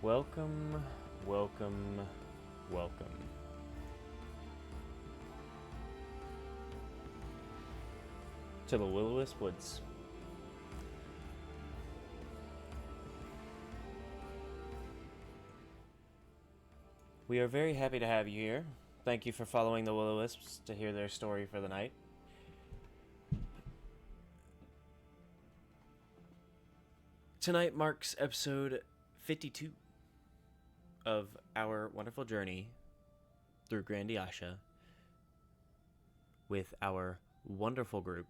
Welcome, welcome, welcome. To the Will-O-Wisp Woods. We are very happy to have you here. Thank you for following the Will-O-Wisps to hear their story for the night. Tonight marks episode 52 of our wonderful journey through Grandiasha with our wonderful group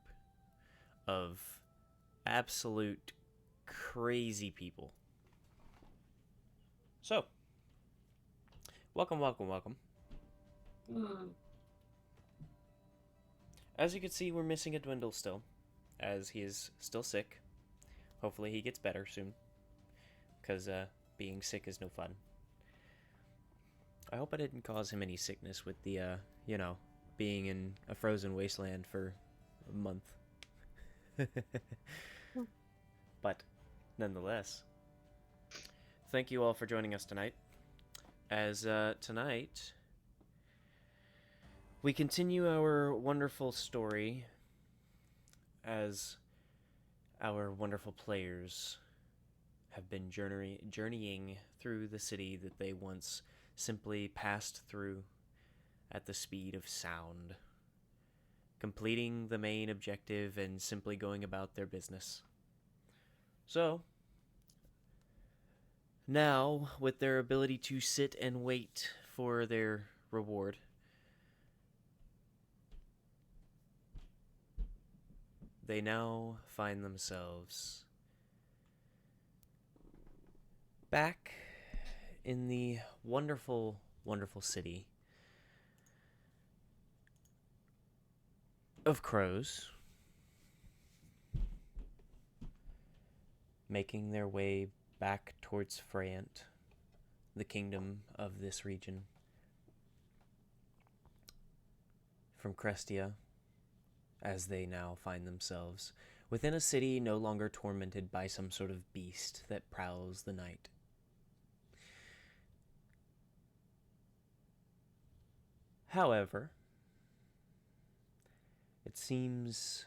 of absolute crazy people. So, welcome. As you can see, we're missing a Dwindle still, as he is still sick. Hopefully he gets better soon, because being sick is no fun. I hope I didn't cause him any sickness with the, being in a frozen wasteland for a month. But, nonetheless, thank you all for joining us tonight. As tonight, we continue our wonderful story as our wonderful players have been journeying through the city that they once simply passed through at the speed of sound, completing the main objective and simply going about their business. So, now, with their ability to sit and wait for their reward, they now find themselves back in the wonderful, wonderful city of Krows, making their way back towards Freyant, the kingdom of this region. From Crestia, as they now find themselves within a city no longer tormented by some sort of beast that prowls the night. However, it seems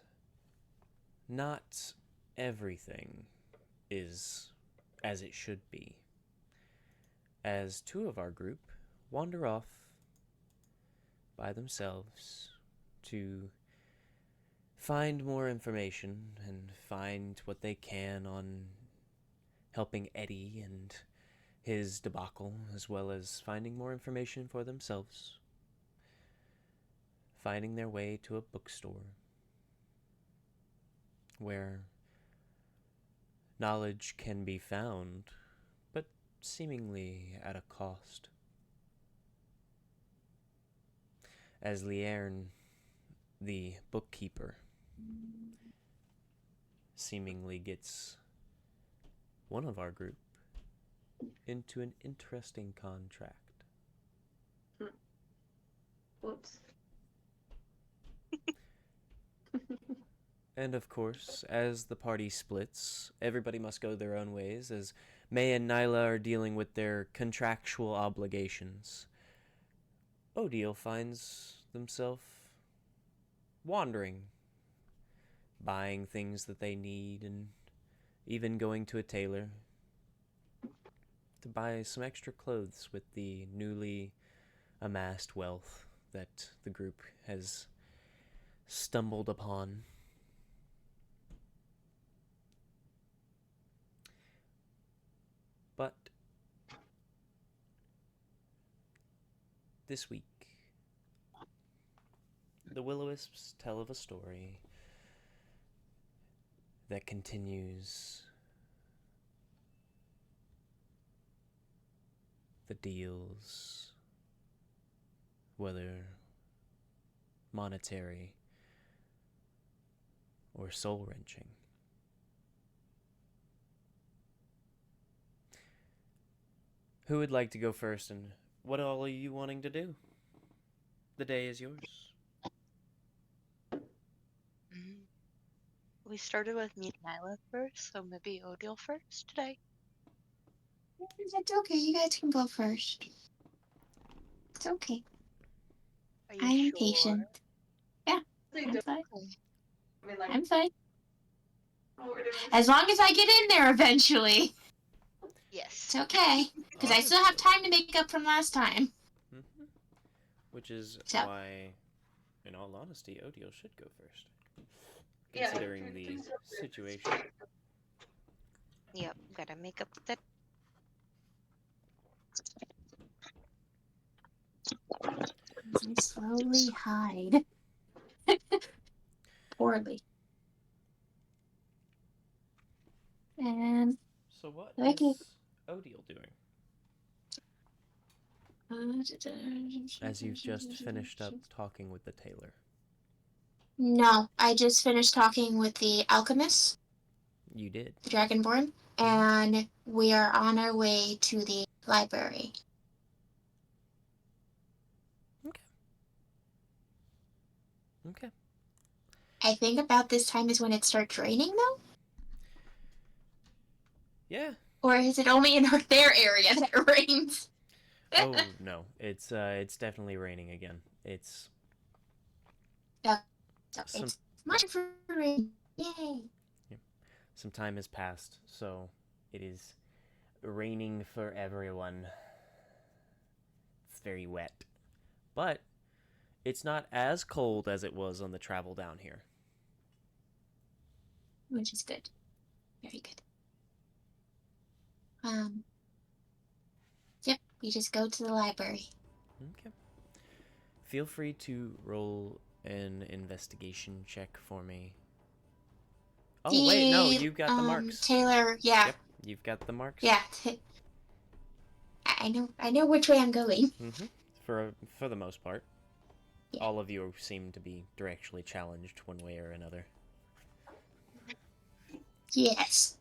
not everything is as it should be, as two of our group wander off by themselves to find more information and find what they can on helping Eddie and his debacle, as well as finding more information for themselves, finding their way to a bookstore where knowledge can be found, but seemingly at a cost. As Lierne, the bookkeeper, seemingly gets one of our group into an interesting contract. Whoops. And of course, as the party splits, everybody must go their own ways, as May and Nyla are dealing with their contractual obligations. Odile finds themselves wandering, buying things that they need, and even going to a tailor to buy some extra clothes with the newly amassed wealth that the group has stumbled upon. But this week, the Will-O-Wisps tell of a story that continues the deals, whether monetary or soul-wrenching. Who would like to go first, and what all are you wanting to do? The day is yours. We started with me and Nyla first, so maybe Odile first today. It's okay. You guys can go first. It's okay. Are you I'm sure? patient. Yeah, I'm fine. Okay. I'm fine. As long as I get in there eventually, it's Yes. okay. Because I still have Understood. time to make up from last time. Hmm. Which is So, why, in all honesty, Odiel should go first, considering the situation. Yep. Gotta make up that. I slowly hide. Poorly. And So what okay. is Odiel doing? As you've just finished up talking with the tailor. No, I just finished talking with the alchemist, You did. the dragonborn, Mm-hmm. and we are on our way to the library. Okay. Okay. I think about this time is when it starts raining, though? Yeah. Or is it only in their area that it rains? Oh no, it's definitely raining again. It's No, so some it's much for rain. Yay! yeah, some time has passed, so it is raining for everyone. It's very wet, but it's not as cold as it was on the travel down here. Which is good. Very good. Um, yep, we just go to the library. Okay. Feel free to roll an investigation check for me. Oh wait, no, The you've got the marks. Taylor, yeah, Yep, you've got the marks. yeah. I know which way I'm going. Mm-hmm. For the most part, Yeah. all of you seem to be directionally challenged one way or another. Yes.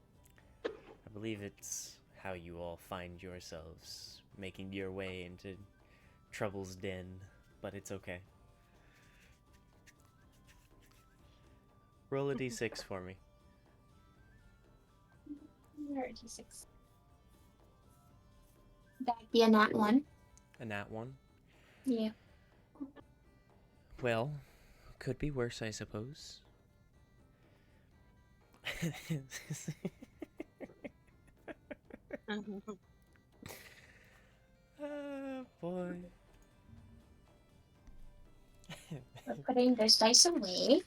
I believe it's how you all find yourselves making your way into Trouble's Den, but it's okay. Roll a d6 for me. 36. That'd be a nat one. A nat 1. Yeah. Well, could be worse, I suppose. Oh boy. We're putting this dice away.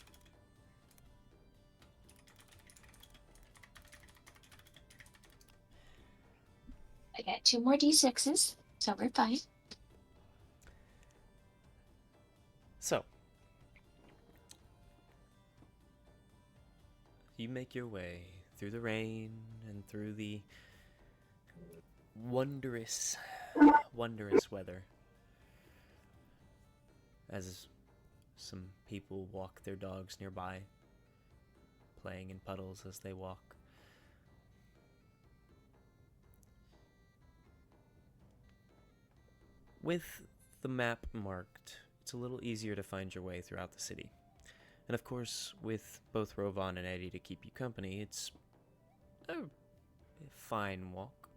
I got 2 more d6s, so we're fine. So, you make your way through the rain and through the wondrous, wondrous weather as some people walk their dogs nearby, playing in puddles as they walk. With the map marked, it's a little easier to find your way throughout the city. And of course, with both Rovan and Eddie to keep you company, it's a fine walk.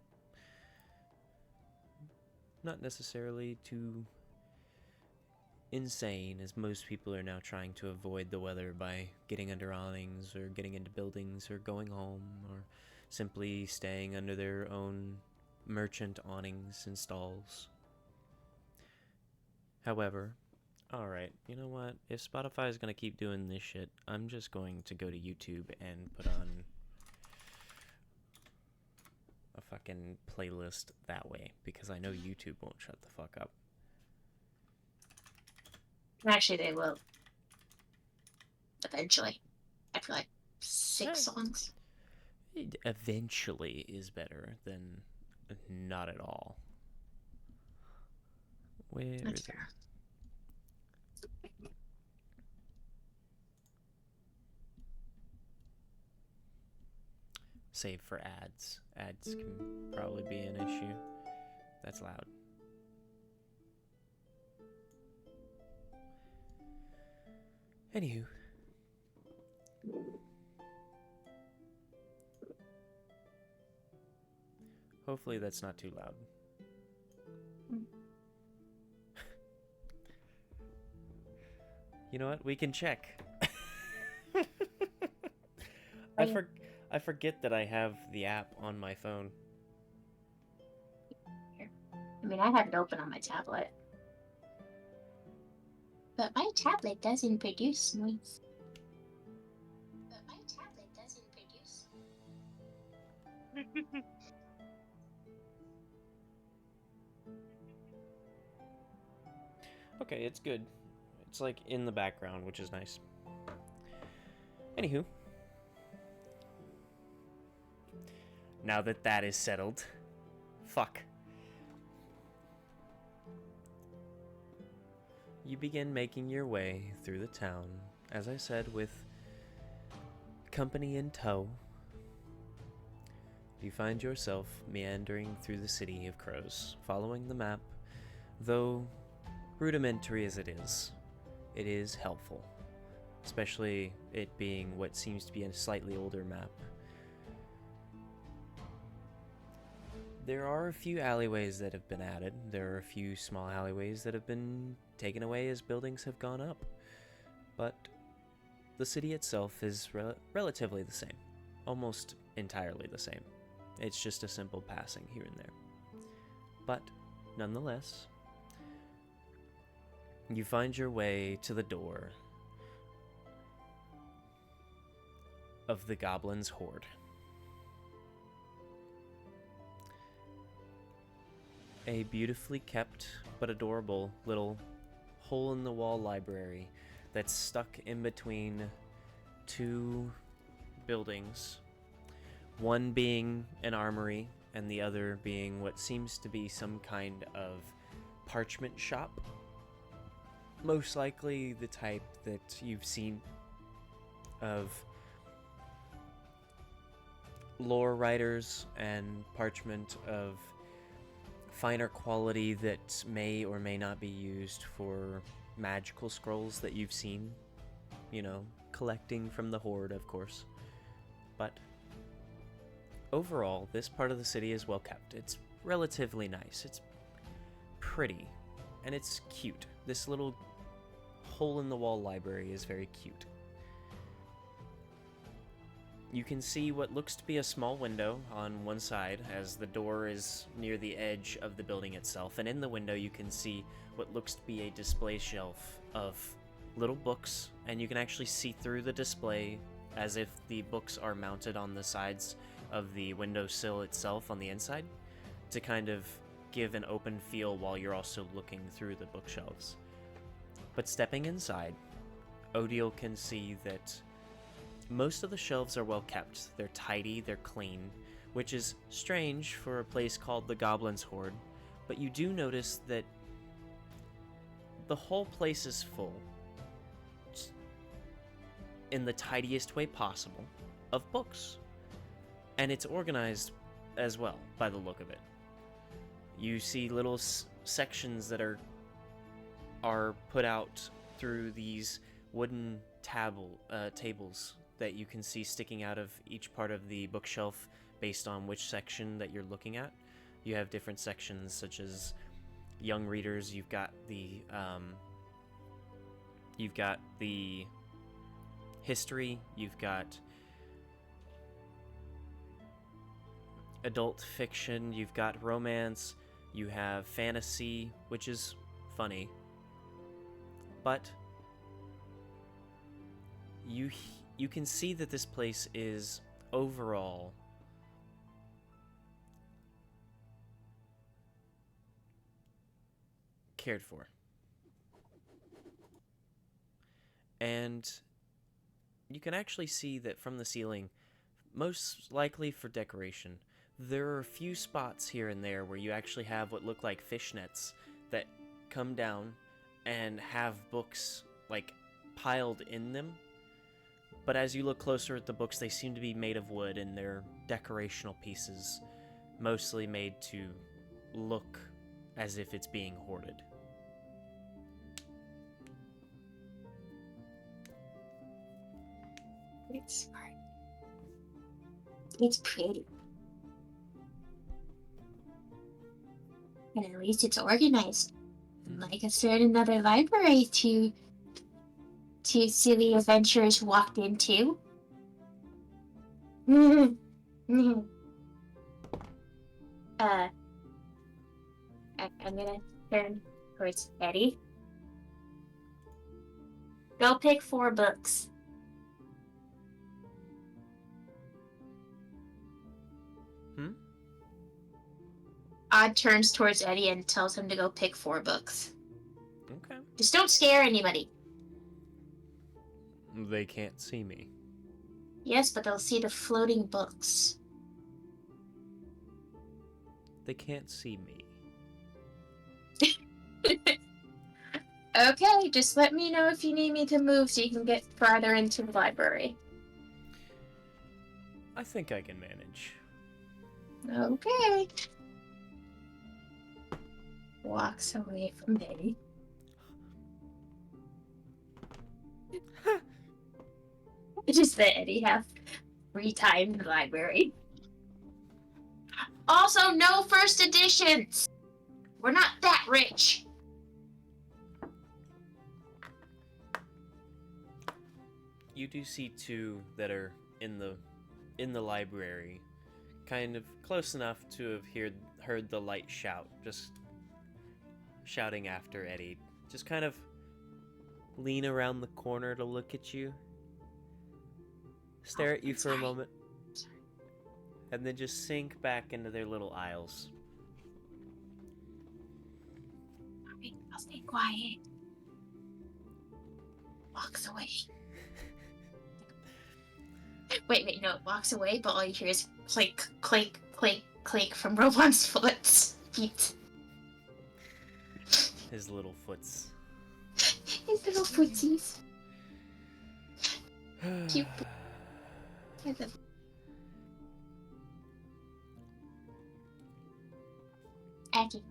Not necessarily too insane, as most people are now trying to avoid the weather by getting under awnings or getting into buildings or going home or simply staying under their own merchant awnings and stalls. However, alright, you know what? If Spotify is going to keep doing this shit, I'm just going to go to YouTube and put on a fucking playlist that way, because I know YouTube won't shut the fuck up. Actually, they will. Eventually. After like 6 songs. It eventually is better than not at all. Where That's is it? fair. Save for ads. Ads can probably be an issue. That's loud. Anywho. Hopefully that's not too loud. Mm. You know what? We can check. Right. I forget that I have the app on my phone. I mean, I have it open on my tablet. But my tablet doesn't produce noise. Okay, it's good. It's like in the background, which is nice. Anywho. Now that that is settled. Fuck. You begin making your way through the town, as I said, with company in tow. You find yourself meandering through the city of Krows, following the map, though rudimentary as it is helpful, especially it being what seems to be a slightly older map. There are a few alleyways that have been added. There are a few small alleyways that have been taken away as buildings have gone up. But the city itself is relatively the same. Almost entirely the same. It's just a simple passing here and there. But, nonetheless, you find your way to the door of the Goblin's Horde. A beautifully kept but adorable little hole-in-the-wall library that's stuck in between two buildings, one being an armory and the other being what seems to be some kind of parchment shop. Most likely the type that you've seen of lore writers and parchment of finer quality that may or may not be used for magical scrolls that you've seen, you know, collecting from the Horde, of course. But overall, this part of the city is well kept. It's relatively nice. It's pretty, and it's cute. This little hole-in-the-wall library is very cute. You can see what looks to be a small window on one side as the door is near the edge of the building itself, and in the window you can see what looks to be a display shelf of little books, and you can actually see through the display as if the books are mounted on the sides of the windowsill itself on the inside to kind of give an open feel while you're also looking through the bookshelves. But stepping inside, Odile can see that most of the shelves are well kept. They're tidy, they're clean, which is strange for a place called the Goblin's Horde, but you do notice that the whole place is full, in the tidiest way possible, of books. And it's organized as well, by the look of it. You see little sections that are put out through these wooden tables that you can see sticking out of each part of the bookshelf based on which section that you're looking at. You have different sections such as young readers, you've got the history, you've got adult fiction, you've got romance, you have fantasy, which is funny. But you can see that this place is overall cared for. And you can actually see that from the ceiling, most likely for decoration, there are a few spots here and there where you actually have what look like fishnets that come down and have books like piled in them. But as you look closer at the books, they seem to be made of wood, and they're decorational pieces, mostly made to look as if it's being hoarded. It's smart. It's pretty. And at least it's organized. Like a certain another library to see the adventurers walked into. I'm gonna turn towards Eddie. Go pick 4 books. Odd turns towards Eddie and tells him to go pick 4 books. Okay. Just don't scare anybody. They can't see me. Yes, but they'll see the floating books. They can't see me. Okay, just let me know if you need me to move so you can get farther into the library. I think I can manage. Okay. Walks away from Eddie. Just let Eddie have free time in the library. Also, no first editions! We're not that rich. You do see 2 that are in the library, kind of close enough to have heard the light shout, just shouting after Eddie. Just kind of lean around the corner to look at you, stare at you for a moment, and then just sink back into their little aisles. I'll stay quiet. Walks away. Wait, no, it walks away, but all you hear is clink, clink, clink, clink from Rowan's feet. His little foots. His little footsies. Cute. I love Aggie.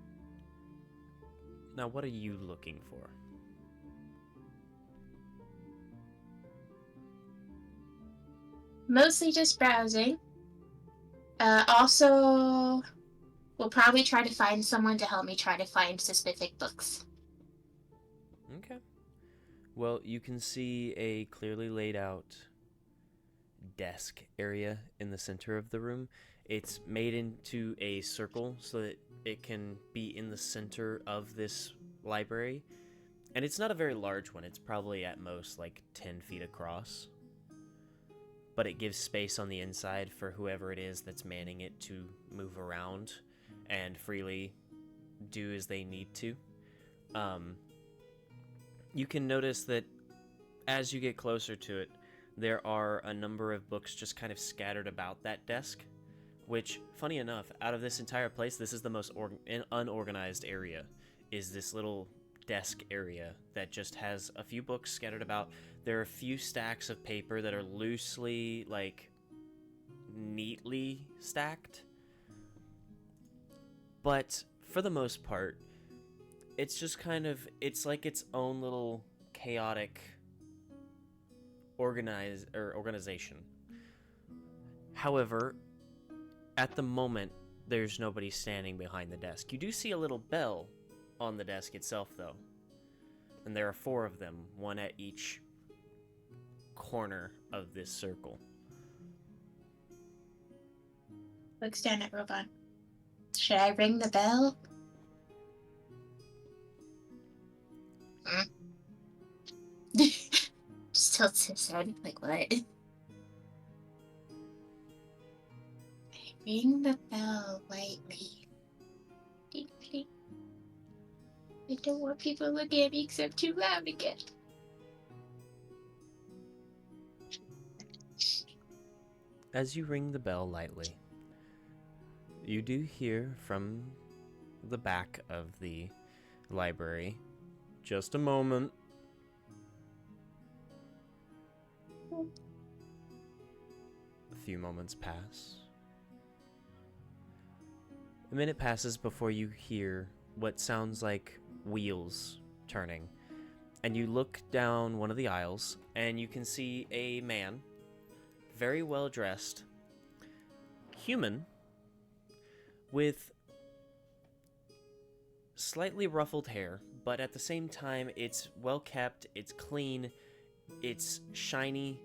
Now, what are you looking for? Mostly just browsing. Also, we'll probably try to find someone to help me try to find specific books. Okay. Well, you can see a clearly laid out desk area in the center of the room. It's made into a circle so that it can be in the center of this library. And it's not a very large one. It's probably at most like 10 feet across. But it gives space on the inside for whoever it is that's manning it to move around and freely do as they need to. You can notice that as you get closer to it, there are a number of books just kind of scattered about that desk, which, funny enough, out of this entire place, this is the most unorganized area, is this little desk area that just has a few books scattered about. There are a few stacks of paper that are loosely, neatly stacked. But for the most part, it's just it's like its own little chaotic organization. However, at the moment, there's nobody standing behind the desk. You do see a little bell on the desk itself, though. And there are 4 of them, one at each corner of this circle. Looks down at Rowan. Should I ring the bell? Just tilts his head, like, what? I ring the bell lightly. Ding, ding. I don't want people looking at me because I'm too loud again. As you ring the bell lightly, you do hear from the back of the library, "Just a moment." A few moments pass. A minute passes before you hear what sounds like wheels turning. And you look down one of the aisles, and you can see a man, very well dressed, human, with slightly ruffled hair, but at the same time, it's well kept, it's clean, it's shiny,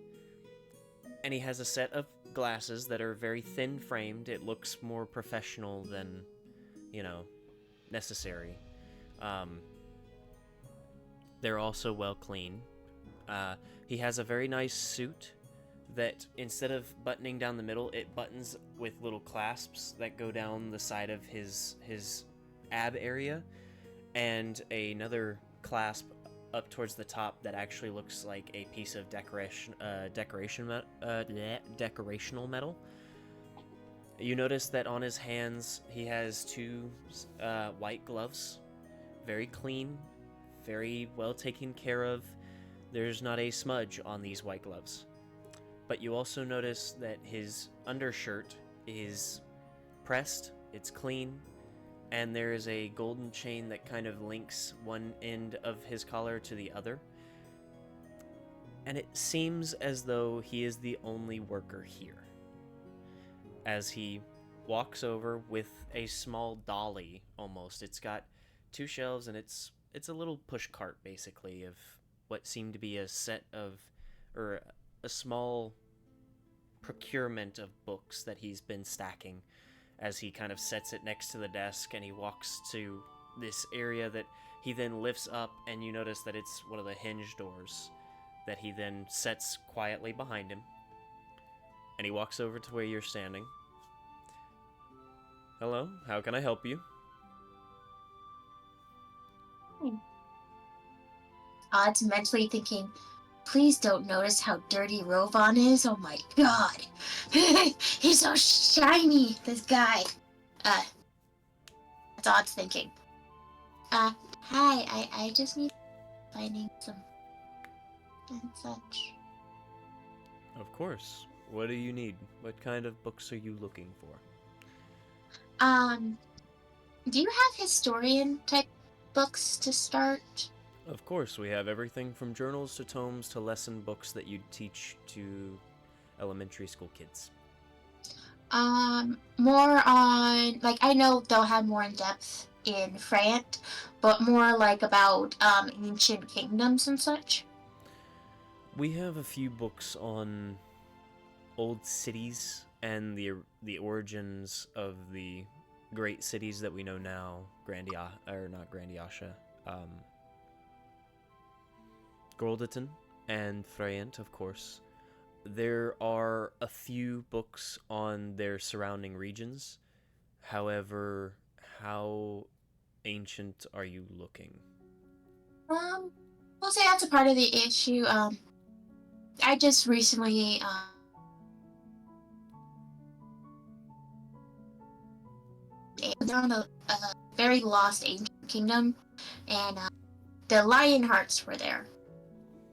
and he has a set of glasses that are very thin framed. It looks more professional than, necessary. Um, they're also well clean. He has a very nice suit that instead of buttoning down the middle, it buttons with little clasps that go down the side of his ab area, and another clasp up towards the top that actually looks like a piece of decorational metal. You notice that on his hands he has two white gloves, very clean, very well taken care of. There's not a smudge on these white gloves. But you also notice that his undershirt is pressed, it's clean, and there is a golden chain that kind of links one end of his collar to the other. And it seems as though he is the only worker here. As he walks over with a small dolly, almost. It's got two shelves, and it's a little push cart, basically, of what seemed to be a set of, or a small procurement of books that he's been stacking, as he kind of sets it next to the desk, and he walks to this area that he then lifts up, and you notice that it's one of the hinge doors that he then sets quietly behind him. And he walks over to where you're standing. Hello, how can I help you? Odd's mentally thinking, please don't notice how dirty Rovan is. Oh my god. He's so shiny, this guy. That's Odd's thinking. Hi, I just need finding some and such. Of course. What do you need? What kind of books are you looking for? Do you have historian type books to start? Of course, we have everything from journals to tomes to lesson books that you'd teach to elementary school kids. More on, like, I know they'll have more in depth in France, but more like about ancient kingdoms and such. We have a few books on old cities and the origins of the great cities that we know now. Grandiasha, Goldeton, and Freyant, of course. There are a few books on their surrounding regions. However, how ancient are you looking? We'll say that's a part of the issue. I just recently on a very lost ancient kingdom, and the Lionhearts were there.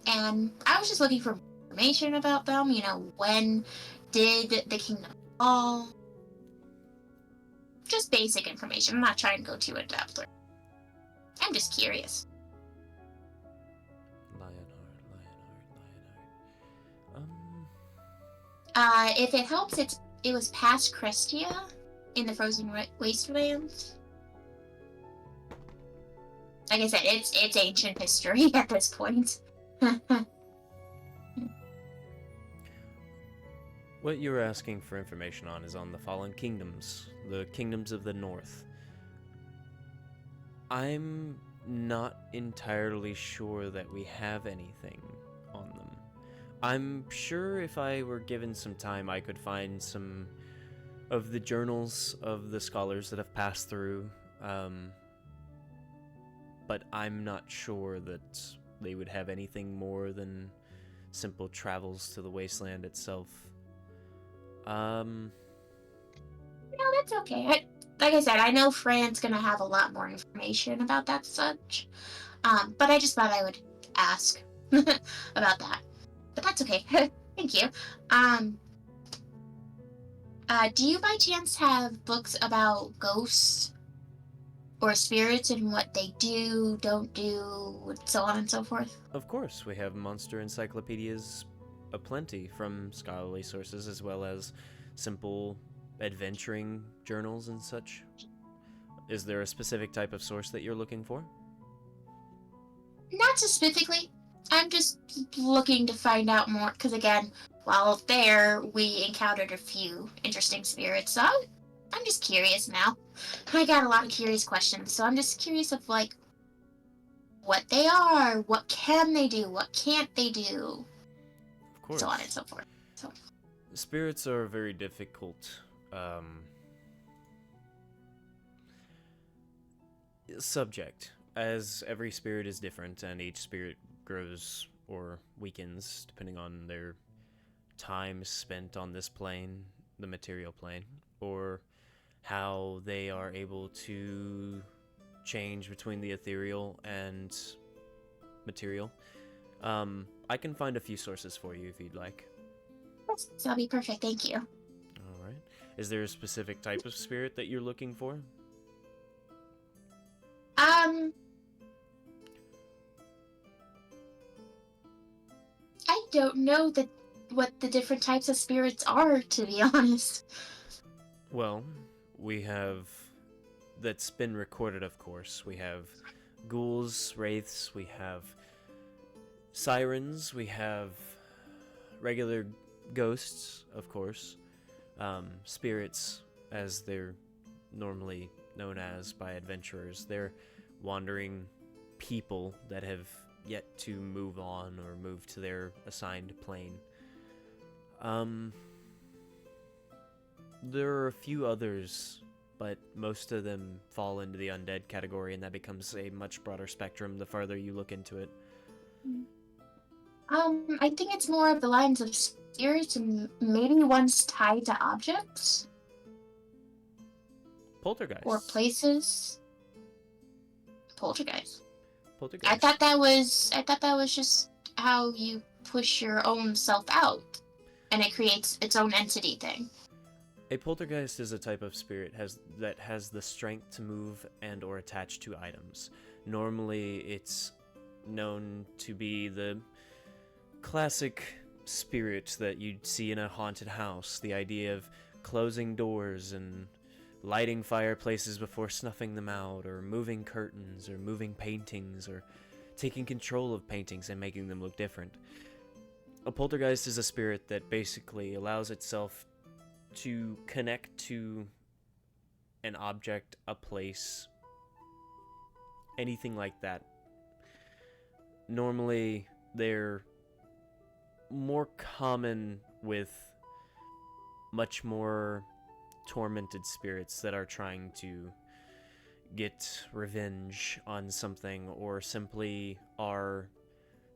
And I was just looking for information about them. When did the kingdom fall? Just basic information. I'm not trying to go too in depth. I'm just curious. Lionheart. If it helps, it was past Crestia in the Frozen Wastelands. Like I said, it's ancient history at this point. What you're asking for information on is on the Fallen Kingdoms, the Kingdoms of the North. I'm not entirely sure that we have anything on them. I'm sure if I were given some time, I could find some of the journals of the scholars that have passed through, but I'm not sure that they would have anything more than simple travels to the wasteland itself. No, that's okay. Like I said, I know Fran's gonna have a lot more information about that such. But I just thought I would ask about that. But that's okay. Thank you. Do you by chance have books about ghosts or spirits and what they do, don't do, so on and so forth? Of course, we have monster encyclopedias aplenty from scholarly sources, as well as simple adventuring journals and such. Is there a specific type of source that you're looking for? Not specifically. I'm just looking to find out more, because again, while there, we encountered a few interesting spirits, so I'm just curious now. I got a lot of curious questions, so I'm just curious of, like, what they are, what can they do, what can't they do, Of course. so on and so forth. So, Spirits are very difficult subject, as every spirit is different, and each spirit grows or weakens depending on their time spent on this plane, the material plane, or how they are able to change between the ethereal and material. I can find a few sources for you if you'd like. that'll be perfect, thank you. All right. Is there a specific type of spirit that you're looking for? I don't know what the different types of spirits are, to be honest. Well, we have... That's been recorded, of course. We have ghouls, wraiths, we have sirens, we have regular ghosts, of course. Spirits, as they're normally known as by adventurers. They're wandering people that have yet to move on or move to their assigned plane. There are a few others, but most of them fall into the undead category, and that becomes a much broader spectrum the farther you look into it. I think it's more of the lines of spirits and maybe one's tied to objects Poltergeist. or places. Poltergeist. Poltergeist. I thought that was just how you push your own self out, and it creates its own entity thing. A poltergeist is a type of spirit that has the strength to move and or attach to items. Normally, it's known to be the classic spirit that you'd see in a haunted house. The idea of closing doors and lighting fireplaces before snuffing them out, or moving curtains, or moving paintings, or taking control of paintings and making them look different. A poltergeist is a spirit that basically allows itself to connect to an object, a place, anything like that. Normally, they're more common with much more tormented spirits that are trying to get revenge on something, or simply are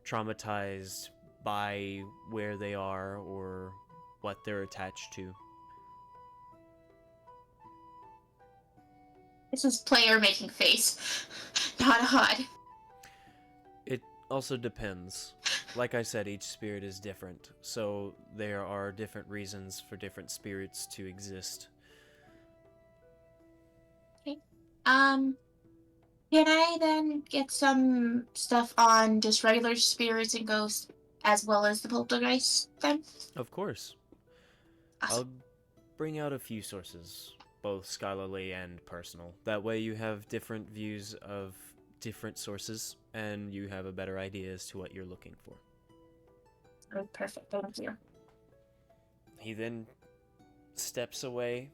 traumatized by where they are or what they're attached to. This is player making face, not odd. It also depends. Like I said, each spirit is different, so there are different reasons for different spirits to exist. Okay. Can I then get some stuff on just regular spirits and ghosts as well as the poltergeist then? Of course. Awesome. I'll bring out a few sources, both scholarly and personal. That way you have different views of different sources, and you have a better idea as to what you're looking for. Oh, perfect, thank you. He then steps away,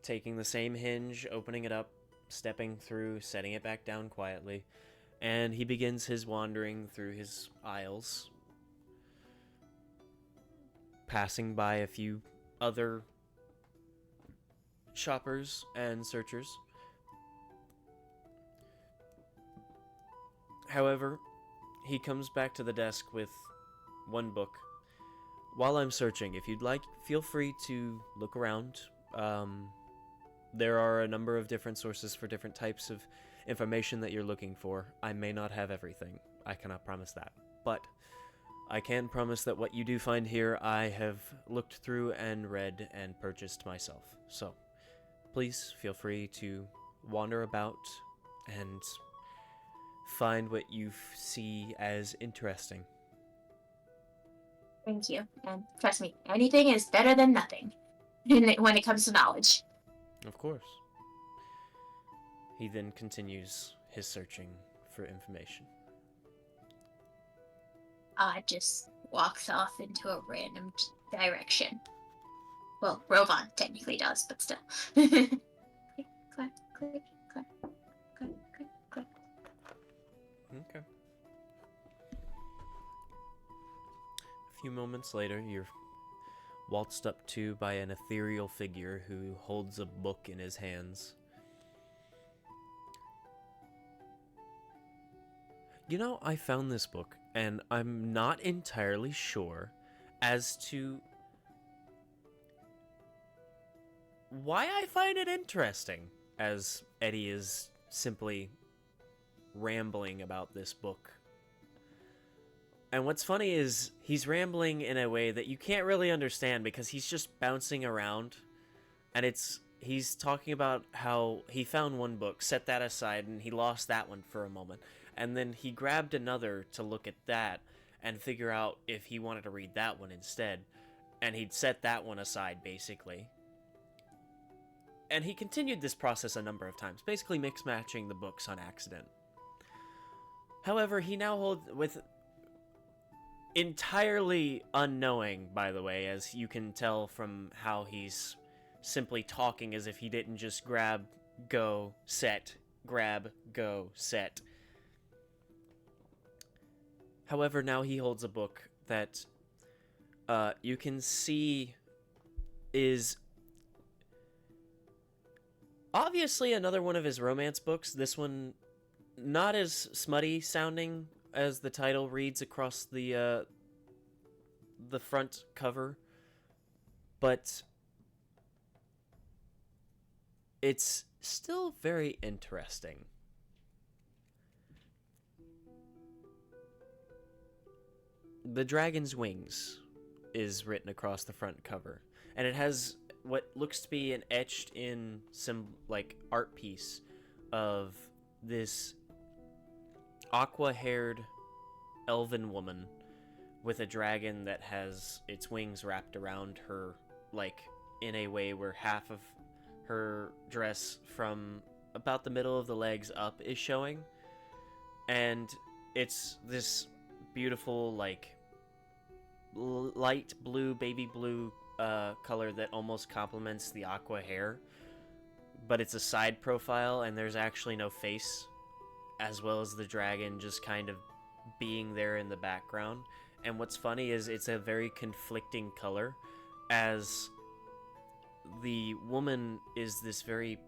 taking the same hinge, opening it up, stepping through, setting it back down quietly, and he begins his wandering through his aisles, passing by a few other shoppers and searchers. However, he comes back to the desk with one book. While I'm searching, if you'd like, feel free to look around. There are a number of different sources for different types of information that you're looking for. I may not have everything. I cannot promise that. But I can promise that what you do find here, I have looked through and read and purchased myself. So, please feel free to wander about and find what you see as interesting. Thank you. And trust me, anything is better than nothing when it comes to knowledge. Of course. He then continues his searching for information. Just walks off into a random direction. Well, Rovan technically does, but still. Click, clack, click, clack, click, click, click. Okay. A few moments later, you're waltzed up to by an ethereal figure who holds a book in his hands. You know, I found this book, and I'm not entirely sure as to why I find it interesting, as Eddie is simply rambling about this book. And what's funny is he's rambling in a way that you can't really understand because he's just bouncing around, and he's talking about how he found one book, set that aside, and he lost that one for a moment. And then he grabbed another to look at that and figure out if he wanted to read that one instead. And he'd set that one aside, basically. And he continued this process a number of times, basically mix-matching the books on accident. However, he now holds, with entirely unknowing, by the way, as you can tell from how he's simply talking as if he didn't just grab, go, set, grab, go, set. However, now he holds a book that you can see is obviously another one of his romance books. This one not as smutty sounding as the title reads across the front cover, but it's still very interesting. The Dragon's Wings is written across the front cover, and it has what looks to be an etched in some art piece of this aqua-haired elven woman with a dragon that has its wings wrapped around her, in a way where half of her dress from about the middle of the legs up is showing, and it's this beautiful light blue, baby blue color that almost complements the aqua hair, but it's a side profile and there's actually no face, as well as the dragon just kind of being there in the background. And what's funny is it's a very conflicting color, as the woman is this very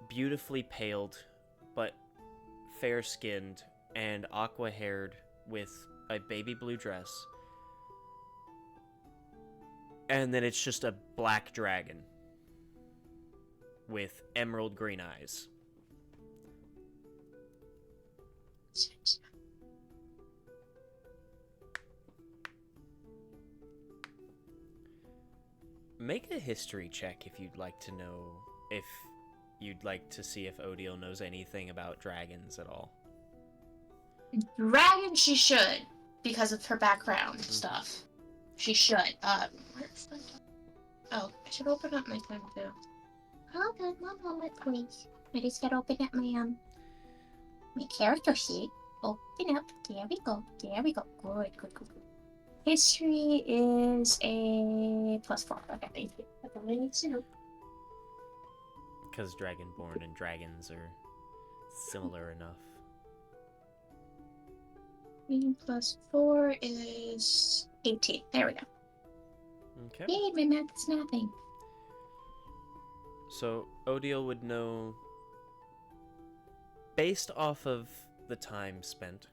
beautifully paled but fair-skinned and aqua-haired with a baby blue dress, and then it's just a black dragon with emerald green eyes. Make a history check if you'd like to know, if you'd like to see if Odile knows anything about dragons at all. Dragon, she should, because of her background stuff. She should. Where's the... Oh, I should open up my thing too. Hold on, 1 moment, please. I just gotta open up my character sheet. Open up. There we go. There we go. Good, good, good, good. History is a +4. Okay, thank you. That's all I need to know. Because Dragonborn and dragons are similar enough. 3 + 4 is 18. There we go. Okay. Yay, my math is nothing. So Odile would know, based off of the time spent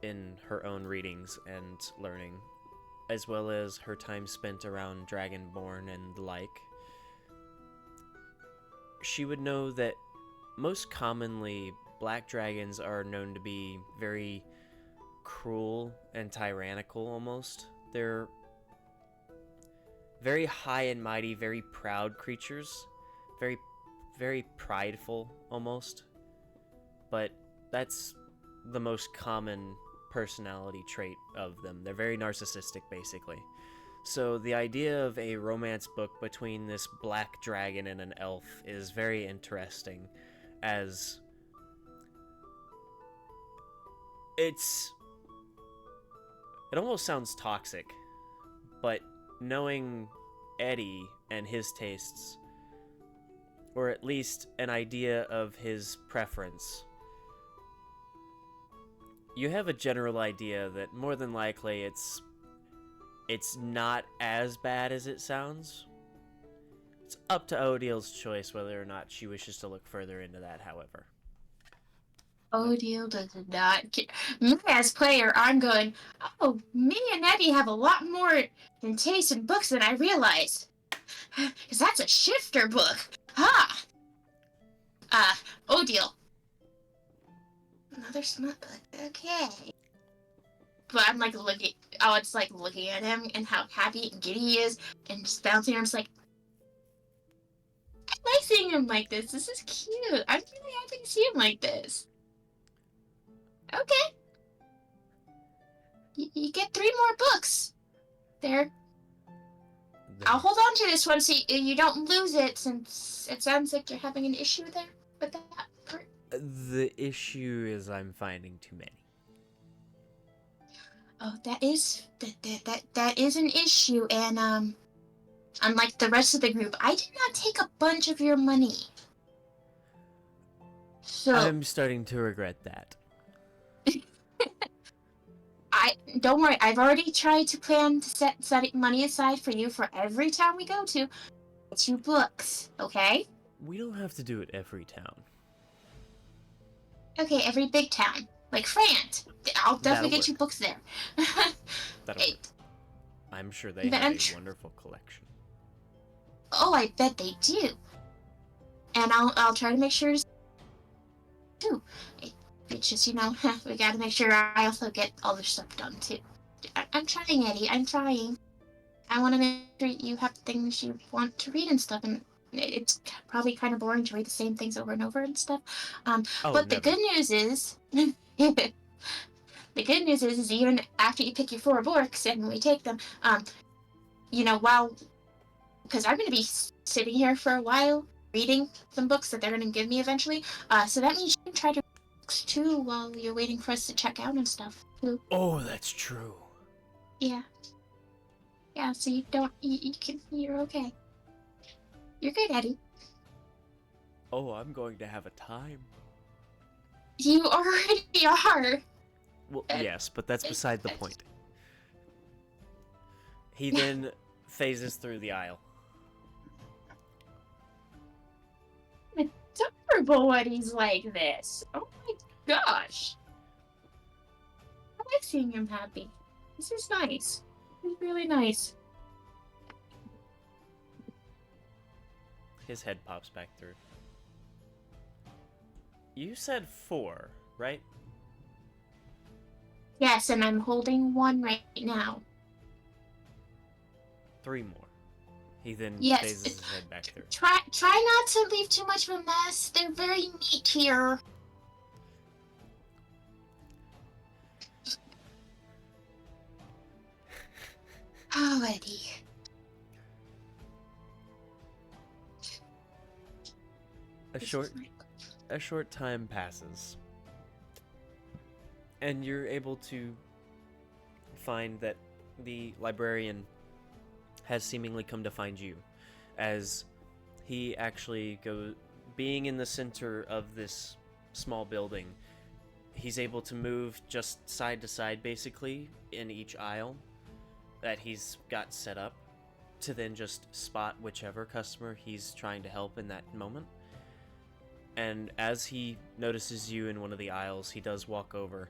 in her own readings and learning, as well as her time spent around Dragonborn and the like, she would know that most commonly black dragons are known to be very cruel and tyrannical almost. They're very high and mighty, very proud creatures, very, very prideful almost, but that's the most common personality trait of them. They're very narcissistic, basically. So the idea of a romance book between this black dragon and an elf is very interesting, as it almost sounds toxic, but knowing Eddie and his tastes, or at least an idea of his preference, you have a general idea that more than likely it's not as bad as it sounds. It's up to Odil's choice whether or not she wishes to look further into that, however. Odile does not care. Me as player, I'm going, oh, me and Eddie have a lot more in taste in books than I realized. Because that's a shifter book. Ha! Odile. Another smut book. Okay. But I'm like looking, it's like looking at him and how happy and giddy he is and just bouncing. I'm just like, I like seeing him like this. This is cute. I'm really happy to see him like this. Okay. You get 3 more books. There. I'll hold on to this one so you don't lose it, since it sounds like you're having an issue there with that part. The issue is I'm finding too many. Oh, that is an issue, and unlike the rest of the group, I did not take a bunch of your money. So I'm starting to regret that. don't worry. I've already tried to plan to set money aside for you for every town we go to. 2 books, okay? We don't have to do it every town. Okay, every big town, like France. I'll definitely That'll get you work. books there. That'll work. I'm sure they But have I'm a wonderful collection. Oh, I bet they do. And I'll try to make sure too. It's just, we gotta make sure I also get all this stuff done too. I'm trying, Eddie. I'm trying. I want to make sure you have things you want to read and stuff, and it's probably kind of boring to read the same things over and over and stuff. But the good news is, the good news is even after you pick your 4 books and we take them, because I'm going to be sitting here for a while reading some books that they're going to give me eventually. So that means you can try to read books too while you're waiting for us to check out and stuff too. Oh, that's true. Yeah. Yeah, so you're okay. You're good, Eddie. Oh, I'm going to have a time. You already are. Well, yes, but that's beside the point. He then phases through the aisle. It's adorable when he's like this. Oh my gosh. I like seeing him happy. This is nice. It's really nice. His head pops back through. You said 4, right? Yes, and I'm holding 1 right now. 3 more. He then Yes. phases his head back through. Try not to leave too much of a mess. They're very neat here. Oh, Eddie. A short time passes, and you're able to find that the librarian has seemingly come to find you, as he actually being in the center of this small building, he's able to move just side to side basically in each aisle that he's got set up to then just spot whichever customer he's trying to help in that moment. And as he notices you in one of the aisles, he does walk over.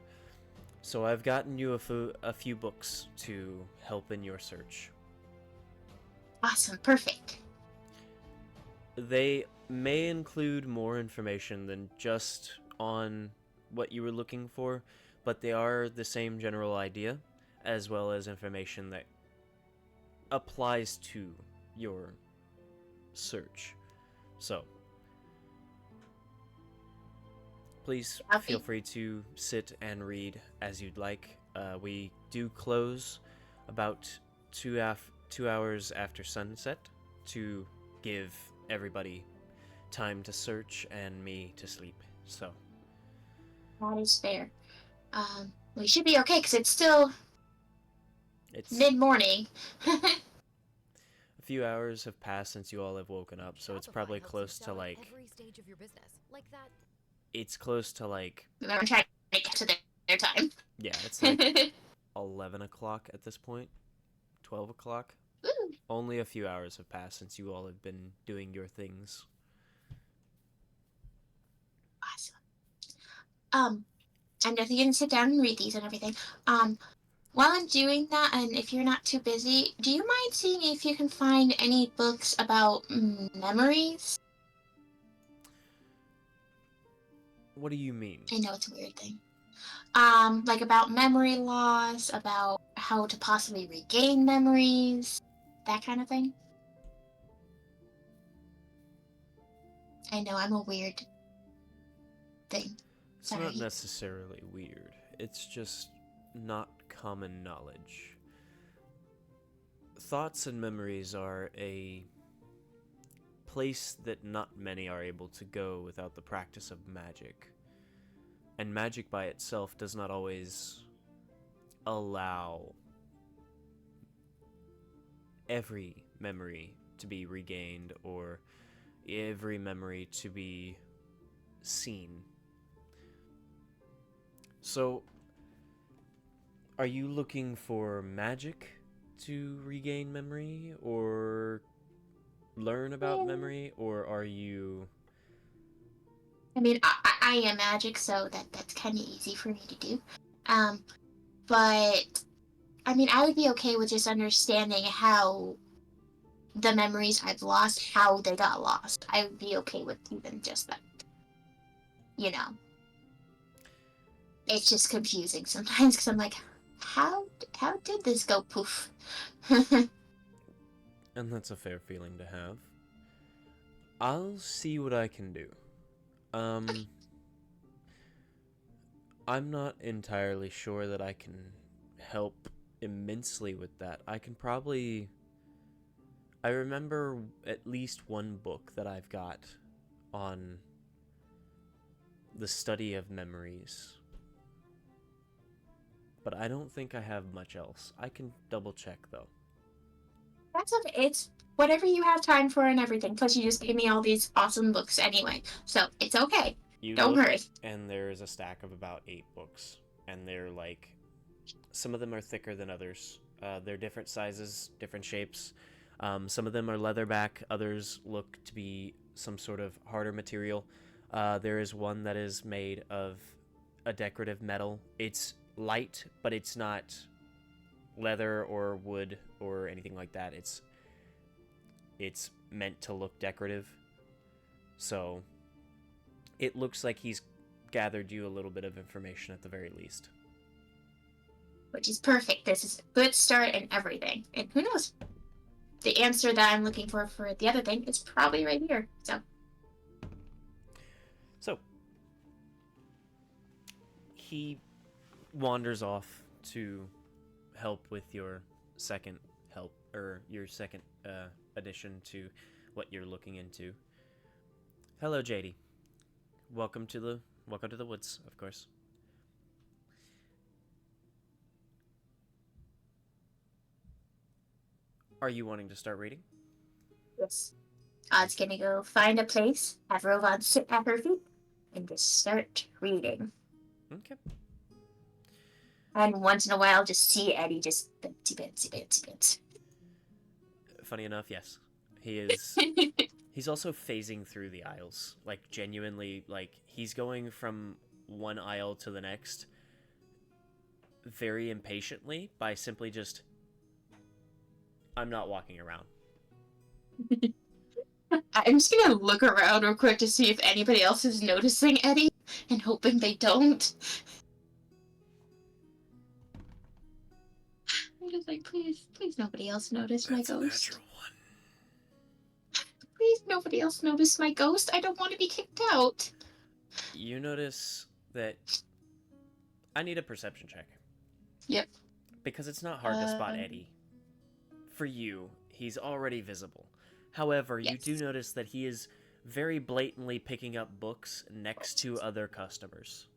So I've gotten you a few books to help in your search. Awesome, perfect. They may include more information than just on what you were looking for, but they are the same general idea, as well as information that applies to your search. So please feel free to sit and read as you'd like. We do close about 2 hours after sunset to give everybody time to search and me to sleep. So That is fair. We should be okay because it's still it's mid-morning. a few hours have passed since you all have woken up, so it's probably close to like every stage of your business. Like that. it's close to like We're trying to get to their time. yeah, it's like 11 o'clock at this point. 12 o'clock. Woo. Only a few hours have passed since you all have been doing your things. Awesome. I'm definitely gonna sit down and read these and everything. While I'm doing that, and if you're not too busy, do you mind seeing if you can find any books about memories? What do you mean? I know it's a weird thing. Like about memory loss, about how to possibly regain memories, that kind of thing. I know I'm a weird thing. It's not Sorry. necessarily weird. It's just not common knowledge. Thoughts and memories are a place that not many are able to go without the practice of magic. And magic by itself does not always allow every memory to be regained or every memory to be seen. So, are you looking for magic to regain memory or learn about memory, or are you... I mean, I am magic, so that's kind of easy for me to do. But I mean, I would be okay with just understanding how the memories I've lost, how they got lost. I would be okay with even just that. You know, it's just confusing sometimes because I'm like, how did this go poof? And that's a fair feeling to have. I'll see what I can do. I'm not entirely sure that I can help immensely with that. I remember at least one book that I've got on the study of memories. But I don't think I have much else. I can double check though. That's okay. It's whatever you have time for and everything. Plus, you just gave me all these awesome books anyway, so it's okay. Don't worry. And there's a stack of about 8 books, and they're like, some of them are thicker than others. They're different sizes, different shapes. Some of them are leatherback. Others look to be some sort of harder material. There is one that is made of a decorative metal. It's light, but it's not leather or wood or anything like that. It's meant to look decorative. So it looks like he's gathered you a little bit of information at the very least. Which is perfect. This is a good start and everything. And who knows? The answer that I'm looking for the other thing is probably right here. So he wanders off to help with your second addition to what you're looking into. Hello, JD. Welcome to the woods, of course. Are you wanting to start reading? Yes. Odd's gonna go find a place, have Rovan sit at her feet, and just start reading. Okay. And once in a while, just see Eddie just bouncy. Funny enough, yes. He is... He's also phasing through the aisles, like genuinely, like he's going from one aisle to the next very impatiently by simply just, I'm not walking around. I'm just gonna look around real quick to see if anybody else is noticing Eddie, and hoping they don't. I'm just like, please nobody else notice my ghost. That's a natural one. Please nobody else notice my ghost. I don't want to be kicked out. You notice that I need a perception check. Yep. Because it's not hard to spot Eddie. For you, he's already visible. However, yes. You do notice that he is very blatantly picking up books next to other customers.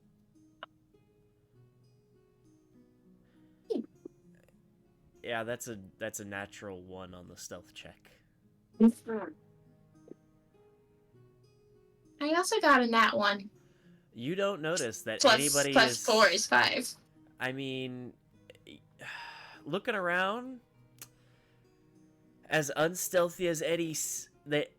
Yeah, that's a natural 1 on the stealth check. I also got a nat 1. You don't notice that Plus, anybody plus is... 4 is 5. I mean, looking around, as unstealthy as Eddie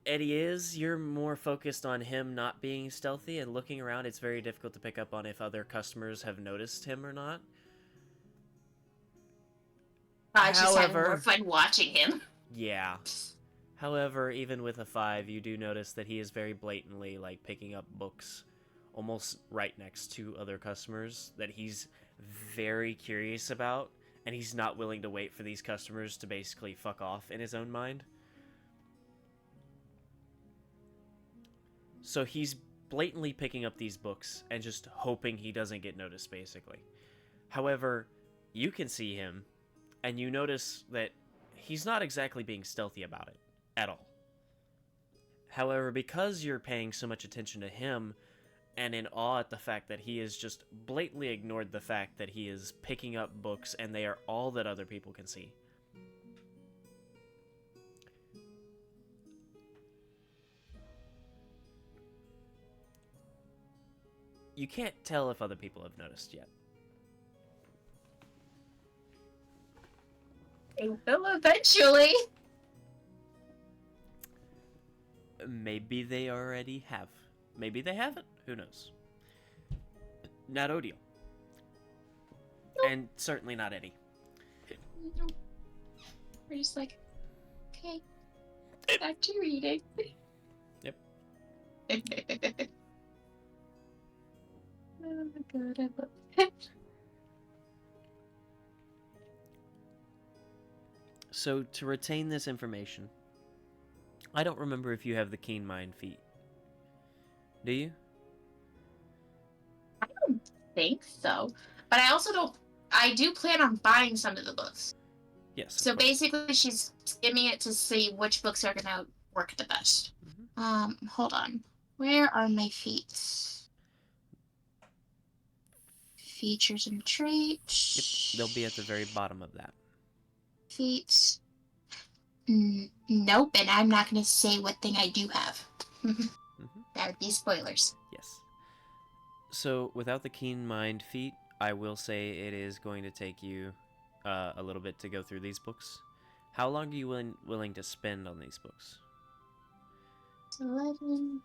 is, you're more focused on him not being stealthy, and looking around, it's very difficult to pick up on if other customers have noticed him or not. I just having more fun watching him. Yeah. However, even with a 5, you do notice that he is very blatantly, like, picking up books almost right next to other customers that he's very curious about, and he's not willing to wait for these customers to basically fuck off in his own mind. So he's blatantly picking up these books and just hoping he doesn't get noticed, basically. However, you can see him, and you notice that he's not exactly being stealthy about it at all. However, because you're paying so much attention to him and in awe at the fact that he has just blatantly ignored the fact that he is picking up books and they are all that other people can see, you can't tell if other people have noticed yet. They will eventually. Maybe they already have. Maybe they haven't. Who knows? Not Odiel. And certainly not Eddie. We're just like, okay, back to reading. Yep. Oh my god, I love it. So, to retain this information, I don't remember if you have the Keen Mind feat. Do you? I don't think so. But I also don't. I do plan on buying some of the books. Yes. So basically, she's skimming it to see which books are gonna work the best. Mm-hmm. Hold on. Where are my feats? Features and traits. Yep, they'll be at the very bottom of that. Feats. Nope, and I'm not gonna say what thing I do have. That would be spoilers. Yes. So, without the Keen Mind feat, I will say it is going to take you a little bit to go through these books. How long are you willing to spend on these books? 11.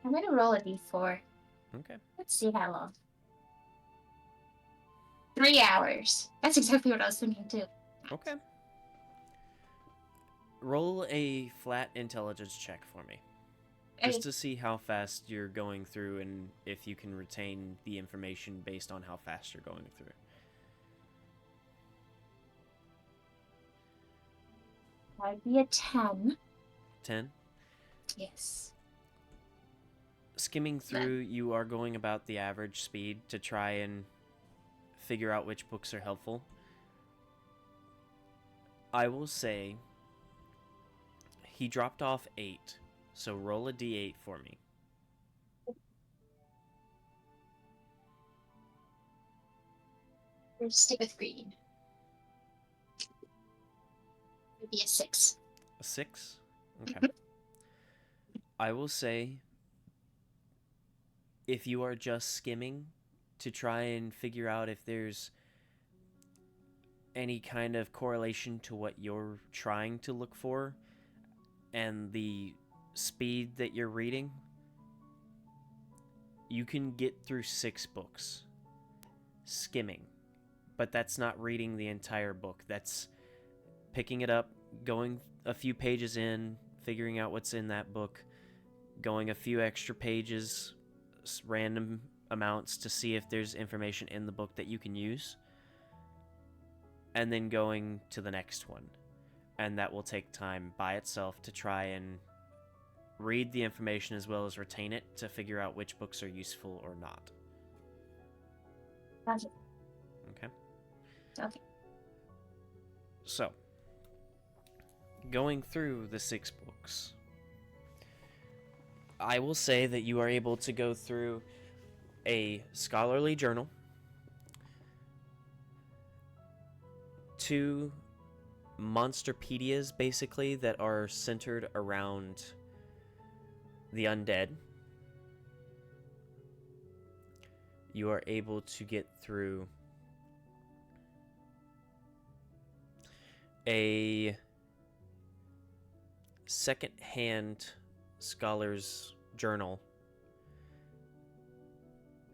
I'm gonna roll a d4. Okay. Let's see how long. 3 hours. That's exactly what I was thinking too. Okay. Roll a flat intelligence check for me. Just to see how fast you're going through and if you can retain the information based on how fast you're going through. That'd be a 10. 10? Yes. Skimming through, you are going about the average speed to try and figure out which books are helpful. I will say he dropped off 8, so roll a d8 for me. We'll stick with green. It'd be a 6. A 6? Okay. I will say, if you are just skimming to try and figure out if there's any kind of correlation to what you're trying to look for and the speed that you're reading, you can get through 6 books skimming. But that's not reading the entire book. That's picking it up, going a few pages in, figuring out what's in that book, going a few extra pages, random amounts to see if there's information in the book that you can use, and then going to the next one. And that will take time by itself to try and read the information as well as retain it to figure out which books are useful or not. Gotcha. Okay. So, going through the 6 books, I will say that you are able to go through a scholarly journal, 2 monsterpedias, basically, that are centered around the undead. You are able to get through a second-hand scholar's journal.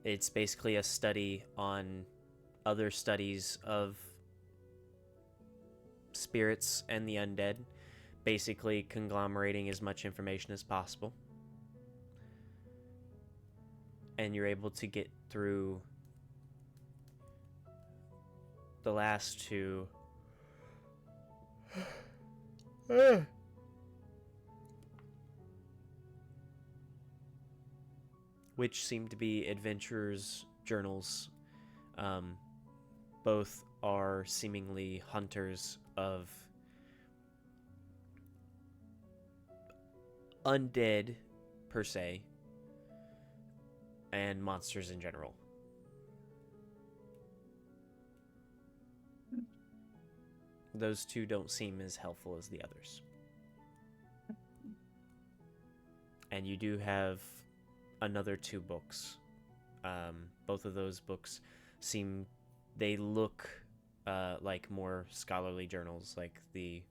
It's basically a study on other studies of spirits and the undead, basically conglomerating as much information as possible. And you're able to get through the last 2 which seem to be adventurers' journals. Both are seemingly hunters of undead, per se, and monsters in general. Those 2 don't seem as helpful as the others. And you do have another 2 books. Both of those books they look like more scholarly journals, like the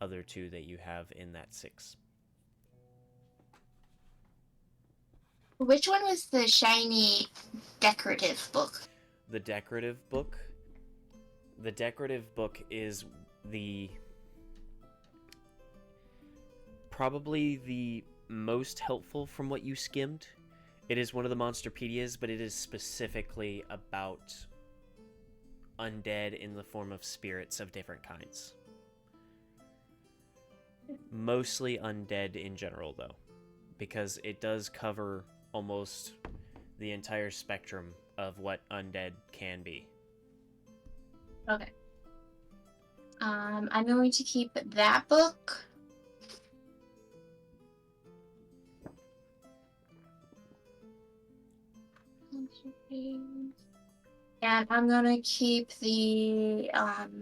other 2 that you have in that 6. Which one was the shiny decorative book? The decorative book. The decorative book is probably the most helpful from what you skimmed. It is one of the monsterpedias, but it is specifically about undead in the form of spirits of different kinds. Mostly undead in general, though, because it does cover almost the entire spectrum of what undead can be. Okay. I'm going to keep that book. And I'm gonna keep the I'm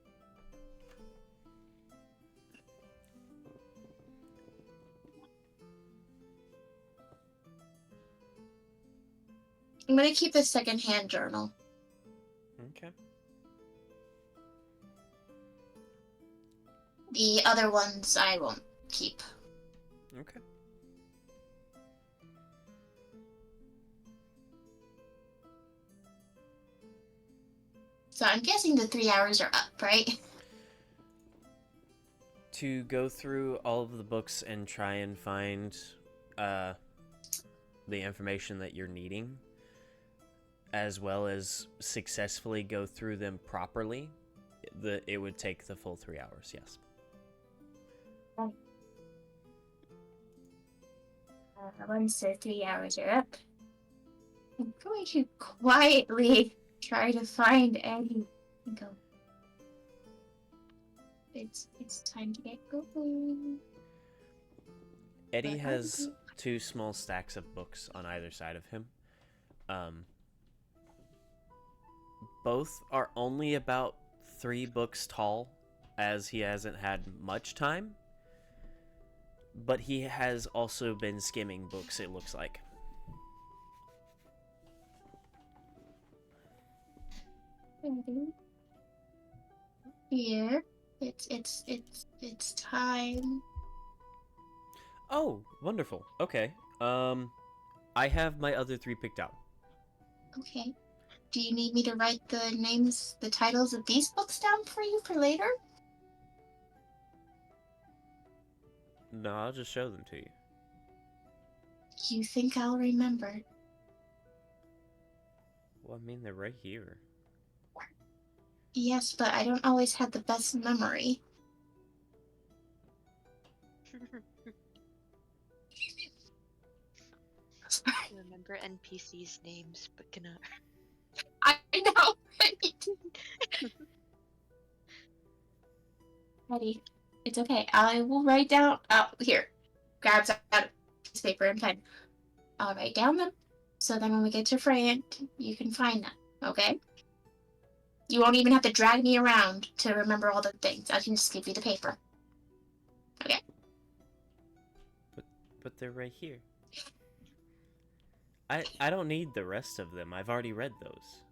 gonna keep the secondhand journal. Okay. The other ones I won't keep. Okay. So I'm guessing the 3 hours are up, right? To go through all of the books and try and find the information that you're needing, as well as successfully go through them properly, it would take the full 3 hours, yes. Once the 3 hours are up, I'm going to quietly try to find Eddie and go. It's time to get going. Eddie has 2 small stacks of books on either side of him. Both are only about 3 books tall, as he hasn't had much time. But he has also been skimming books, it looks like. Here, it's time. Oh, wonderful. Okay. I have my other 3 picked out. Okay. Do you need me to write the titles of these books down for you for later? No, I'll just show them to you. You think I'll remember? Well, I mean, they're right here. Yes, but I don't always have the best memory. Remember NPCs' names, but cannot. I know, right? Ready. It's okay. I will write down. Oh, here. Grabs out a piece of paper and pen. I'll write down them. So then when we get to Freya, you can find them. Okay? You won't even have to drag me around to remember all the things. I can just give you the paper. Okay. But they're right here. I don't need the rest of them. I've already read those.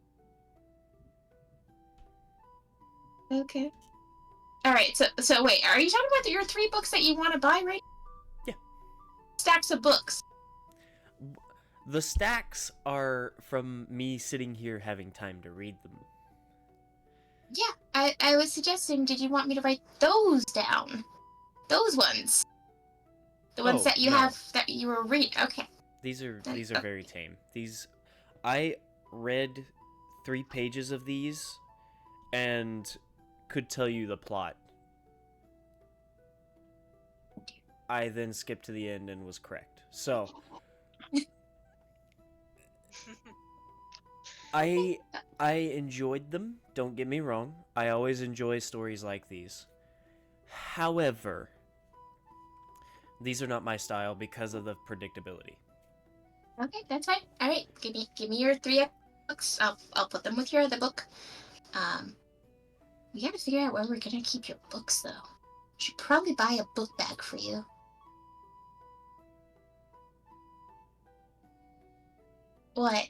Okay. All right. So wait. Are you talking about your 3 books that you want to buy, right? Yeah. Stacks of books. The stacks are from me sitting here having time to read them. Yeah. I was suggesting. Did you want me to write those down? Those ones. The ones that you no. have that you were reading. Okay. These are very tame. I read 3 pages of these and could tell you the plot. I then skipped to the end and was correct. So I enjoyed them, don't get me wrong. I always enjoy stories like these. However, these are not my style because of the predictability. Okay, that's fine. All right, give me your 3 books. I'll put them with your other book. We gotta figure out where we're gonna keep your books, though. Should probably buy a book bag for you. What?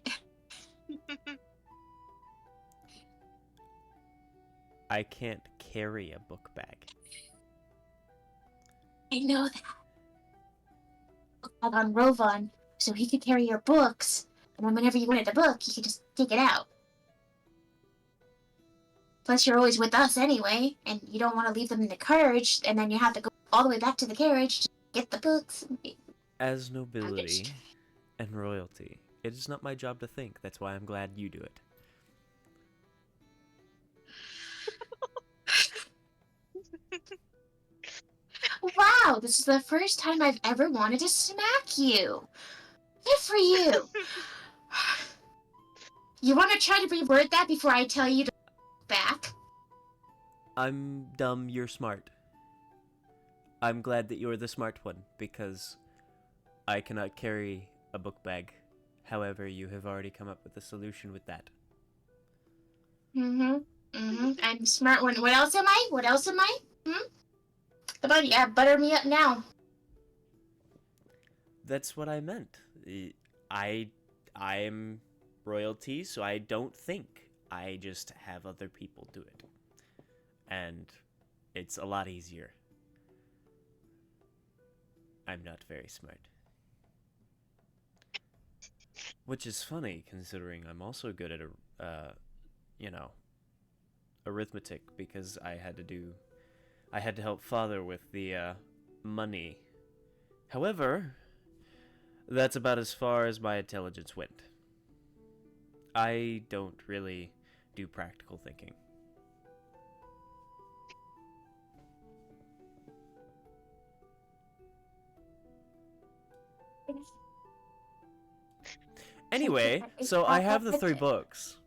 I can't carry a book bag. I know that. Book bag on Rovan, so he could carry your books, and then whenever you wanted the book, you could just take it out. Plus, you're always with us anyway, and you don't want to leave them in the carriage, and then you have to go all the way back to the carriage to get the books. As nobility and royalty, it is not my job to think. That's why I'm glad you do it. Wow, this is the first time I've ever wanted to smack you. Good for you. You want to try to reword that before I tell you to back? I'm dumb, you're smart. I'm glad that you're the smart one, because I cannot carry a book bag. However, you have already come up with a solution with that. I'm a smart one. What else am I? Come on, yeah, butter me up now. That's what I meant. I'm royalty, so I don't think. I just have other people do it. And it's a lot easier. I'm not very smart. Which is funny, considering I'm also good at, arithmetic, because I had to help father with the, money. However, that's about as far as my intelligence went. I don't really do practical thinking. Anyway, so I have the 3 books.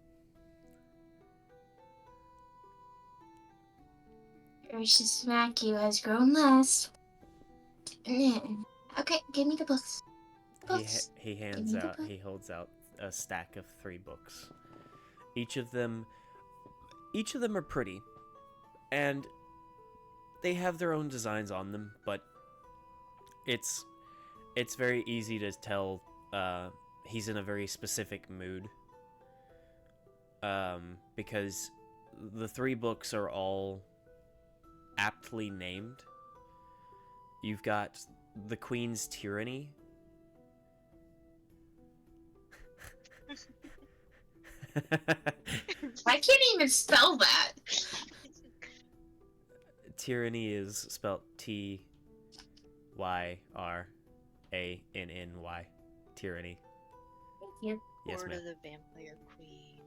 Urge to smack you has grown less. Okay, give me the books. He holds out a stack of 3 books. Each of them are pretty, and they have their own designs on them, but it's very easy to tell he's in a very specific mood, because the 3 books are all aptly named. You've got The Queen's Tyranny. I can't even spell that. Tyranny is spelled Tyranny. Tyranny. Thank you. Yes, Lord ma'am. of the Vampire Queen.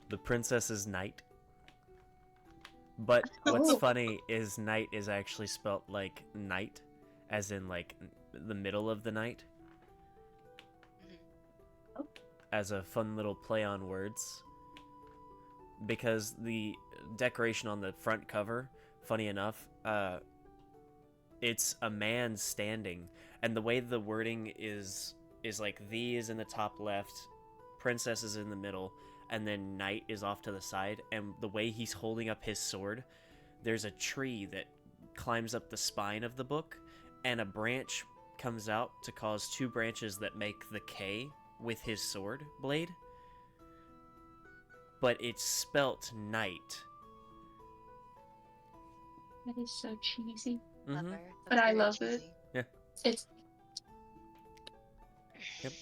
The princess is Knight. But what's funny is Knight is actually spelt like night, as in like the middle of the night, Mhm. as a fun little play on words. Because the decoration on the front cover, funny enough, it's a man standing, and the way the wording is like thee is in the top left, princess is in the middle, and then knight is off to the side. And the way he's holding up his sword, there's a tree that climbs up the spine of the book, and a branch comes out to cause two branches that make the K with his sword blade. But it's spelt knight. That is so cheesy. Clever. Mhm. That's But I very love it. cheesy. It's Yep.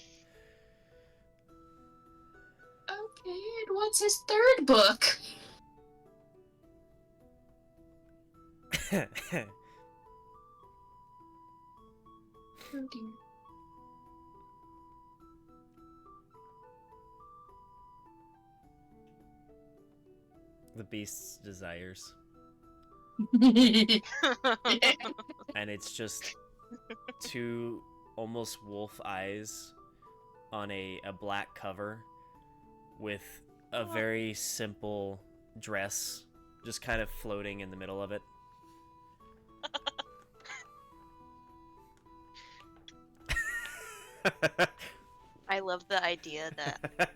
okay. And what's his third book? Oh dear. The Beast's Desires. And it's just two almost wolf eyes on a black cover with a very simple dress just kind of floating in the middle of it. I love the idea that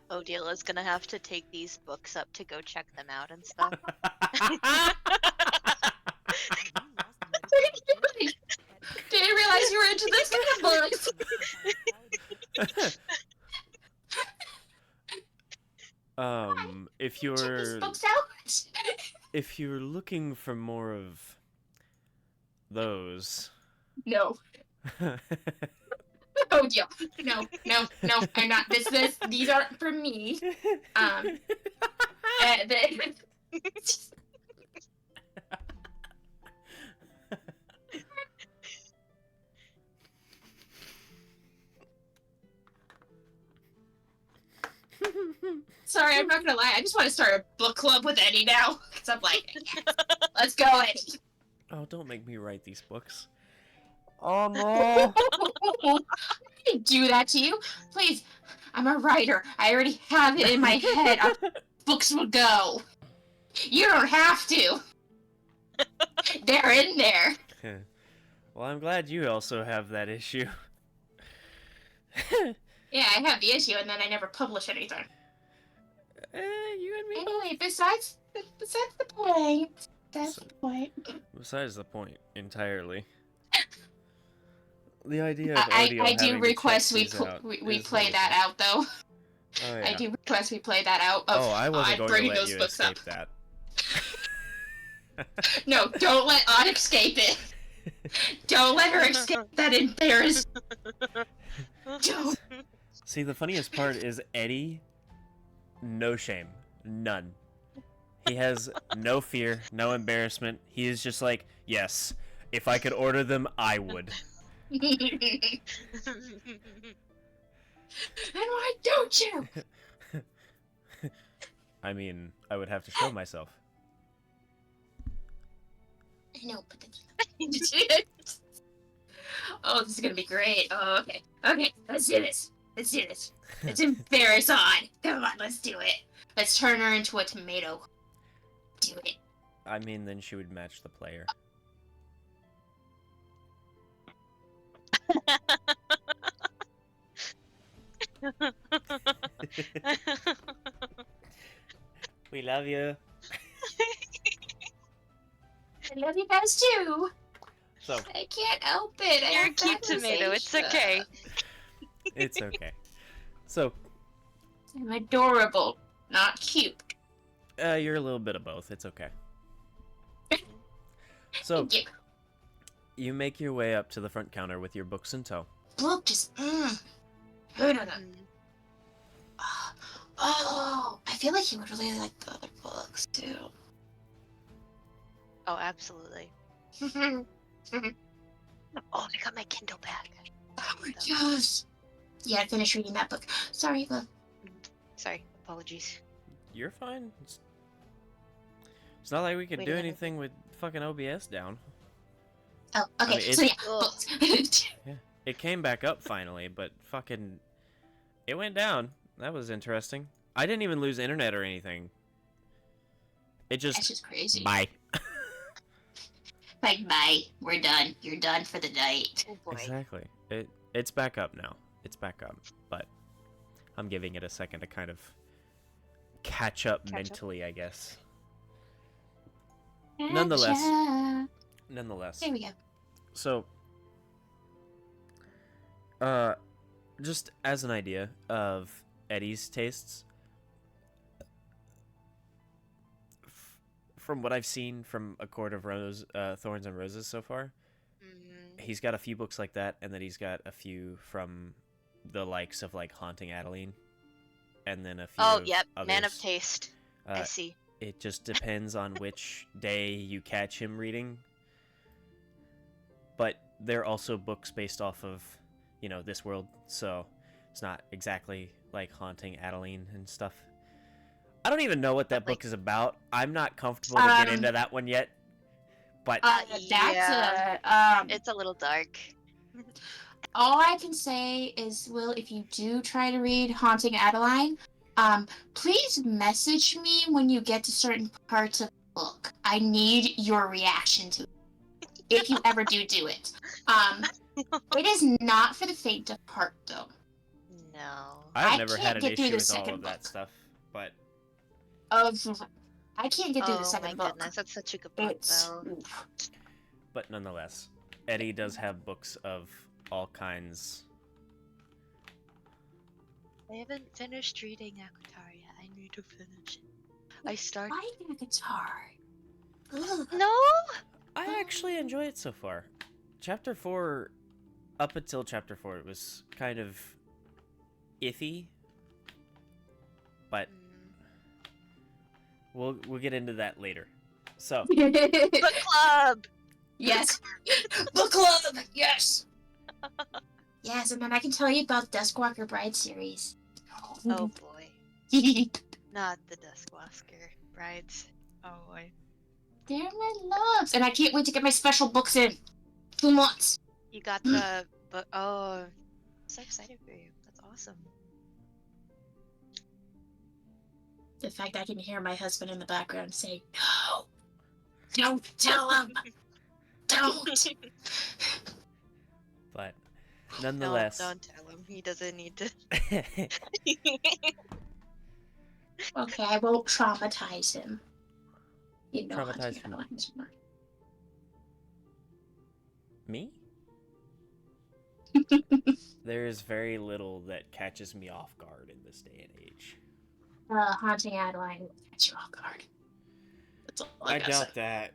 Odile is gonna have to take these books up to go check them out and stuff. Didn't realize you were into this kind of books. If Check these you're books out. if you're looking for more of those, No. Oh dear. No. I'm not. These aren't for me. The- Sorry, I'm not gonna lie. I just want to start a book club with Eddie now. Cause I'm like, yes, let's go, Eddie. oh, don't make me write these books. Oh no. I didn't do that to you. Please, I'm a writer. I already have it in my head. Our books will go. You don't have to. They're in there. Well, I'm glad you also have that issue. Yeah, I have the issue, and then I never publish anything. You and me Anyway, besides the point. That's the point. Besides the point entirely. The idea of I Odile do having to request check we these out we is play that wonderful. out though. Oh, yeah. I do request we play that out. Of, Oh, I wasn't going to bringing let those you books escape up. that. No, don't let Odd escape it. Don't let her escape that embarrassment. Don't. See, the funniest part is Eddie, no shame. None. He has no fear, no embarrassment. He is just like, yes, if I could order them, I would. And why don't you? I mean, I would have to show myself. I know, but oh, this is gonna be great. Oh, okay. Okay, let's do this. Let's embarrass Odd. Come on, let's do it. Let's turn her into a tomato. Do it. I mean, then she would match the player. We love you. I love you guys too. So, I can't help it. I You're a have cute tomato. It's okay. it's okay. So, I'm adorable, not cute. you're a little bit of both. It's okay. So, Thank you. you make your way up to the front counter with your books in tow. Look, just heard of them. Oh, I feel like he would really like the other books too. Oh, absolutely. Oh, I got my Kindle back. Oh my gosh. Yeah, I finished reading that book. Sorry, love. Sorry, apologies. You're fine. It's not like we could Wait a do minute. anything with fucking OBS down. Oh, okay. mean, So yeah, Ugh. books. Yeah. It came back up finally, but fucking... It went down. That was interesting. I didn't even lose internet or anything. It just... That's just crazy. Bye. Like, bye. We're done. You're done for the night. Oh boy. Exactly. It's back up now. It's back up. But I'm giving it a second to kind of catch up mentally, I guess. Nonetheless. Gotcha. Nonetheless. There we go. So, just as an idea of Eddie's tastes, from what I've seen from A Court of Thorns and Roses so far, he's got a few books like that, and then he's got a few from the likes of like Haunting Adeline, and then a few. Oh, of yep. others. Man of taste. I Uh, see. It just depends on which day you catch him reading. But they're also books based off of, this world, so it's not exactly like Haunting Adeline and stuff. I don't even know what that book is about. I'm not comfortable to get into that one yet. But It's a little dark. all I can say is, Will, if you do try to read Haunting Adeline, please message me when you get to certain parts of the book. I need your reaction to it. If you ever do it. It is not for the faint of heart, though. No. I've never can't had an get through issue the with all second of that book. stuff. But I can't get through the Oh second my book. goodness, that's such a good book, It's though. But nonetheless, Eddie does have books of all kinds. I haven't finished reading Akatar yet. I need to finish it. I started. why the guitar? Ugh. No. I actually enjoy it so far. Chapter 4, up until Chapter 4, it was kind of iffy. But we'll get into that later. So, Book club. Yes. Book club. Yes. Yes, and then I can tell you about Duskwalker Bride series. Oh boy. Not the Duskwasker brides. Oh boy. They're my loves, and I can't wait to get my special books in 2 months. You got the book. Oh, I'm so excited for you. That's awesome. The fact I can hear my husband in the background say, "No, don't tell him, don't." but nonetheless. Don't tell him. He doesn't need to. Okay, I won't traumatize him. You know, Traumatize Hunter Adelines are- Me? There's very little that catches me off guard in this day and age. Haunting Adeline will catch you off guard. That's all I gotta say. that.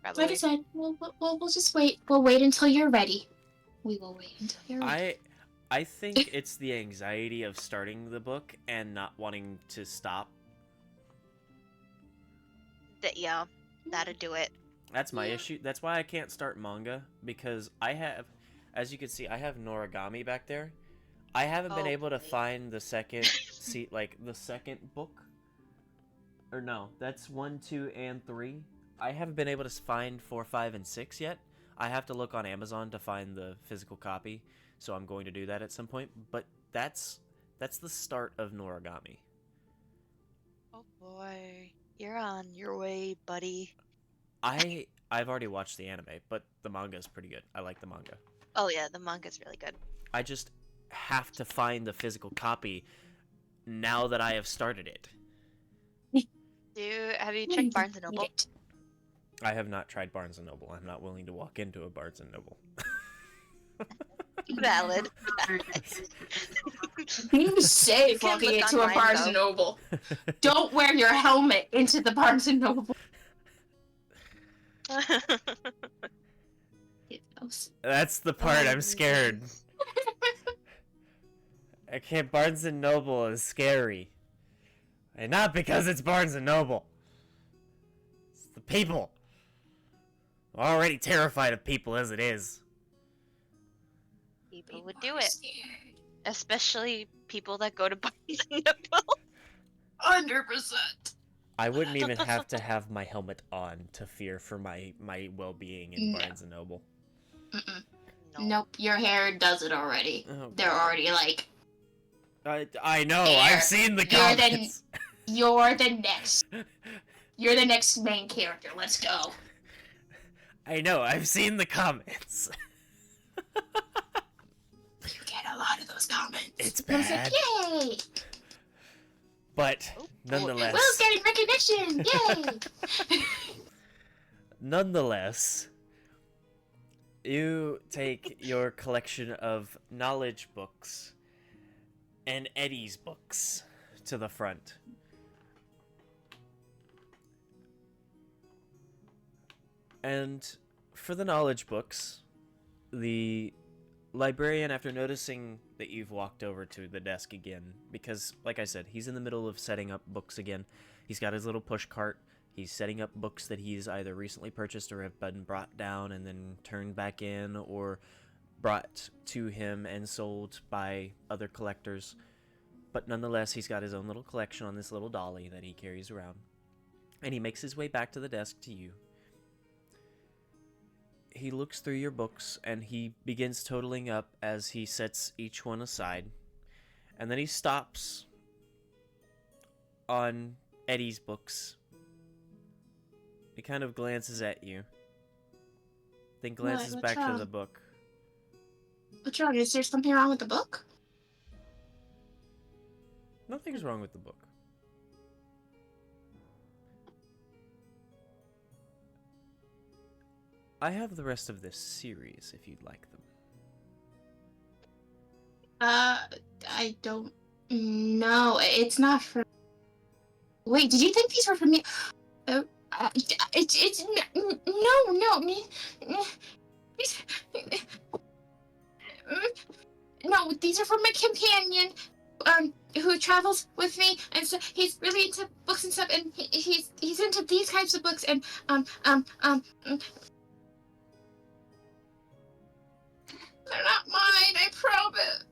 Probably. Like I said, we'll just wait. We'll wait until you're ready. We will wait until you're ready. I think it's the anxiety of starting the book and not wanting to stop. Yeah, that'd do it. That's my issue. That's why I can't start manga, because I have, as you can see, I have Noragami back there. I haven't been able to find the second the second book. Or no, that's 1, 2, and 3. I haven't been able to find 4, 5, and 6 yet. I have to look on Amazon to find the physical copy, so I'm going to do that at some point. But that's the start of Noragami. Oh boy, you're on your way, buddy. I've already watched the anime, but the manga is pretty good. I like the manga. Oh yeah, the manga's really good. I just have to find the physical copy now that I have started it. Have you checked Barnes & Noble? I have not tried Barnes & Noble. I'm not willing to walk into a Barnes & Noble. Valid. Be safe can walking look into a online, Barnes though. and Noble. Don't wear your helmet into the Barnes and Noble. That's the part I'm scared. I can't. Barnes & Noble is scary. And not because it's Barnes & Noble. It's the people. I'm already terrified of people as it is. People would do it, especially people that go to Barnes & Noble. 100%. I wouldn't even have to have my helmet on to fear for my well-being in No. Barnes and Noble. Mm-mm. No. Nope, your hair does it already. Oh, They're God. already like, I know. There. I've seen the You're the- comments. you're the next. You're the next main character. Let's go. I know. I've seen the comments. You get a lot of those comments. It's And I was bad. like, yay! But Oh, boy. nonetheless, Will's getting recognition! Yay! nonetheless, you take your collection of knowledge books and Eddie's books to the front. And for the knowledge books, the librarian, after noticing that you've walked over to the desk again, because, like I said, he's in the middle of setting up books again. He's got his little push cart. He's setting up books that he's either recently purchased or have been brought down and then turned back in, or brought to him and sold by other collectors. But nonetheless, he's got his own little collection on this little dolly that he carries around. And he makes his way back to the desk to you. He looks through your books and he begins totaling up as he sets each one aside. And then he stops on Eddie's books. He kind of glances at you. Then glances What's back to wrong? the book. What's wrong? Is there something wrong with the book? Nothing's wrong with the book. I have the rest of this series if you'd like them. I don't know. It's not for. Wait, did you think these were for me? It's no. No, these are for my companion, who travels with me, and so he's really into books and stuff, and he's into these types of books, and they're not mine. I promise.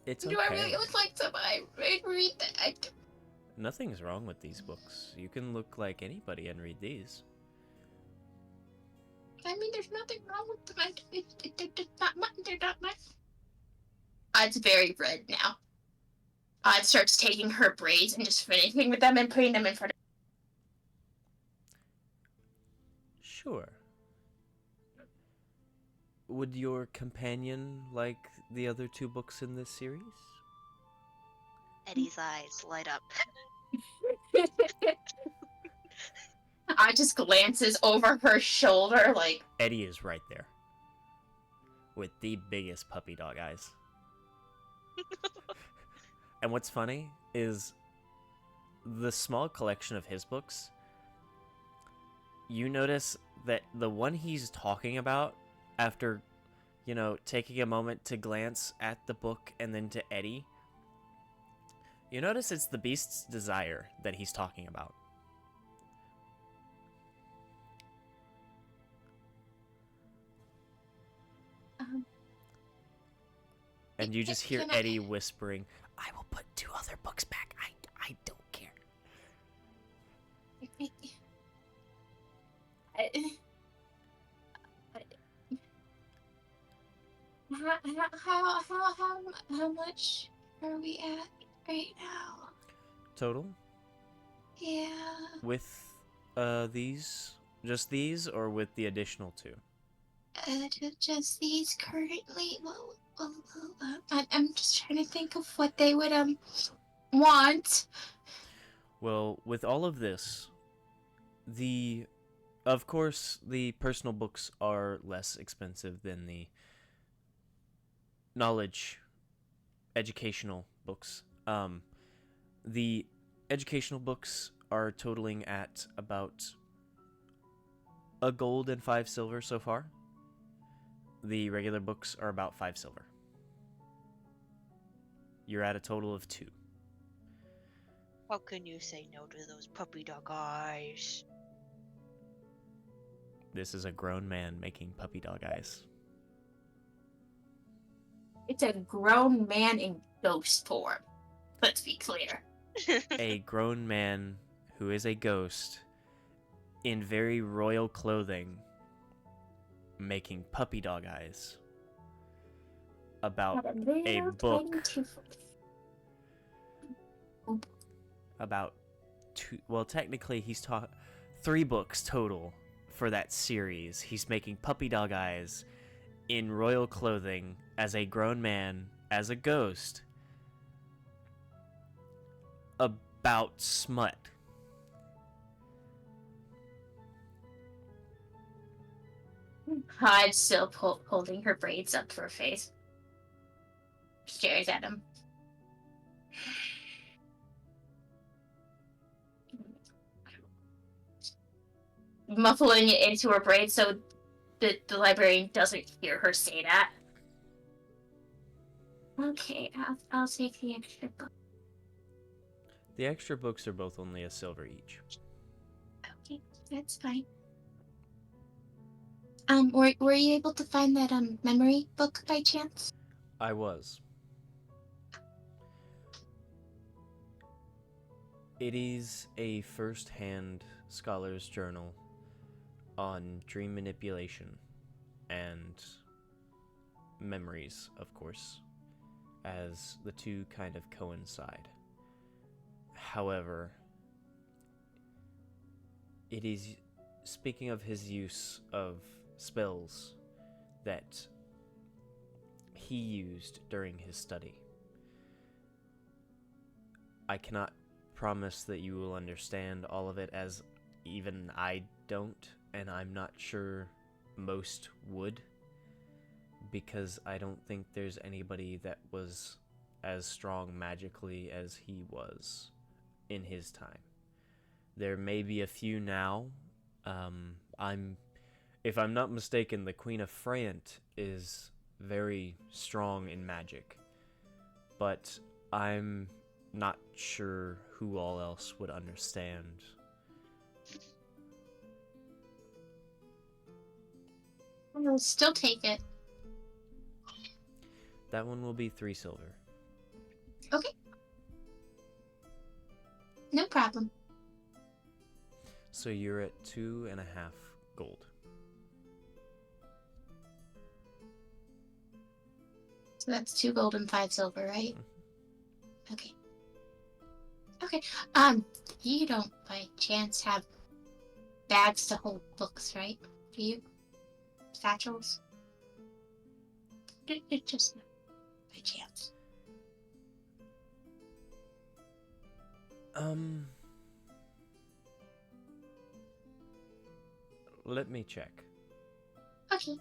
It's Do I really okay. look like somebody? I read that. Nothing's wrong with these books. You can look like anybody and read these. I mean, there's nothing wrong with them. They're not mine. They're not mine. It's very red now. Odd starts taking her braids and just finishing with them and putting them in front of. Sure. Would your companion like the other two books in this series? Eddie's eyes light up. I just glances over her shoulder like. Eddie is right there. With the biggest puppy dog eyes. And what's funny is the small collection of his books, you notice that the one he's talking about, after, taking a moment to glance at the book and then to Eddie, you notice it's the Beast's Desire that he's talking about. And you just hear Can I- Eddie whispering, I will put 2 other books back. I don't care. How much are we at right now? Total? Yeah. With these? Just these, or with the additional 2? Just these currently. I'm just trying to think of what they would want. Well, with all of this, of course, the personal books are less expensive than the knowledge, educational books. The educational books are totaling at about a gold and 5 silver so far. The regular books are about 5 silver. You're at a total of 2. How can you say no to those puppy dog eyes? This is a grown man making puppy dog eyes. It's a grown man in ghost form. Let's be clear. A grown man who is a ghost in very royal clothing, making puppy dog eyes about a book. About two. Well, technically, he's taught 3 books total for that series. He's making puppy dog eyes in royal clothing as a grown man, as a ghost, about smut. Hod's still holding her braids up to her face. Stares at him. Muffling it into her braids so the librarian doesn't hear her say that. Okay, I'll take the extra book. The extra books are both only a silver each. Okay, that's fine. Were you able to find that memory book by chance? I was. It is a first-hand scholar's journal on dream manipulation and memories, of course, as the two kind of coincide. However, it is speaking of his use of spells that he used during his study. I cannot promise that you will understand all of it, as even I don't, and I'm not sure most would, because I don't think there's anybody that was as strong magically as he was in his time. There may be a few now. If I'm not mistaken, the Queen of Freyant is very strong in magic, but I'm not sure who all else would understand. I'll still take it. That one will be 3 silver. Okay. No problem. So you're at 2.5 gold. So that's 2 gold and 5 silver, right? Mm-hmm. Okay. Okay. You don't by chance have bags to hold books, right? Do you? Satchels? It just by chance. Let me check. Okay.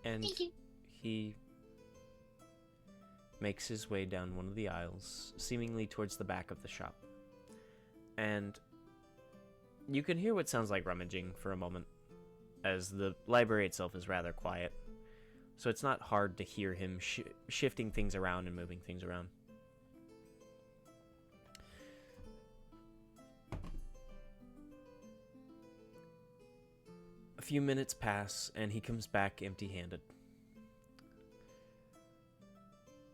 And Thank you. he makes his way down one of the aisles, seemingly towards the back of the shop. And you can hear what sounds like rummaging for a moment, as the library itself is rather quiet. So it's not hard to hear him shifting things around and moving things around. A few minutes pass, and he comes back empty-handed.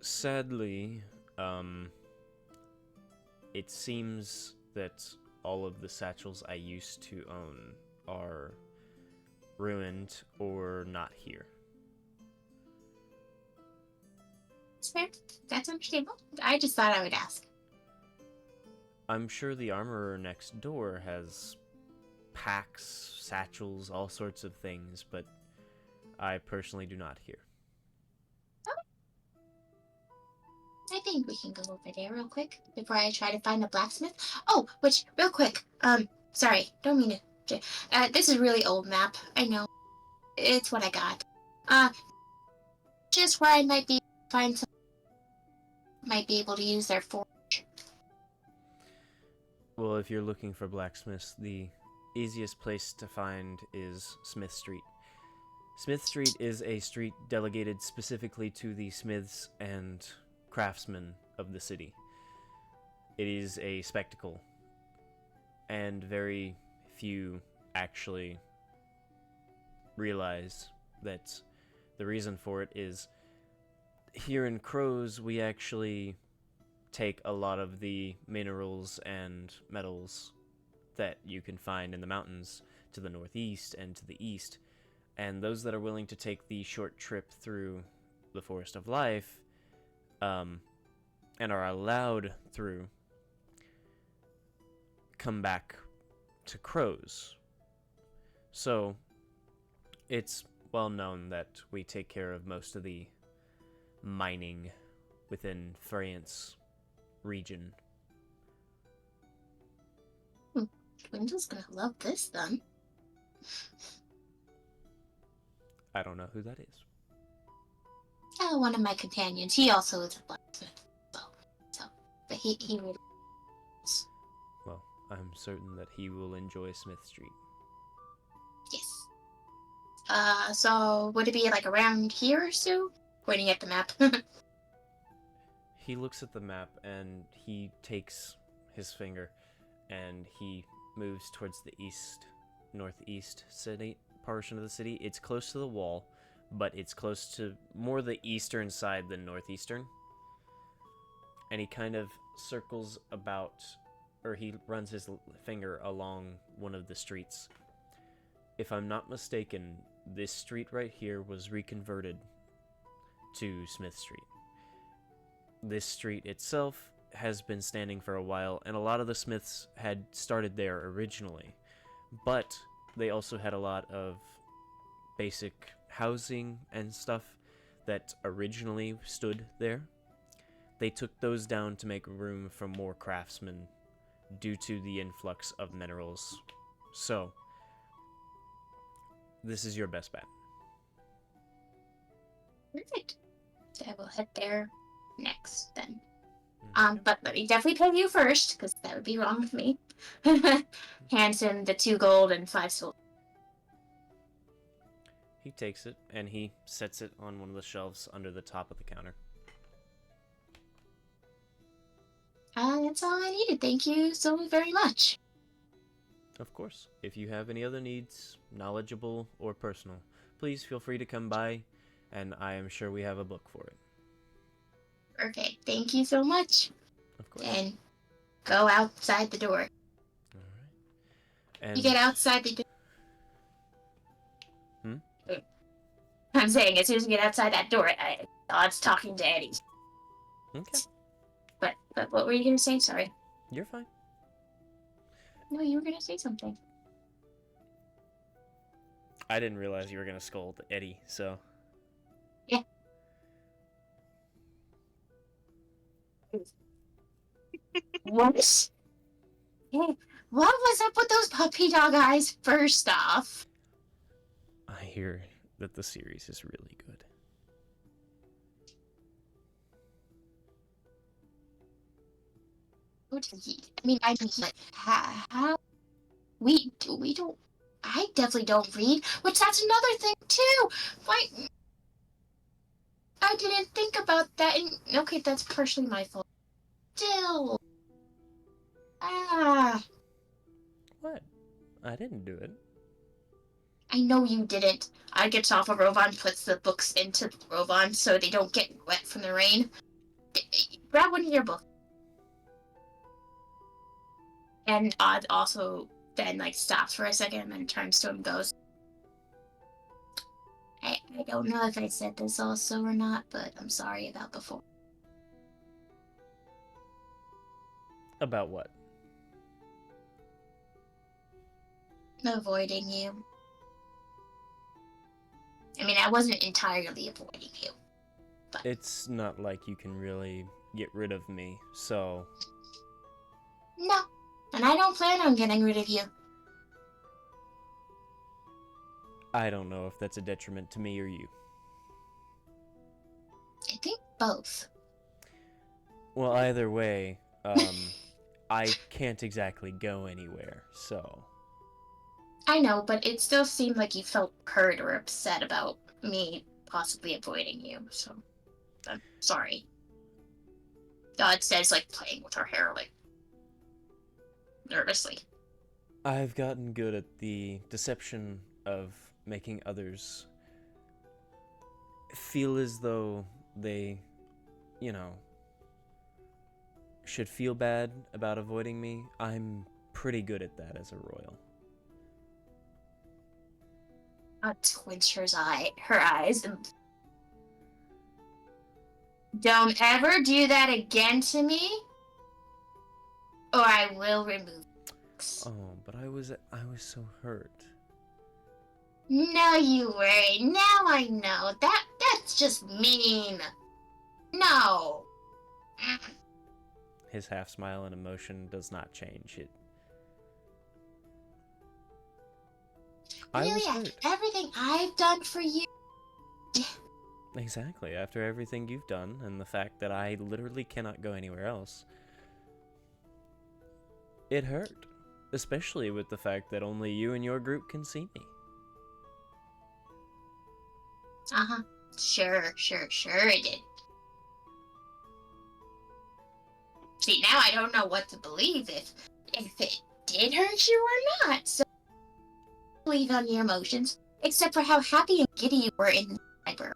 Sadly, it seems that all of the satchels I used to own are ruined or not here. That's fair. That's understandable. I just thought I would ask. I'm sure the armorer next door has packs, satchels, all sorts of things, but I personally do not here. I think we can go over there real quick before I try to find the blacksmith. Oh, which, real quick, sorry, don't mean to. This is a really old map. I know. It's what I got. Just where I might be find some, might be able to use their forge. Well, if you're looking for blacksmiths, the easiest place to find is Smith Street. Smith Street is a street delegated specifically to the smiths and craftsmen of the city. It is a spectacle, and very few actually realize that the reason for it is here in Krows we actually take a lot of the minerals and metals that you can find in the mountains to the northeast and to the east. And those that are willing to take the short trip through the Forest of Life, and are allowed through, come back to Krows. So, it's well known that we take care of most of the mining within France region. Dwindle's gonna love this then. I don't know who that is. Oh, one of my companions. He also is a blacksmith. But he really is. Well, I'm certain that he will enjoy Smith Street. Yes. So would it be like around here, Sue? Pointing at the map. He looks at the map and he takes his finger and he moves towards the northeast city portion of the city. It's close to the wall, but it's close to more the eastern side than northeastern. And he kind of circles about, or he runs his finger along one of the streets. If I'm not mistaken, this street right here was reconverted to Smith Street. This street itself has been standing for a while, and a lot of the Smiths had started there originally. But they also had a lot of basic housing and stuff that originally stood there. They took those down to make room for more craftsmen due to the influx of minerals. So, this is your best bet. Perfect. I will head there next then. Okay. But let me definitely pay you first, because that would be wrong with me. Hands him the 2 gold and 5 silver. He takes it and he sets it on one of the shelves under the top of the counter. That's all I needed. Thank you so very much. Of course, if you have any other needs, knowledgeable or personal, please feel free to come by, and I am sure we have a book for it. Okay, thank you so much. Of course. And go outside the door. Alright. And You get outside the door. Hmm? I'm saying, as soon as you get outside that door, Todd's talking to Eddie. Okay. But what were you gonna say? Sorry. You're fine. No, you were gonna say something. I didn't realize you were gonna scold Eddie, so. Yeah. What? Hey, what was up with those puppy dog eyes, first off? I hear that the series is really good. Like, how? We don't. I definitely don't read, which that's another thing, too. Why? I didn't think about that. And, okay, that's partially my fault. Still. What? I didn't do it. I know you didn't. I gets off of Rovan, puts the books into Rovan so they don't get wet from the rain. Grab one of your books. And Odd also then stops for a second and turns to him and goes, I don't know if I said this also or not, but I'm sorry about before. About what? Avoiding you. I mean, I wasn't entirely avoiding you. But It's not like you can really get rid of me, so. no. And I don't plan on getting rid of you. I don't know if that's a detriment to me or you. I think both. Well, either way, I can't exactly go anywhere, so. I know, but it still seemed like you felt hurt or upset about me possibly avoiding you, so I'm sorry. God says, playing with her hair, nervously. I've gotten good at the deception of making others feel as though they, should feel bad about avoiding me. I'm pretty good at that as a royal. I'll twitch her eyes. And don't ever do that again to me, or I will remove you. Oh, but I was so hurt. No, you weren't. Now I know. That's just mean. No. His half smile and emotion does not change. I Really, was after hurt. everything I've done for you. Exactly, after everything you've done, and the fact that I literally cannot go anywhere else. It hurt. Especially with the fact that only you and your group can see me. Uh-huh. Sure it did. See, now I don't know what to believe, if it did hurt you or not. So believe on your emotions, except for how happy and giddy you were in the library.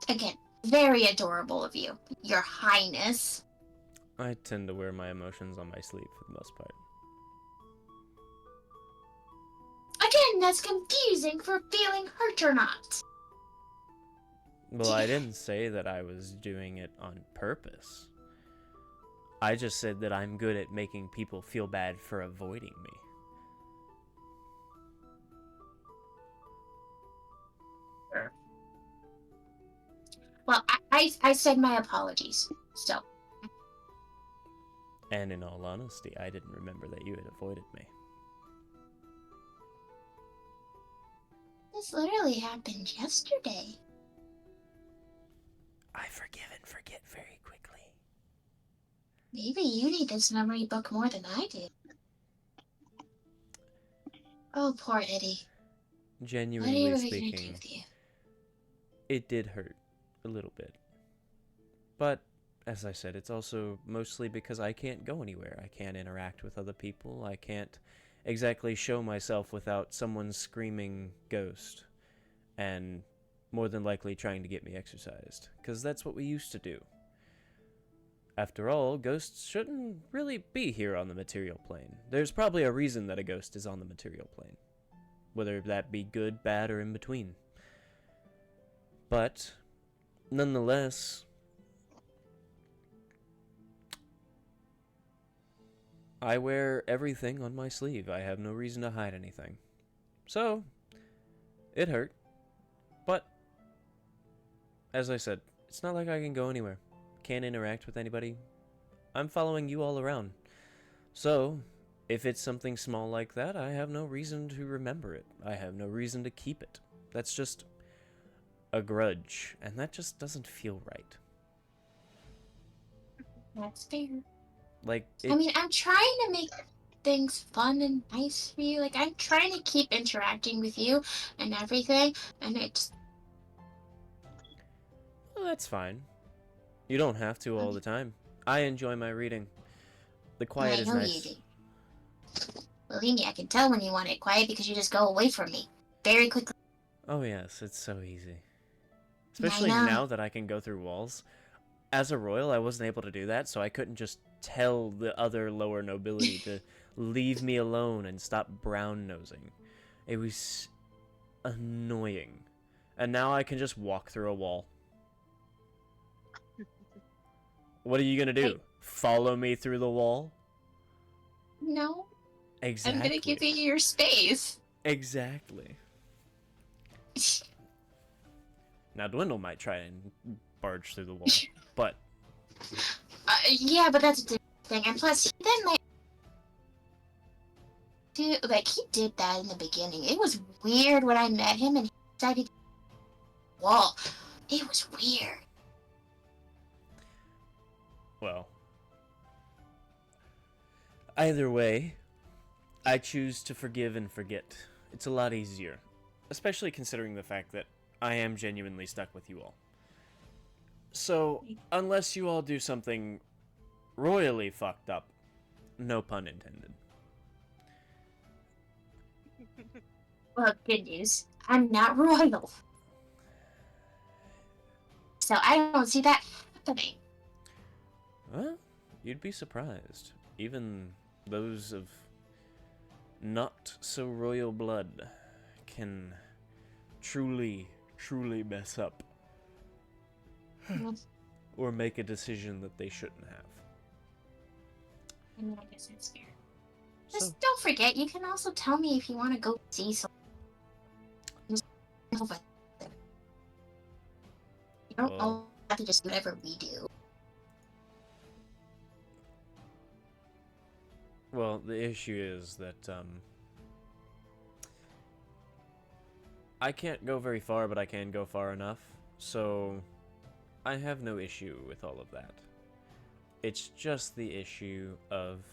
Again, very adorable of you, Your Highness. I tend to wear my emotions on my sleeve for the most part. Again, that's confusing for feeling hurt or not. Well, I didn't say that I was doing it on purpose. I just said that I'm good at making people feel bad for avoiding me. Sure. Well, I said my apologies, so. And in all honesty, I didn't remember that you had avoided me. This literally happened yesterday. I forgive and forget very quickly. Maybe you need this memory book more than I do. Oh, poor Eddie. What are Genuinely you really gonna do speaking, with you? it did hurt a little bit. But, as I said, it's also mostly because I can't go anywhere. I can't interact with other people. I can't exactly show myself without someone screaming ghost and more than likely trying to get me exorcised, because that's what we used to do. After all, ghosts shouldn't really be here on the material plane. There's probably a reason that a ghost is on the material plane, whether that be good, bad, or in between. But, nonetheless, I wear everything on my sleeve. I have no reason to hide anything. So, it hurt. But, as I said, it's not like I can go anywhere. Can't interact with anybody. I'm following you all around. So, if it's something small like that, I have no reason to remember it. I have no reason to keep it. That's just a grudge, and that just doesn't feel right. That's fair. Like, I mean, I'm trying to make things fun and nice for you. Like, I'm trying to keep interacting with you and everything, and it's... well, that's fine. You don't have to all the time. I enjoy my reading. The quiet I is know nice. you do. Believe me, I can tell when you want it quiet because you just go away from me very quickly. Oh yes, it's so easy. Especially I know. now that I can go through walls. As a royal, I wasn't able to do that, so I couldn't just tell the other lower nobility to leave me alone and stop brown-nosing. It was annoying. And now I can just walk through a wall. What are you gonna do? Follow me through the wall? No, Exactly. I'm gonna give you your space. Exactly. Now Dwindle might try and barge through the wall, but... Yeah, but that's a different thing. And plus, he then, he did that in the beginning. It was weird when I met him and he decided to wall. It was weird. Well, either way, I choose to forgive and forget. It's a lot easier, especially considering the fact that I am genuinely stuck with you all. So, unless you all do something royally fucked up, no pun intended. Well, good news. I'm not royal. So I don't see that happening. Well, you'd be surprised. Even those of not so royal blood can truly mess up or make a decision that they shouldn't have. I mean, I guess that's fair. So, Just don't forget, you can also tell me if you want to go see something. You don't Well- have to just do whatever we do. well, the issue is that I can't go very far, but I can go far enough. So I have no issue with all of that. It's just the issue of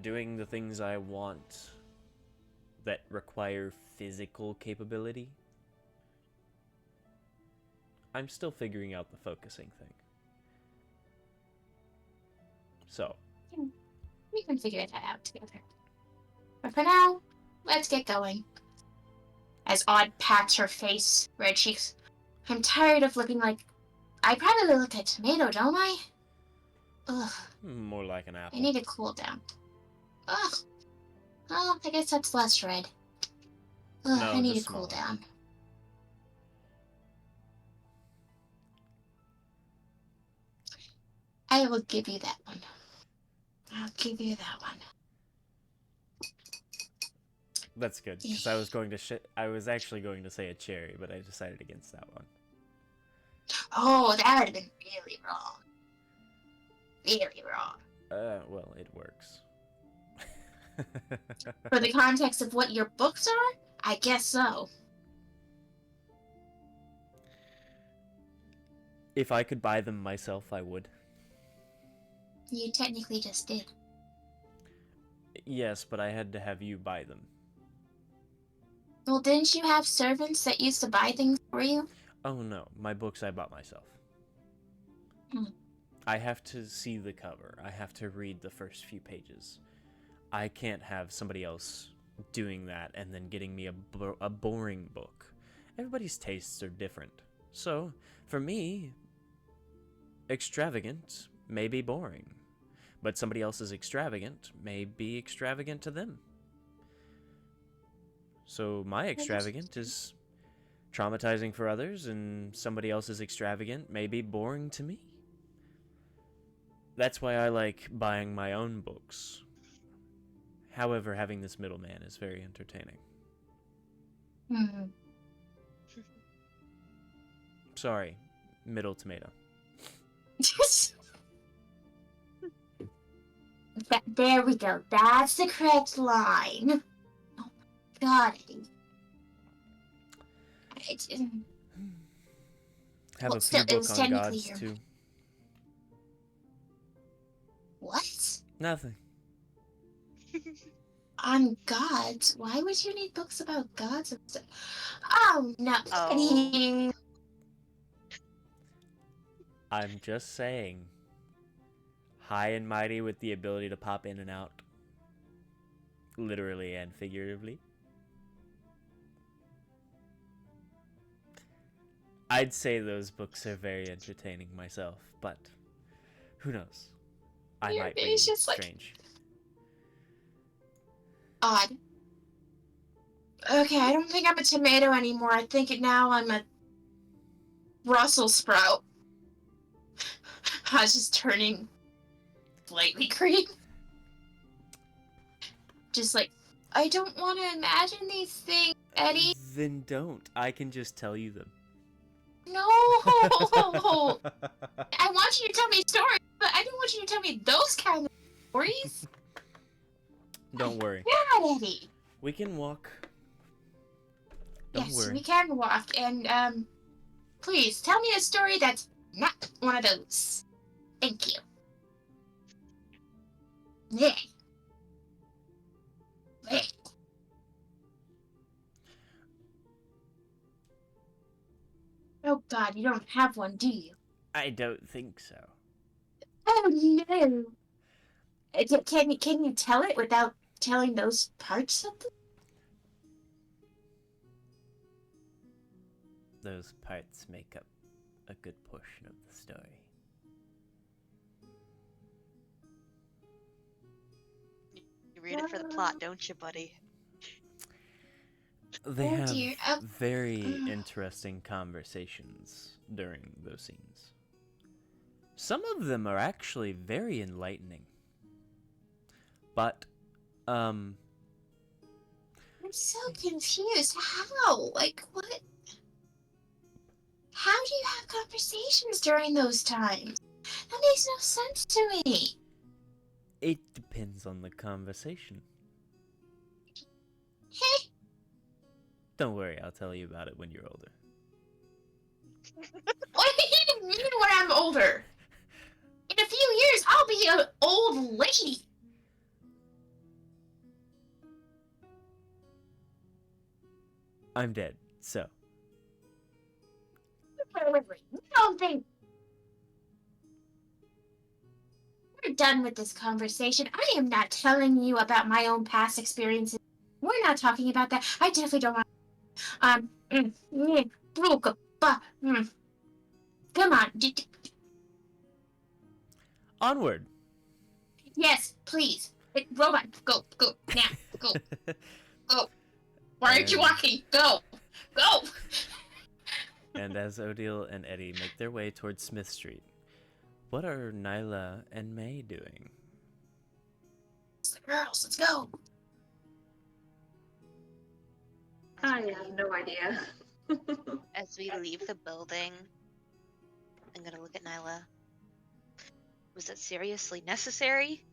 doing the things I want that require physical capability. I'm still figuring out the focusing thing. So, We can figure that out together. But for now, let's get going. As Odd pats her face, red cheeks. I'm tired of looking like... I probably look like a tomato, don't I? Ugh, more like an apple. I need to cool down. Ugh. Oh, I guess that's less red. Ugh, No, I need to just cool smaller. down. I will give you that one. I'll give you that one. That's good, because I was actually going to say a cherry, but I decided against that one. Oh, that would have been really wrong. Really wrong. Well, it works. For the context of what your books are, I guess so. If I could buy them myself, I would. You technically just did. Yes, but I had to have you buy them. Well, didn't you have servants that used to buy things for you? Oh no, my books I bought myself. Hmm. I have to see the cover. I have to read the first few pages. I can't have somebody else doing that and then getting me a boring book. Everybody's tastes are different. So, for me, extravagant may be boring, but somebody else's extravagant may be extravagant to them. So my extravagant is traumatizing for others, and somebody else's extravagant may be boring to me. That's why I like buying my own books. However, having this middleman is very entertaining. Hmm. Sorry, middle tomato. There we go. That's the correct line. Oh my god, Eddie. Have Well, a still, few it was book on technically gods your- too. What? Nothing. On gods? Why would you need books about gods and stuff? Oh, no. Oh. Eddie. I'm just saying. High and mighty with the ability to pop in and out. Literally and figuratively. I'd say those books are very entertaining myself, but who knows? I Your might be face is like- strange. Odd. Okay, I don't think I'm a tomato anymore. I think now I'm a Brussels sprout. I was just turning slightly green. Just like, I don't want to imagine these things, Eddie. Then don't. I can just tell you them. No! I want you to tell me stories, but I don't want you to tell me those kind of stories. Don't worry. God, Eddie. We can walk. Don't Yes, worry. we can walk, and please tell me a story that's not one of those. Thank you. Yeah. Yeah. Oh God, you don't have one, do you? I don't think so. Oh no. Can you tell it without telling those parts of them? Those parts make up a good portion of the story. You read it for the plot, don't you, buddy? They Oh have dear. very interesting conversations during those scenes. Some of them are actually very enlightening. But, I'm so confused. How? Like, what? How do you have conversations during those times? That makes no sense to me. it depends on the conversation. Hey, Don't worry, I'll tell you about it when you're older. what do you mean when I'm older? In a few years, I'll be an old lady. I'm dead, so. Wait. You don't think we're done with this conversation? I am not telling you about my own past experiences. We're not talking about that. I definitely don't want. Broke but come on. Onward! Yes, please. Robot, go now, go. Why aren't you And- walking? Go. And as Odile and Eddie make their way towards Smith Street, what are Nyla and May doing? It's the girls. Let's go. I have no idea. As we leave the building, I'm gonna look at Nyla. Was it seriously necessary?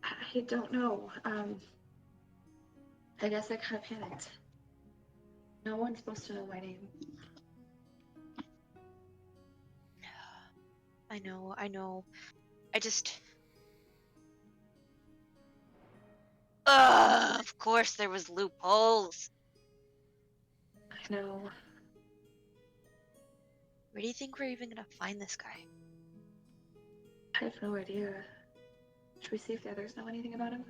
I don't know. I guess I kind of panicked. No one's supposed to know my name. I know. I just. Ugh, of course there was loopholes. I know. Where do you think we're even gonna find this guy? I have no idea. Should we see if the others know anything about him?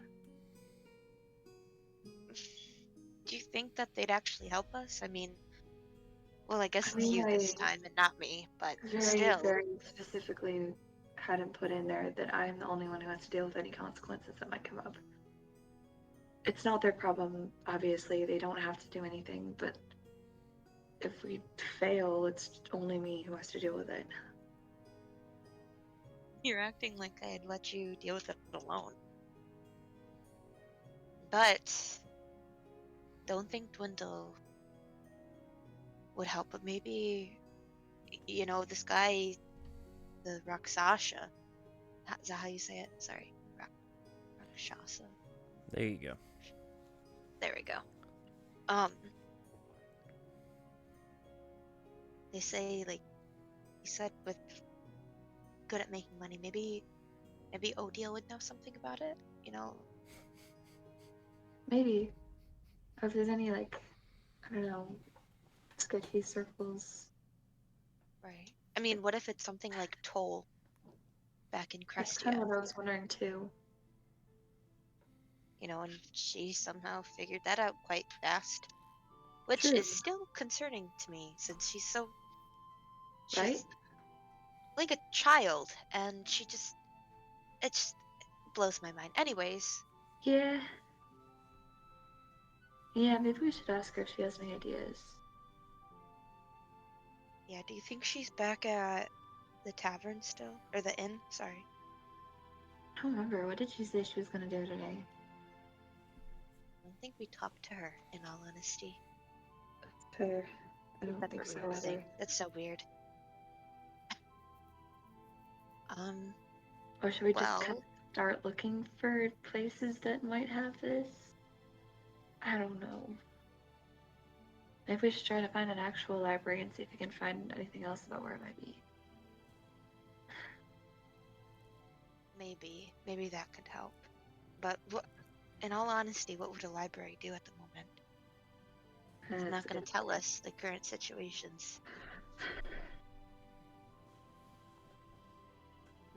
Do you think that they'd actually help us? I mean, well, I guess I it's you mean, this I- time and not me, but Very, still. very specifically had him put in there that I'm the only one who has to deal with any consequences that might come up. It's not their problem, obviously. They don't have to do anything, but if we fail, it's only me who has to deal with it. You're acting like I'd let you deal with it alone. But don't think Dwindle would help, but maybe, you know, this guy, the Rakshasa. Is that how you say it? Sorry. Rakshasa. There you go. There we go. They say, like, he said, with good at making money. Maybe Odile would know something about it. You know, Maybe. Or if there's any, like, I don't know, sketchy circles. right? I mean, what if it's something like Toll back in That's kind of Crestia? what I was wondering too. You know, and she somehow figured that out quite fast, which True. is still concerning to me since she's Right? like a child, and it just blows my mind. Anyways, Yeah. Yeah, maybe we should ask her if she has any ideas. yeah, do you think she's back at the tavern still? Or the inn? Sorry. I don't remember. What did she say she was gonna do today? I don't think we talked to her, in all honesty. Fair. I don't That's think a so weird thing. either. That's so weird. Or should we just kind Well, of start looking for places that might have this? I don't know. Maybe we should try to find an actual library and see if we can find anything else about where it might be. maybe that could help. But in all honesty, what would a library do at the moment? It's not going to tell us the current situations.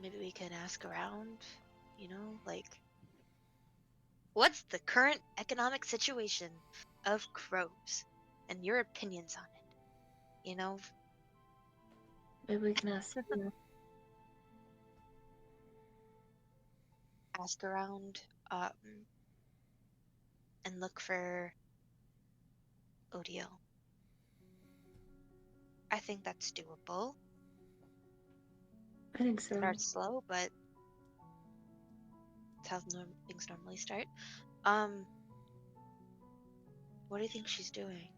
Maybe we can ask around, you know, like, what's the current economic situation of Krows and your opinions on it? You know, Maybe we can ask you. Ask around, and look for Odio. I think that's doable. I think so. Start slow, but it's how things normally start. What do you think she's doing?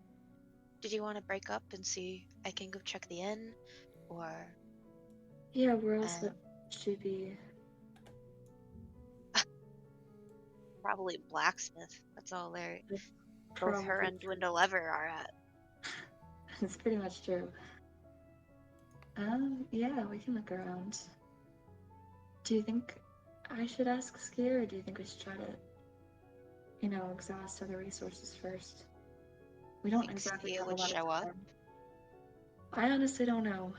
Did you want to break up and see? I can go check the inn, or Yeah, where else would um, she be? probably blacksmith. That's all there. That's Both her probably and true. Dwindlever are at. It's pretty much true. Yeah, we can look around. Do you think I should ask Skier, or do you think we should try to, exhaust other resources first? We don't Think exactly Skia have a would lot of show up? time. I honestly don't know.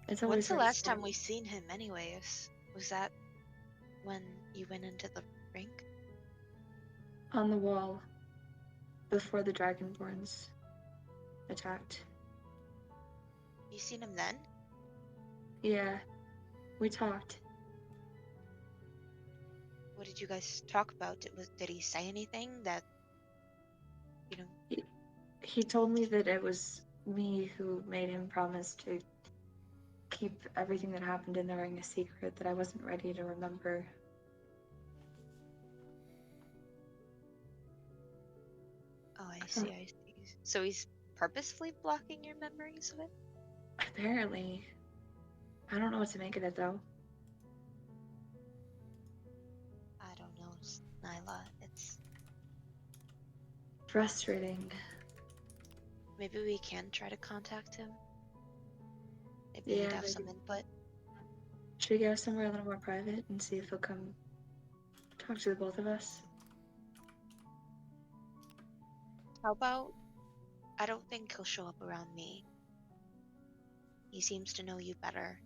It's When's always the hard to last say. time we seen him, anyways? Was that when you went into the rink? On the wall, before the Dragonborns attacked. You seen him then? Yeah, we talked. What did you guys talk about? Did he say anything that, you know? He told me that it was me who made him promise to keep everything that happened in the ring a secret, that I wasn't ready to remember. Oh, I see, I see. So he's purposefully blocking your memories of it? Apparently. I don't know what to make of it, though. I don't know, Nyla. It's Frustrating. maybe we can try to contact him. Maybe he'd Yeah, have some maybe. input. Should we go somewhere a little more private and see if he'll come talk to the both of us? How about, I don't think he'll show up around me. He seems to know you better.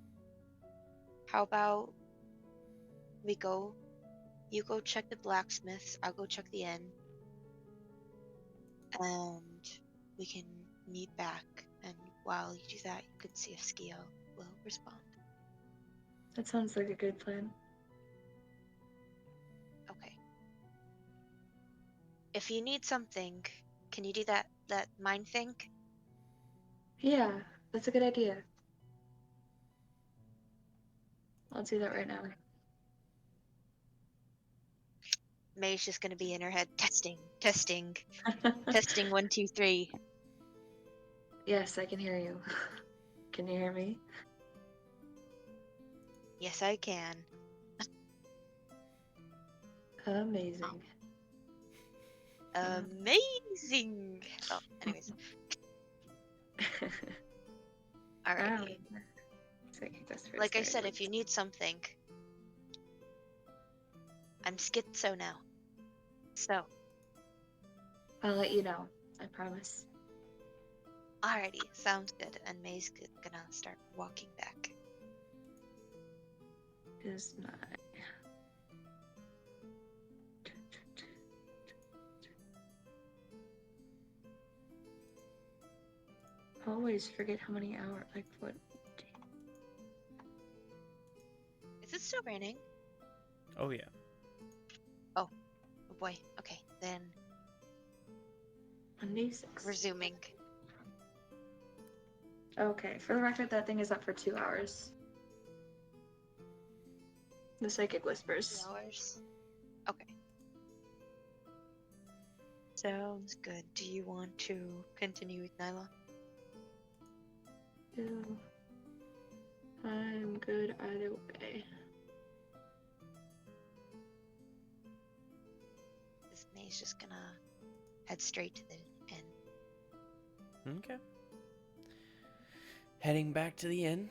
How about you go check the blacksmiths, I'll go check the inn, and we can meet back, and while you do that, you can see if Skio will respond. That sounds like a good plan. Okay. If you need something, can you do that mind thing? Yeah, that's a good idea. I'll do that right now. May's just gonna be in her head, testing, 1, 2, 3. Yes, I can hear you. Can you hear me? Yes, I can. Amazing. Amazing. Oh, anyways. Alrighty. Like I said, if you need something, I'm schizo now. So, I'll let you know. I promise. alrighty, sounds good. And May's gonna start walking back. Is my always forget how many hours, like what. Is it still raining? Oh, yeah. Oh boy. Okay, then Monday 6. resuming. Okay, for the record, that thing is up for 2 hours. The Psychic 2 Whispers. hours. Okay. Sounds good. Do you want to continue with Nyla? Ew. I'm good either way. This May's just gonna head straight to the inn. Okay. Heading back to the inn.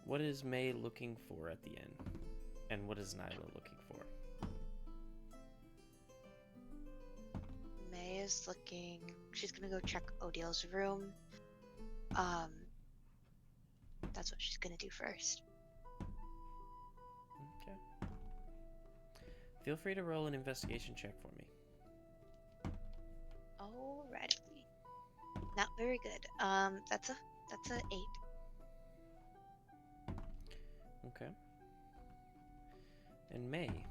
What is May looking for at the inn? And what is Nyla looking for? May is looking. She's gonna go check Odil's room. That's what she's gonna do first. Okay. Feel free to roll an investigation check for me. Alrighty. Not very good. That's a 8. Okay. And May.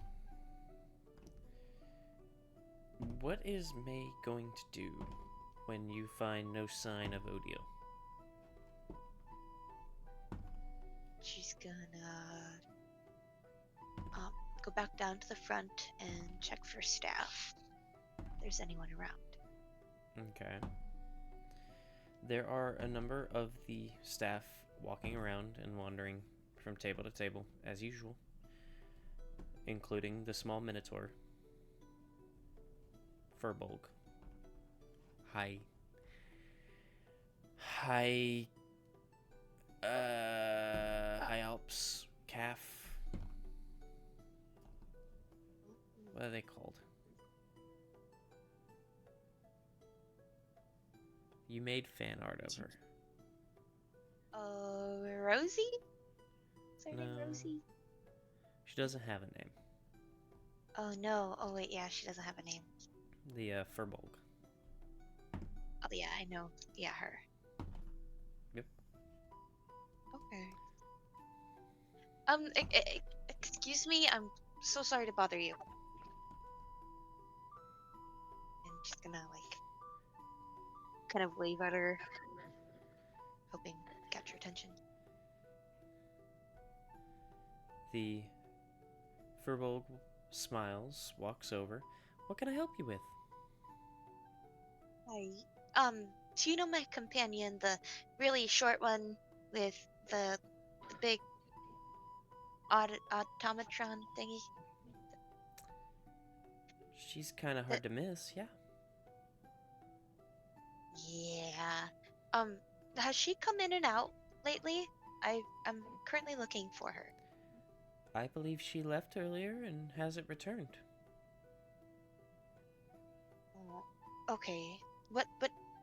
What is May going to do when you find no sign of Odio? She's gonna go back down to the front and check for staff. If there's anyone around. Okay. There are a number of the staff walking around and wandering from table to table, as usual, including the small Minotaur, Furbolg, High Alps Calf. What are they called? You made fan art of her. Rosie? Is her name No. Rosie? She doesn't have a name. Oh no. Oh wait, yeah, she doesn't have a name. The Furbolg. Oh yeah, I know. Yeah, her. Yep. Okay. Excuse me, I'm so sorry to bother you. And she's gonna like kind of wave at her, hoping to catch her attention. The Furbolg smiles, walks over. What can I help you with? Hi. Do you know my companion, the really short one with the big automatron thingy? She's kind of hard to miss, yeah. Yeah. Has she come in and out lately? I'm currently looking for her. I believe she left earlier and hasn't returned. Okay. But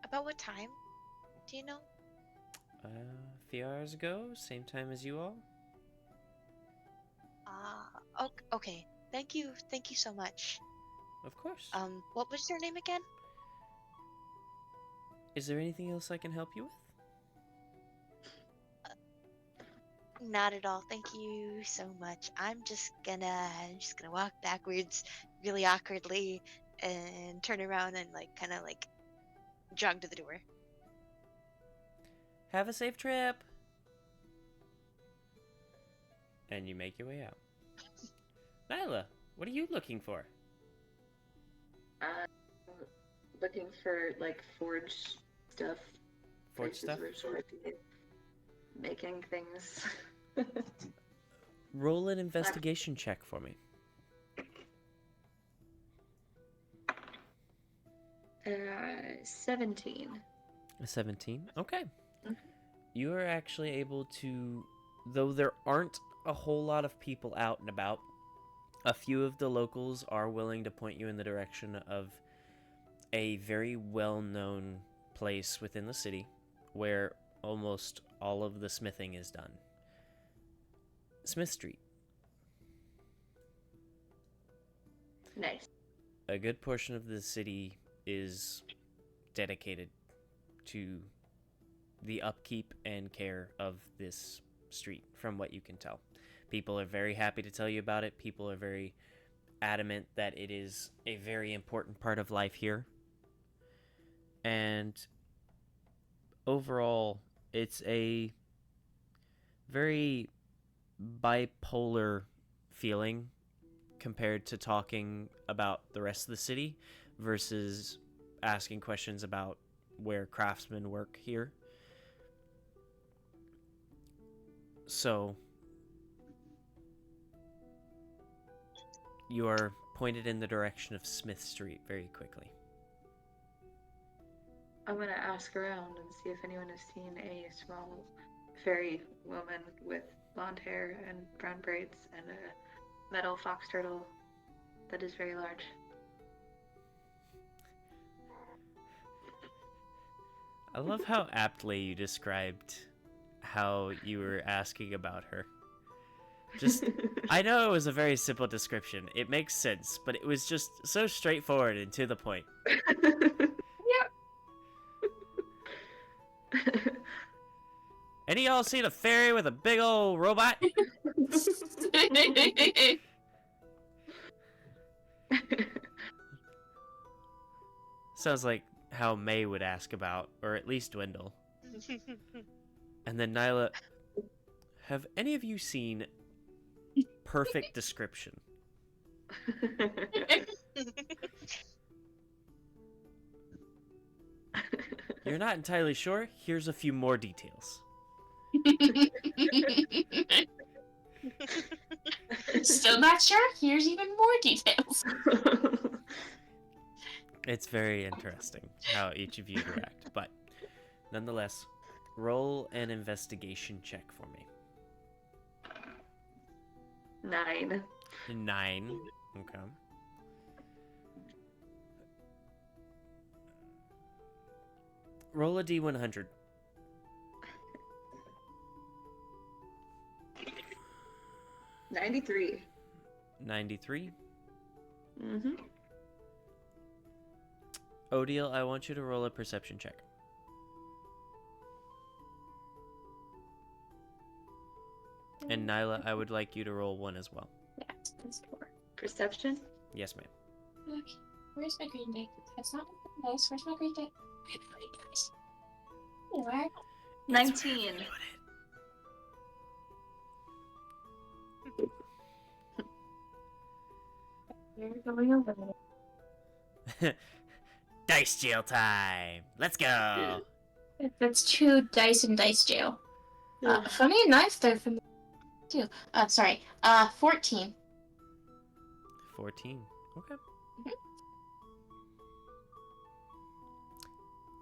about what time? Do you know? A few hours ago, same time as you all. Okay. Thank you so much. Of course. What was your name again? Is there anything else I can help you with? Not at all. Thank you so much. I'm just gonna walk backwards really awkwardly and turn around and kind of jog to the door. Have a safe trip. And you make your way out. Nyla, what are you looking for? Looking for forged stuff. Forged stuff? Places where sort of making things. Roll an investigation check for me. 17. A 17? Okay. Mhm. You are actually able to, though there aren't a whole lot of people out and about, a few of the locals are willing to point you in the direction of a very well-known place within the city where almost all of the smithing is done. Smith Street. Nice. A good portion of the city is dedicated to the upkeep and care of this street, from what you can tell. People are very happy to tell you about it. People are very adamant that it is a very important part of life here. And overall, it's a very bipolar feeling compared to talking about the rest of the city versus asking questions about where craftsmen work here. So you are pointed in the direction of Smith Street very quickly. I'm gonna ask around and see if anyone has seen a small fairy woman with blonde hair and brown braids and a metal fox turtle that is very large. I love how aptly you described how you were asking about her. Just, I know it was a very simple description. It makes sense, but it was just so straightforward and to the point. Any of y'all seen a fairy with a big old robot? Sounds like how May would ask about, or at least Dwindle. And then Nyla, have any of you seen perfect description? You're not entirely sure? Here's a few more details. Still not sure? Here's even more details. It's very interesting how each of you react, but nonetheless, roll an investigation check for me. 9. 9. Okay. Roll a D100. 93. 93. Mm-hmm. Odile, I want you to roll a perception check. And Nyla, I would like you to roll one as well. Yes, that's 4. Perception? Yes, ma'am. Okay, where's my green dice? That's not my dice. Where's my green dice? I have green dice. Where? 19. You're going over there. Dice jail time! Let's go! That's 2 dice in dice jail. Funny enough, they're from too. Sorry. 14. 14. Okay.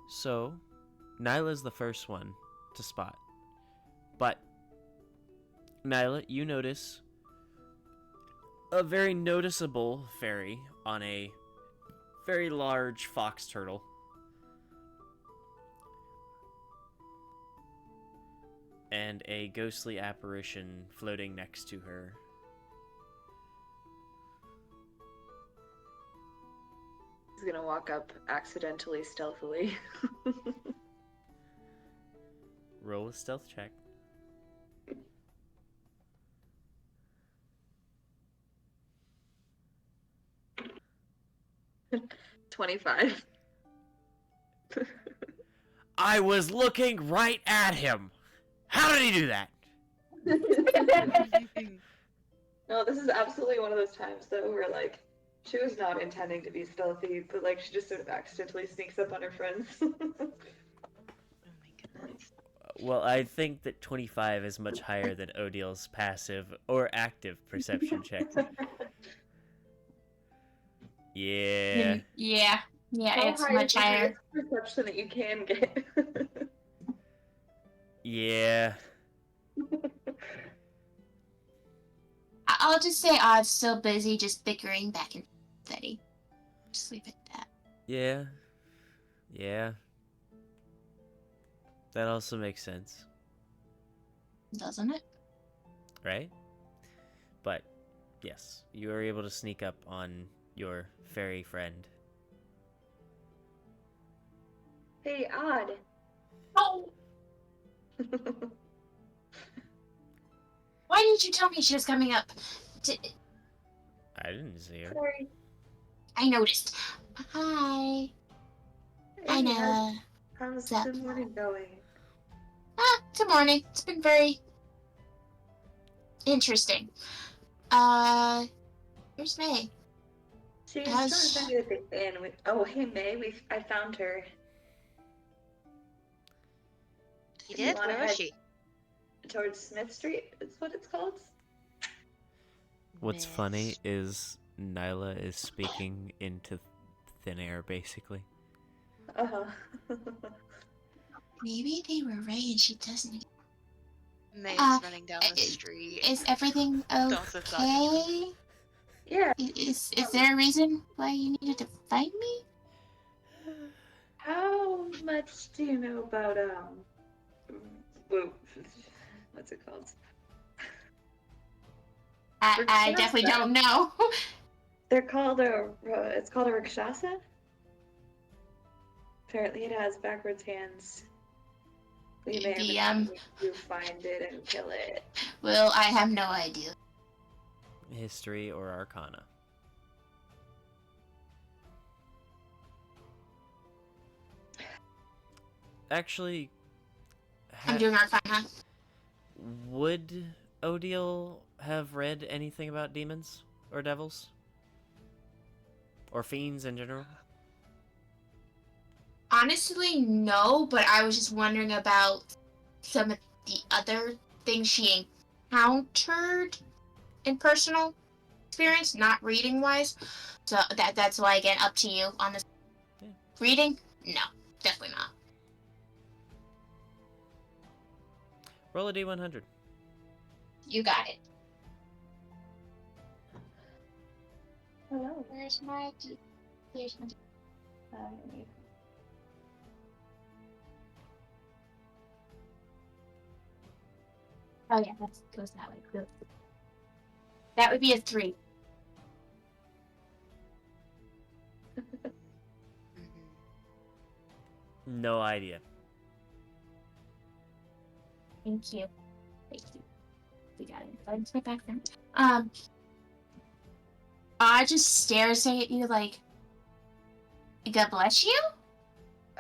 So, Nyla's the first one to spot. But, Nyla, you notice a very noticeable fairy on a very large fox turtle. And a ghostly apparition floating next to her. He's gonna walk up accidentally, stealthily. Roll a stealth check. $25. I was looking right at him! How did he do that? No, this is absolutely one of those times though where like she was not intending to be stealthy, but like she just sort of accidentally sneaks up on her friends. Oh my goodness. Well, I think that 25 is much higher than Odile's passive or active perception check. Yeah. Yeah, How it's high much is the higher. highest perception that you can get? Yeah. I'll just say Odd's still busy just bickering back and forth, Eddie. Just leave it at that. Yeah. Yeah. That also makes sense, Doesn't it? right? But, yes, you were able to sneak up on your fairy friend. Hey, Odd. Oh! Why didn't you tell me she was coming up? I didn't see her. Sorry. I noticed. Hi. I Hey, know. how's Sup? the morning going? Good morning. It's been very interesting. Where's May? She's How's- trying to find you at the inn. Oh, hey May, I found her. You You did? wanna Where is head she? Towards Smith Street is what it's called. What's Miss. funny is Nyla is speaking into thin air, basically. Uh-huh. Maybe they were right and she doesn't. May's running down the street. Is everything Don't sit talking to okay? Yeah. Is there a reason why you needed to find me? How much do you know about what's it called? I definitely don't know. They're called a. It's called a rakshasa. Apparently, it has backwards hands. We may or may not need to find it and kill it. Well, I have no idea. History or Arcana. Actually, I'm doing Arcana. would Odile have read anything about demons or devils? Or fiends in general? Honestly, no, but I was just wondering about some of the other things she encountered in personal experience, not reading wise. So that's why, again, up to you on this. Yeah. Reading? No, definitely not. Roll a d100. You got it. Hello. Where's my Here's my Oh yeah, that goes that way. That would be a 3. No idea. Thank you. We got it. Go into my background. I just stares at you like, God bless you?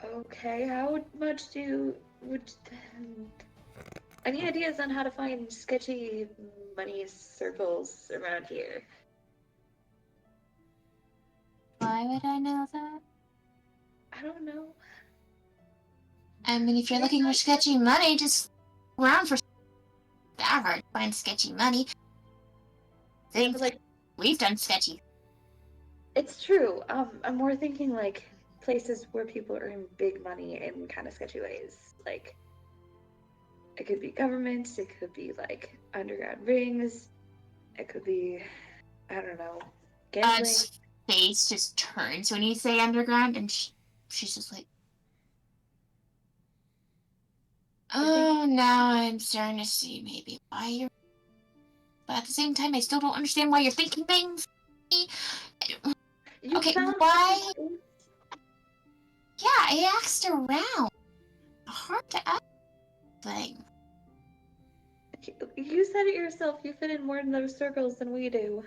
Okay, how much would any ideas on how to find sketchy money circles around here? Why would I know that? I don't know. I mean, if you're looking for sketchy money, just look around for that hard to find sketchy money. Think Like, we've done sketchy. it's true. I'm more thinking like places where people earn big money in kind of sketchy ways. Like, it could be governments, it could be like underground rings, it could be, I don't know, gambling. Its face just turns when you say underground, and she's just like, oh, now I'm starting to see maybe why you're. But at the same time, I still don't understand why you're thinking things. You Okay, found why? something. Yeah, I asked around. Hard to ask thing. You said it yourself. You fit in more in those circles than we do.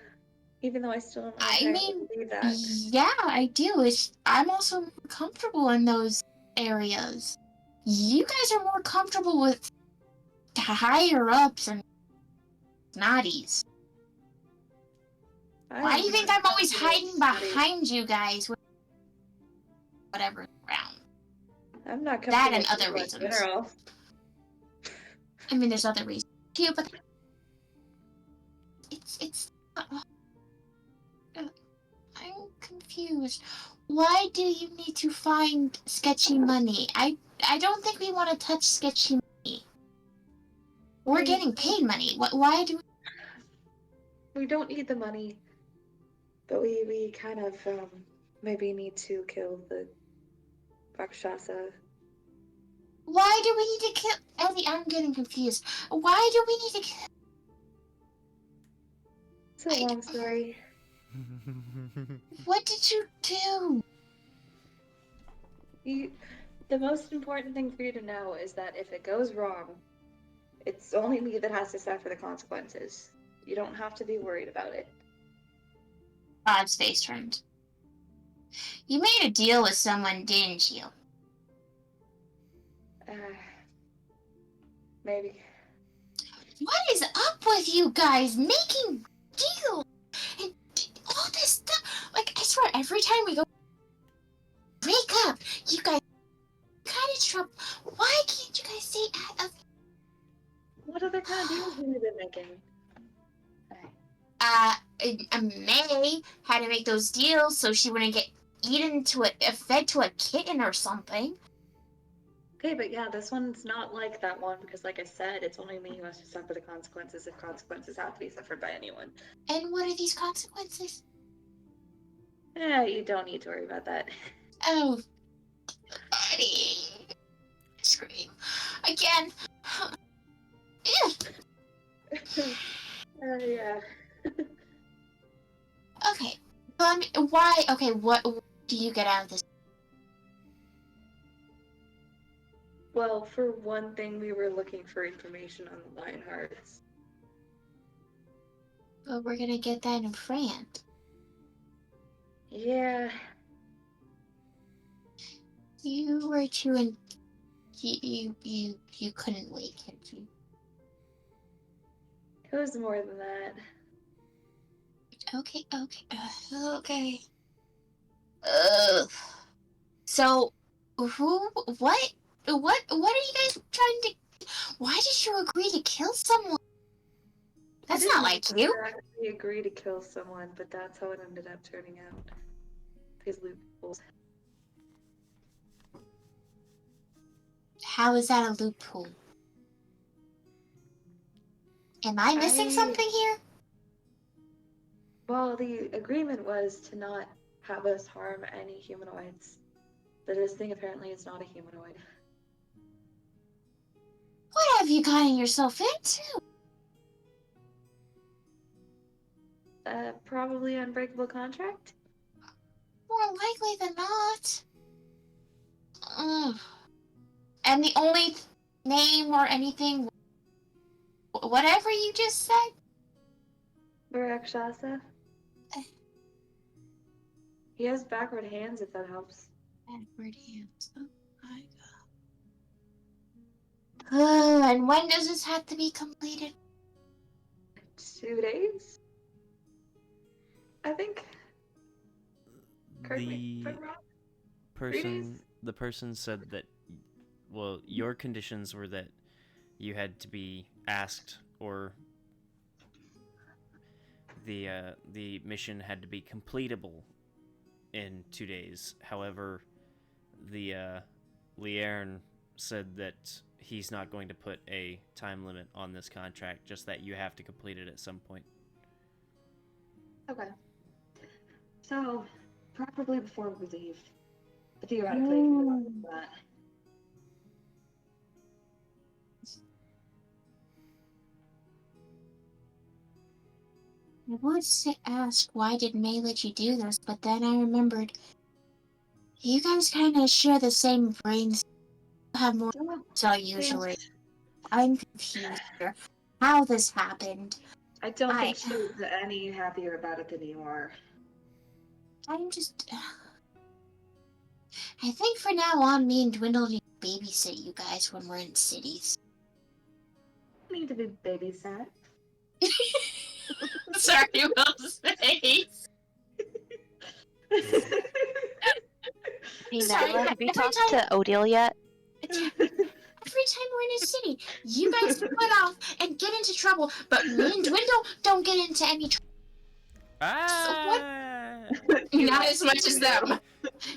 Even though I still don't I entirely mean, believe that. yeah, I do. I'm also more comfortable in those areas. You guys are more comfortable with higher ups and snotties. Why do you think I'm always hiding behind you guys? Whatever's around. I'm not That comfortable and with other people in reasons. general. I mean, there's other reasons too, but it's. I'm confused. Why do you need to find sketchy money? I don't think we want to touch sketchy money. We're getting paid money. Why do We don't need the money, but we kind of maybe need to kill the Rakshasa. Why do we need to kill Ellie? I'm getting confused. Why do we need to kill? It's a long story. What did you do? The most important thing for you to know is that if it goes wrong, it's only me that has to suffer the consequences. You don't have to be worried about it. Rod's face turned. You made a deal with someone, didn't you? Maybe. What is up with you guys making deals and all this stuff? Like, I swear, every time we go break up, you guys kind of trouble. Why can't you guys stay out of? What other kind of deals have you been making? May had to make those deals so she wouldn't get fed to a kitten or something. Okay, but yeah, this one's not like that one because, like I said, it's only me who has to suffer the consequences if consequences have to be suffered by anyone. And what are these consequences? Yeah, you don't need to worry about that. Oh, buddy. Scream. Again. Yeah. Okay. Why? Okay, what do you get out of this? Well, for one thing, we were looking for information on the Lionhearts. But we're gonna get that in France. Yeah, You were too in. You couldn't wait, could you? it was more than that. Okay. Okay. Ugh. So, who? What are you guys trying to? Why did you agree to kill someone? That's I not didn't like you. exactly agree to kill someone, but that's how it ended up turning out. These loopholes. How is that a loophole? Am I missing something here? Well, the agreement was to not have us harm any humanoids. But this thing apparently is not a humanoid. What have you gotten yourself into? Probably unbreakable contract? More likely than not. Ugh. And the only name or anything, whatever you just said? Barakshasa? He has backward hands if that helps. Backward hands. Oh my god. And when does this have to be completed? 2 days? I think. Correct me if I'm wrong. 3 days? The person said that, well, your conditions were that you had to be asked, or the mission had to be completable in 2 days. However, the Liern said that he's not going to put a time limit on this contract, just that you have to complete it at some point. Okay. So, probably before we leave. But theoretically, it could be that. I would ask why did May let you do this, but then I remembered you guys kind of share the same brains. Have more so usually. I'm confused here. How this happened. I don't think she's any happier about it than you are. I'm just. I think for now on, me and Dwindle need to babysit you guys when we're in cities. Need to be babysat. Sorry, Will's face. Hey, Sorry, Nella, have you every talked time- to Odile yet? Every time we're in a city, you guys split off and get into trouble, but me and Dwindle don't get into any trouble. Not as much as them.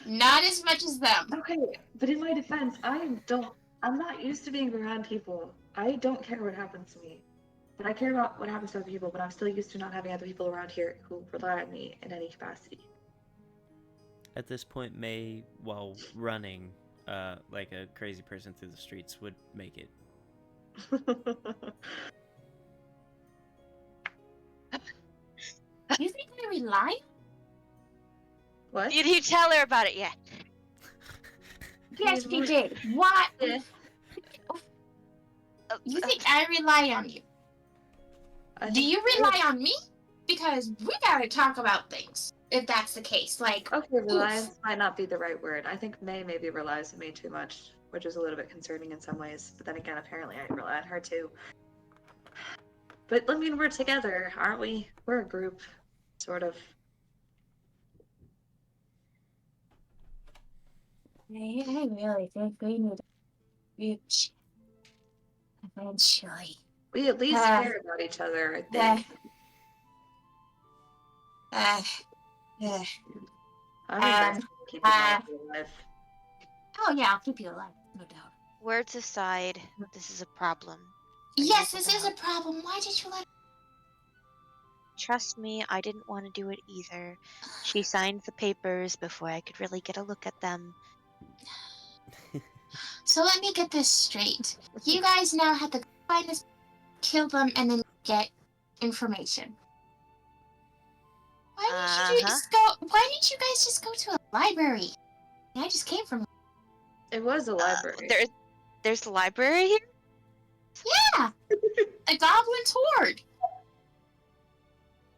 Not as much as them. Okay, but in my defense, I'm not used to being around people. I don't care what happens to me. But I care about what happens to other people, but I'm still used to not having other people around here who rely on me in any capacity. At this point, May, while running like a crazy person through the streets, would make it. You think I rely? What? Did you tell her about it yet? Yes, you did. What? You think I rely on you? Do you rely on me? Because we gotta talk about things. If that's the case, like. Okay, reliance might not be the right word. I think May maybe relies on me too much, which is a little bit concerning in some ways. But then again, apparently I rely on her too. But I mean, we're together, aren't we? We're a group, sort of. I really think we need to reach eventually. We at least care about each other, I think. I'm invested in keeping all of you alive. Oh yeah, I'll keep you alive, no doubt. Words aside, this is a problem. Yes, this is a problem. Why did you let? Trust me, I didn't want to do it either. She signed the papers before I could really get a look at them. So let me get this straight. You guys now have to find this, kill them, and then get information. Why didn't you just go? Why didn't you guys just go to a library? I just came from. It was a library. There's a library here? Yeah, a goblin's hoard.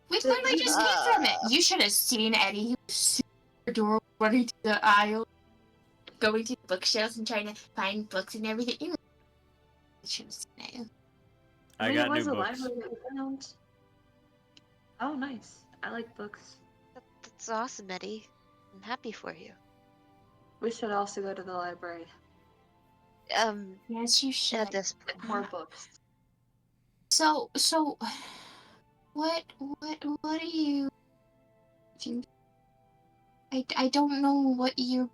We literally just came from it. You should have seen Eddie. He was super adorable, running to the aisle, going to the bookshelves and trying to find books and everything. You should have seen it. I mean, got it was new a books. library that we found. Oh, nice. I like books. That's awesome, Eddie. I'm happy for you. We should also go to the library. Yes, you should. At this Get more books. So, what do you? I don't know what you.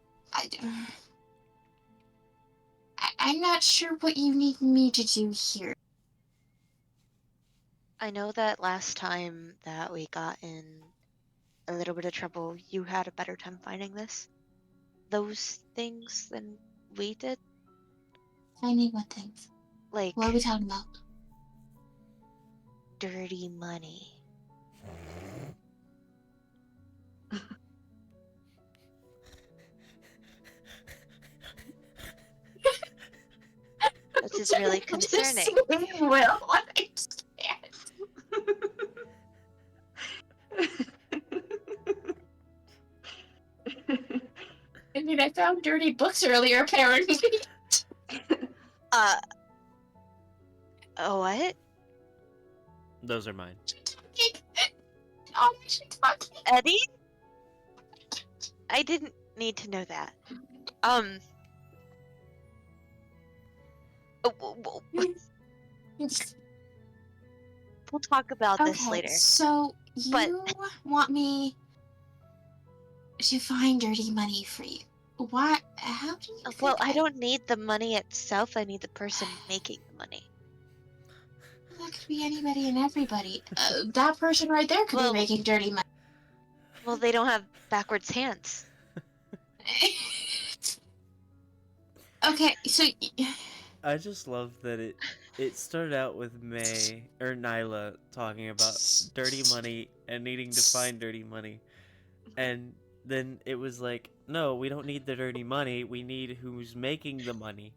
I'm not sure what you need me to do here. I know that last time that we got in a little bit of trouble, you had a better time finding those things than we did. Finding what things? Like What are we talking about? dirty money. Which is really concerning. Will, I mean, I found dirty books earlier, apparently. What? Those are mine. I'm actually talking. Eddie? I didn't need to know that. We'll talk about this later. So you want me to find dirty money for you? What? How do you? Well, think I don't need the money itself. I need the person making the money. That could be anybody and everybody. That person right there could be making dirty money. Well, they don't have backwards hands. Okay, so I just love that it started out with May or Nyla talking about dirty money and needing to find dirty money, and then it was like, no, we don't need the dirty money. We need who's making the money.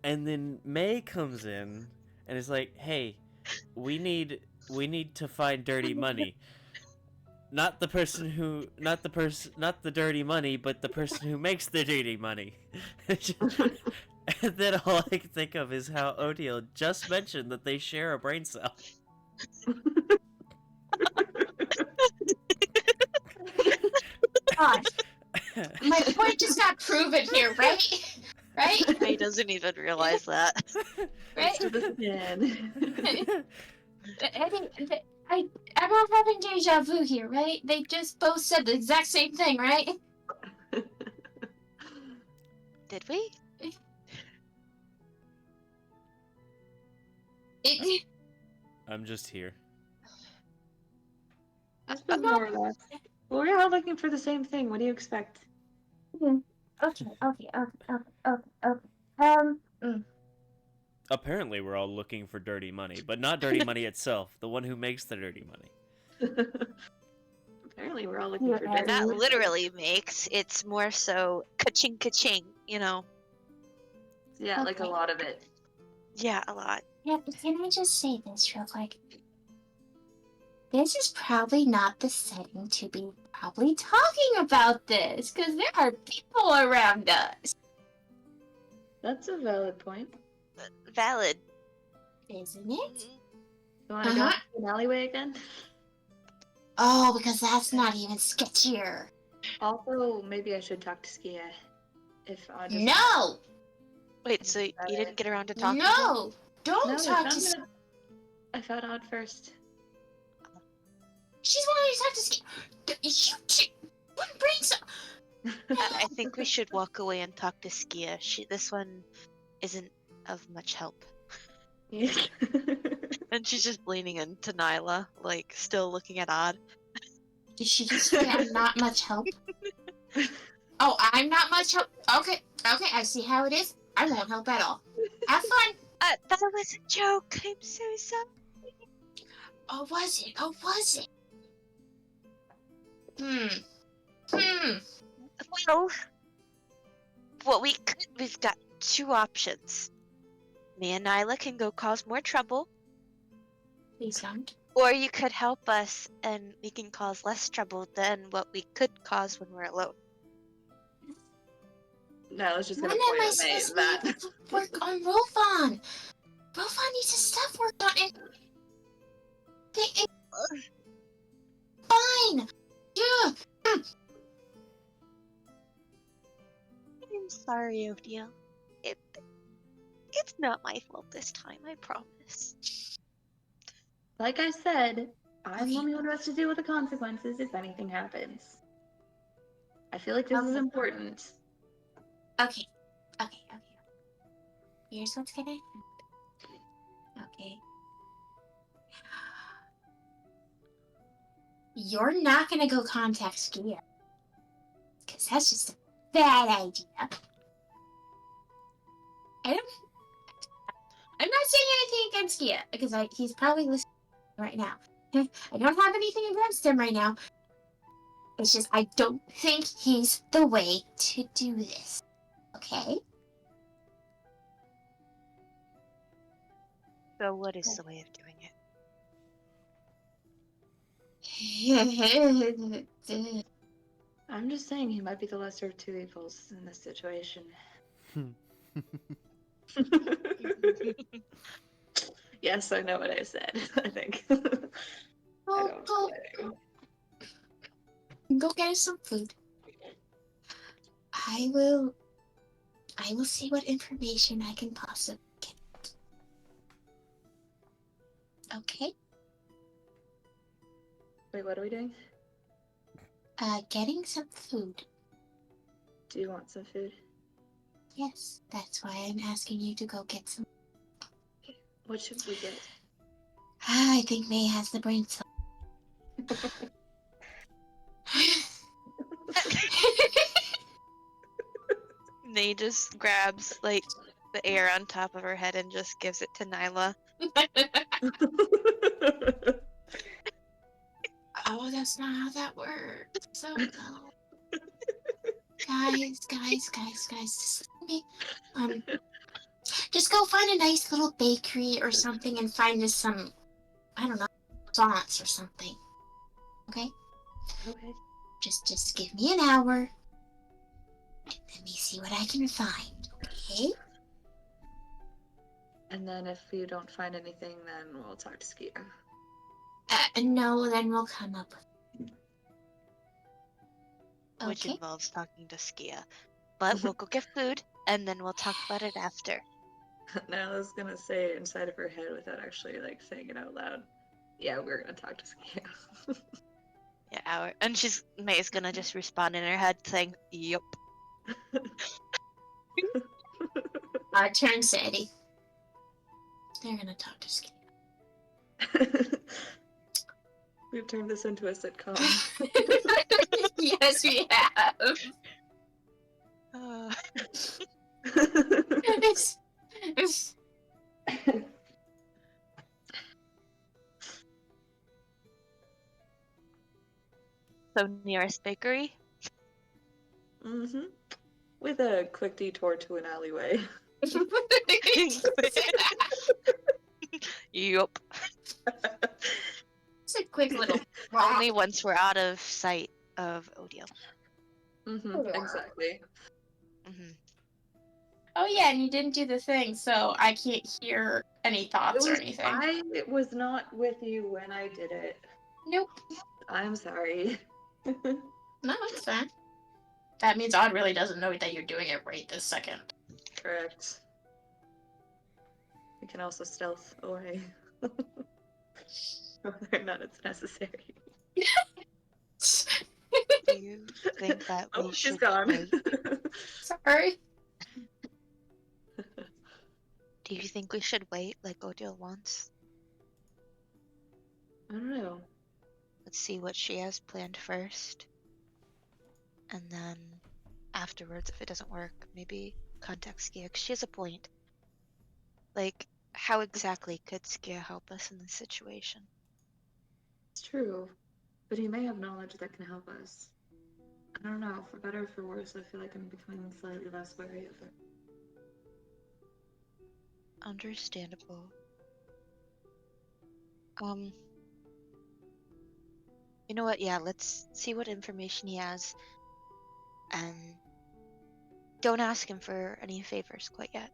And then May comes in and is like, hey, we need to find dirty money. Not the dirty money, but the person who makes the dirty money. And then all I can think of is how Odile just mentioned that they share a brain cell. gosh, my point just got proven here, right? Right? He doesn't even realize that. Right? I'm not having deja vu here, right? They just both said the exact same thing, right? Did we? I'm just here. That's been more or less. Well, we're all looking for the same thing. What do you expect? Okay. Apparently we're all looking for dirty money, but not dirty money itself, the one who makes the dirty money. Apparently we're all looking for dirty Not money. literally makes, it's more so ka-ching ka-ching, you know? Yeah, like a lot of it. Yeah, a lot. Yeah, but can I just say this real quick? This is probably not the setting to be probably talking about this, because there are people around us. That's a valid point. Valid. Isn't it? You want to go into an alleyway again? Oh, because that's not even sketchier. Also, maybe I should talk to Skia. If I just... No! Wait, so you didn't get around to talking to him? No! Don't No, talk to Skia. I found out first. She's wanting to talk to Skia. You two wouldn't bring some... I think we should walk away and talk to Skia. This one isn't of much help. Yeah. And she's just leaning into Nyla, like, still looking at Odd. Did she just say I'm not much help? Oh, I'm not much help? Okay, I see how it is. I won't help at all. Have fun! That was a joke. I'm so sorry. Oh, was it? Well, we've got two options. Me and Nyla can go cause more trouble, Please don't. or you could help us and we can cause less trouble than what we could cause when we're alone. No, I was just When gonna am point I at May supposed that. to be able to work on Rolfon? Rolfon needs his stuff worked on and it's fine. Yeah. I'm sorry, Odia. It's not my fault this time, I promise. Like I said, I'm the Okay. only one who has to deal with the consequences if anything happens. I feel like this is Okay. important. Okay. Here's what's gonna happen. Okay. You're not gonna go contact Skia. Because that's just a bad idea. I'm not saying anything against Skia, because he's probably listening right now. I don't have anything against him right now. It's just I don't think he's the way to do this. Okay? So what is the way of doing it? I'm just saying he might be the lesser of two evils in this situation. Yes, I know what I said, I think. I don't know. Go get us some food. I will see what information I can possibly get. Okay? Wait, what are we doing? Getting some food. Do you want some food? Yes, that's why I'm asking you to go get some. What should we get? I think May has the brain cell. May just grabs like the air on top of her head and just gives it to Nyla. Oh, that's not how that works. So no. Guys, listen to me. Just go find a nice little bakery or something and find us some, I don't know, croissants or something. Okay? Okay. Just give me an hour. And let me see what I can find. Okay? And then if you don't find anything, then we'll talk to Skia. No, then we'll come up with it. Which Okay? involves talking to Skia. But we'll go get food, and then we'll talk about it after. Now I was gonna say it inside of her head without actually like saying it out loud. Yeah, we're gonna talk to Skia. Yeah, and May's gonna just respond in her head saying, "Yup." Turn to Eddie. They're gonna talk to Skia. We've turned this into a sitcom. Yes, we have. So nearest bakery? Mm-hmm. With a quick detour to an alleyway. Yup. It's a quick little. Only once we're out of sight of Odiel. Mm-hmm. Exactly. Mm-hmm. Oh yeah, and you didn't do the thing, so I can't hear any thoughts or anything. I was not with you when I did it. Nope. I'm sorry. No, it's fine. That means Odd really doesn't know that you're doing it right this second. Correct. We can also stealth away. Whether or not it's necessary. Do you think that we She's should gone. wait? Sorry. Do you think we should wait like Odiel wants? I don't know. Let's see what she has planned first. And then afterwards, if it doesn't work, maybe contact Skia, 'cause she has a point. Like, how exactly could Skia help us in this situation? It's true. But he may have knowledge that can help us. I don't know, for better or for worse, I feel like I'm becoming slightly less wary of it. Understandable. You know what? Yeah, let's see what information he has, and don't ask him for any favors quite yet.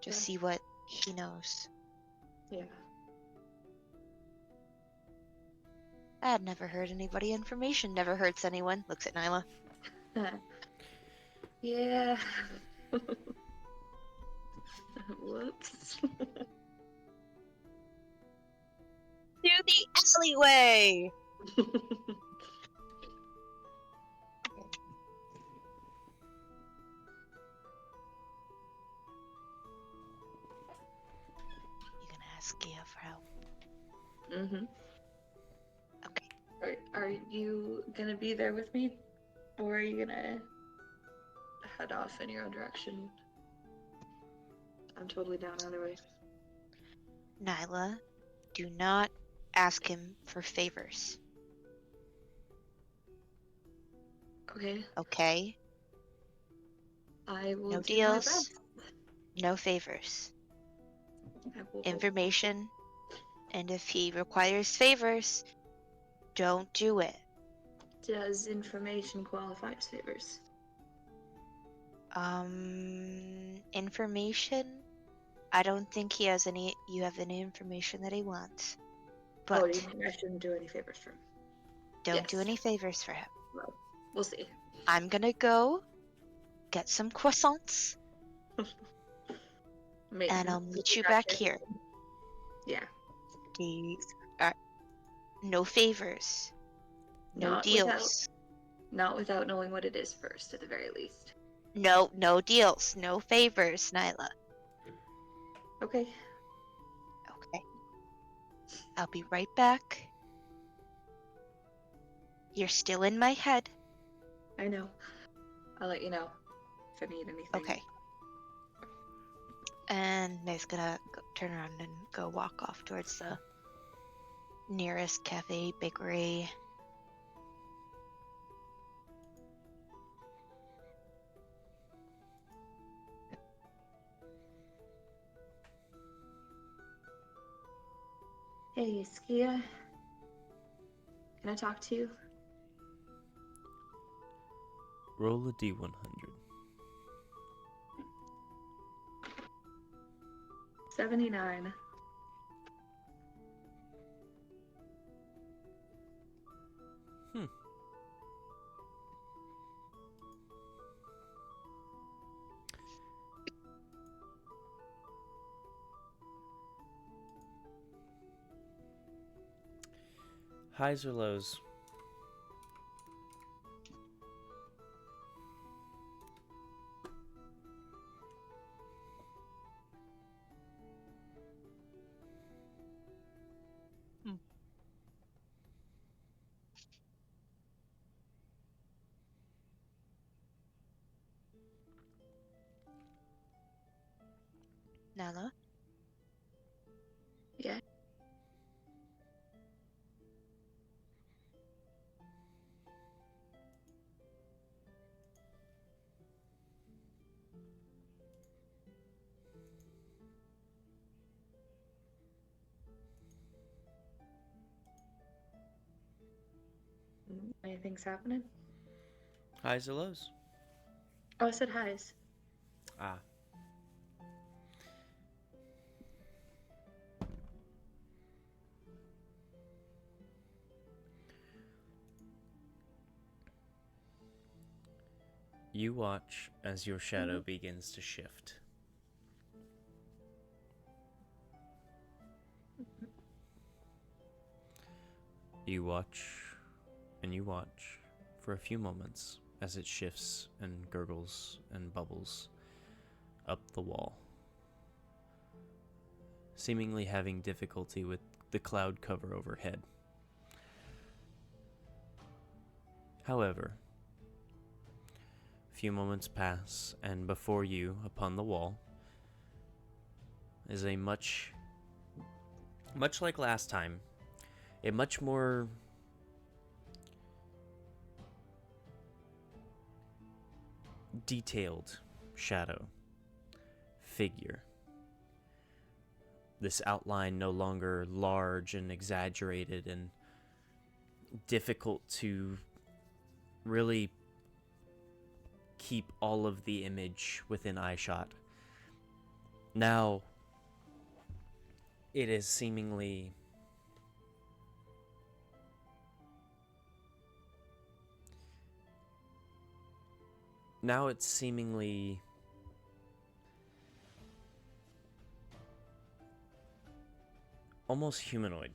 Just Yeah. see what he knows. Yeah. I had never heard anybody. Information never hurts anyone. Looks at Nyla. Yeah. Whoops. To the alleyway! You gonna ask Gia for help? Mm-hmm. Okay. Are you gonna be there with me? Or are you gonna head off in your own direction? I'm totally down either way. Nyla, do not ask him for favors. Okay. Okay? I will No do my deals. best. No favors. I will. Information. And if he requires favors, don't do it. Does information qualify as favors? Information? I don't think you have any information that he wants. Oh, But you mean I shouldn't do any favors for him? don't do Yes. any favors for him. Well, we'll see. I'm gonna go get some croissants, Maybe. and I'll meet you Got back there. here. Yeah. No favors. No deals. Not without knowing what it is first, at the very least. No deals. No favors, Nyla. Okay. Okay. I'll be right back. You're still in my head. I know. I'll let you know if I need anything. Okay. And May's gonna turn around and go walk off towards the nearest cafe, bakery. Hey, Skia. Can I talk to you? Roll a d100. 79. Highs or lows? Nyla? Yeah. Anything's happening? Highs or lows? Oh, I said highs. Ah. You watch as your shadow begins to shift. You watch and you watch for a few moments as it shifts and gurgles and bubbles up the wall, seemingly having difficulty with the cloud cover overhead. However, a few moments pass, and before you, upon the wall, is a much like last time, a much more detailed shadow figure. This outline no longer large and exaggerated and difficult to really keep all of the image within eyeshot. Now, it is seemingly almost humanoid.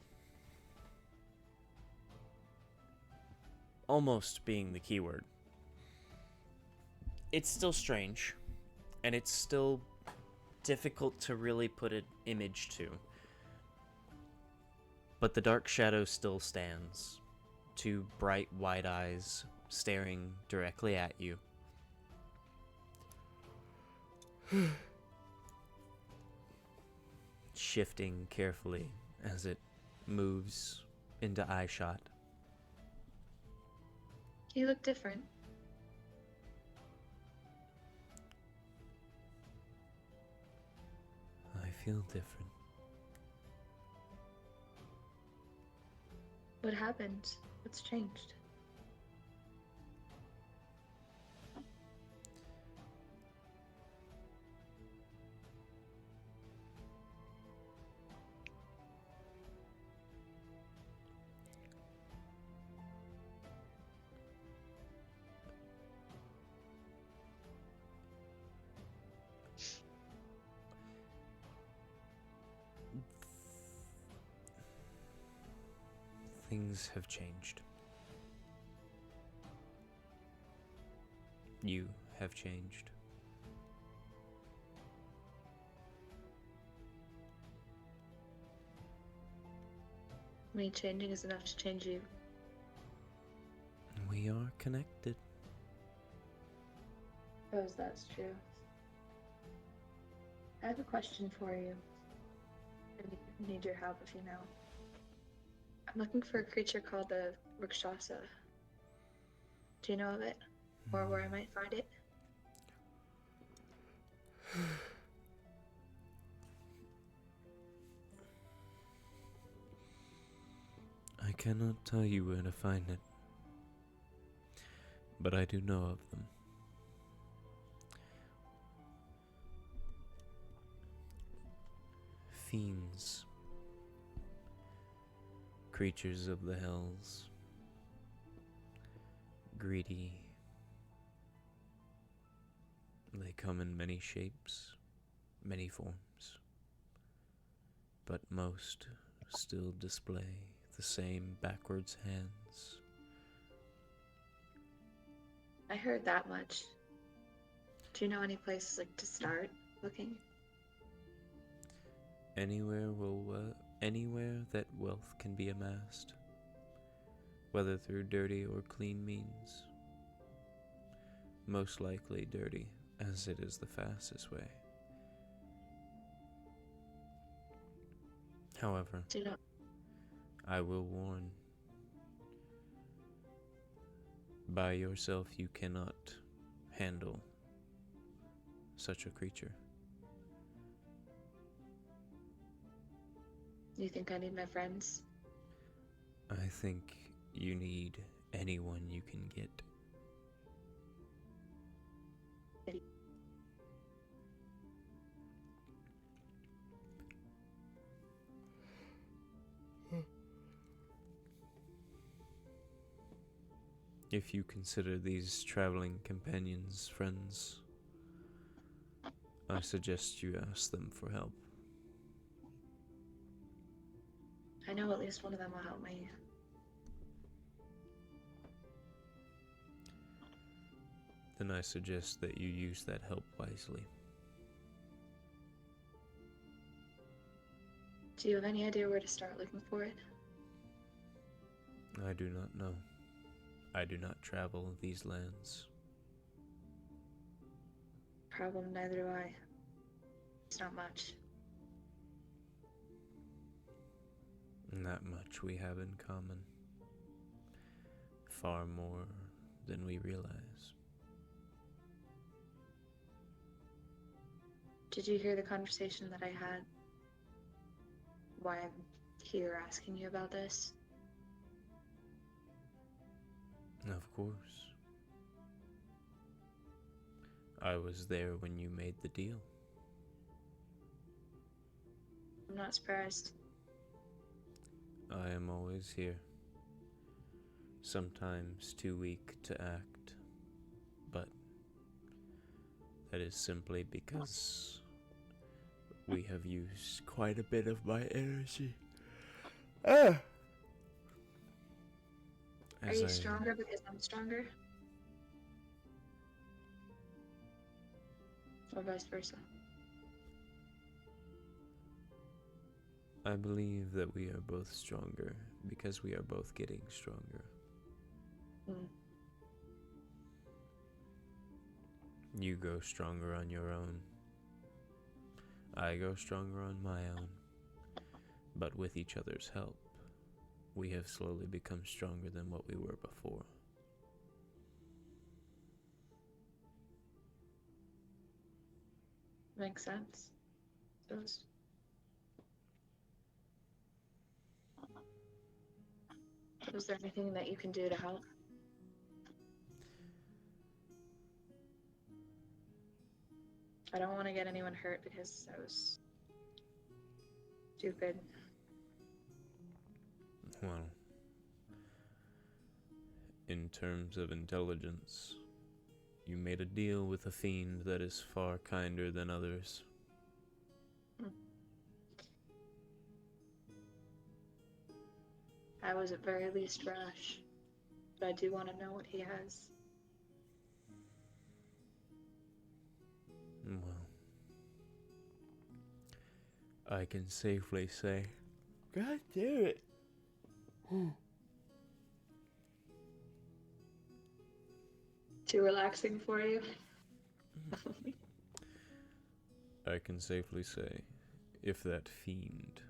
Almost being the keyword. It's still strange, and it's still difficult to really put an image to. But the dark shadow still stands, two bright wide eyes staring directly at you. Shifting carefully as it moves into eyeshot. You look different. I feel different. What happened? What's changed? Things have changed. You have changed. Me changing is enough to change you. We are connected. Suppose that's true. I have a question for you. I need your help if you know. I'm looking for a creature called the Rakshasa. Do you know of it? Or where I might find it? I cannot tell you where to find it, but I do know of them. Fiends. Creatures of the hells. Greedy. They come in many shapes, many forms, but most still display the same backwards hands. I heard that much. Do you know any place like to start looking? Anywhere that wealth can be amassed, whether through dirty or clean means. Most likely dirty, as it is the fastest way. However, Do you know? I will warn. By yourself you cannot handle such a creature. You think I need my friends? I think you need anyone you can get. If you consider these traveling companions friends, I suggest you ask them for help. I know at least one of them will help me. Then I suggest that you use that help wisely. Do you have any idea where to start looking for it? I do not know. I do not travel these lands. Problem, neither do I. It's not much. Not much we have in common. Far more than we realize. Did you hear the conversation that I had? Why I'm here asking you about this? Of course. I was there when you made the deal. I'm not surprised. I am always here. Sometimes too weak to act, but that is simply because we have used quite a bit of my energy. Are you stronger because I'm stronger? Or vice versa? I believe that we are both stronger because we are both getting stronger. Hmm. You grow stronger on your own. I grow stronger on my own. But with each other's help, we have slowly become stronger than what we were before. Makes sense. Suppose. Is there anything that you can do to help? I don't want to get anyone hurt because I was stupid. Well, in terms of intelligence, you made a deal with a fiend that is far kinder than others. I was at very least rash, but I do want to know what he has. Well, I can safely say, God damn it. Too relaxing for you? I can safely say, if that fiend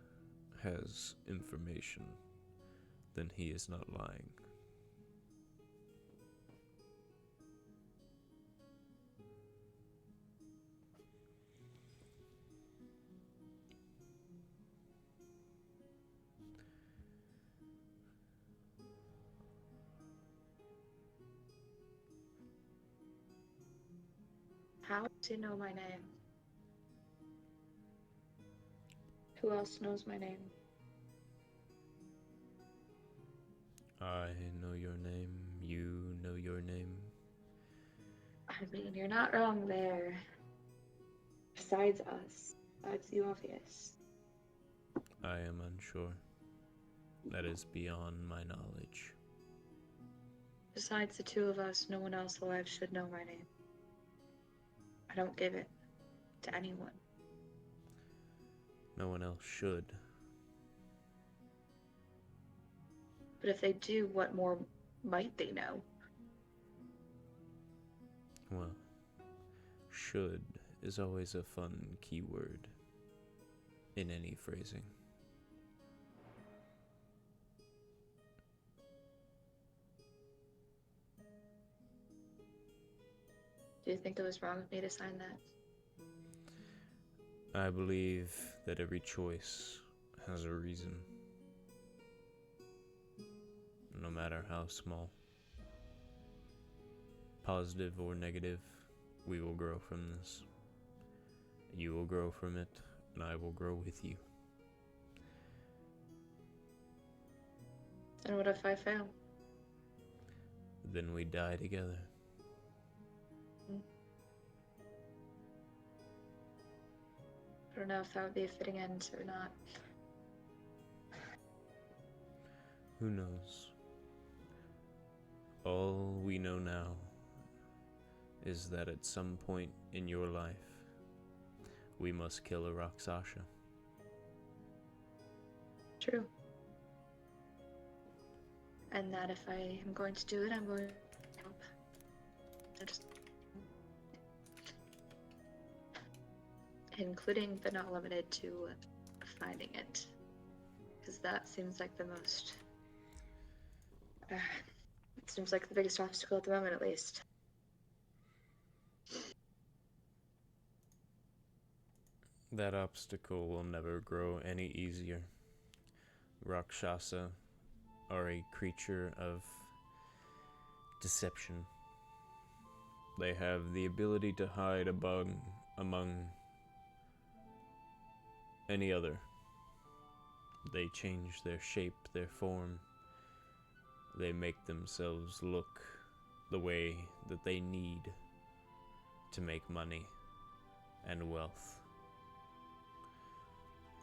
has information, then he is not lying. How does he know my name? Who else knows my name? I know your name, you know your name. I mean, you're not wrong there. Besides us. Besides the obvious. I am unsure. That is beyond my knowledge. Besides the two of us, no one else alive should know my name. I don't give it to anyone. No one else should. But if they do, what more might they know? Well, should is always a fun keyword in any phrasing. Do you think it was wrong of me to sign that? I believe that every choice has a reason, no matter how small. Positive or negative, we will grow from this. You will grow from it, and I will grow with you. And what if I fail? Then we die together. I don't know if that would be a fitting end or not. Who knows? All we know now is that at some point in your life, we must kill a Rakshasa. True. And that if I am going to do it, I'm going to help. Including but not limited to finding it. Because that seems like the most... it seems like the biggest obstacle at the moment, at least. That obstacle will never grow any easier. Rakshasa are a creature of deception. They have the ability to hide among any other. They change their shape, their form. They make themselves look the way that they need to make money and wealth.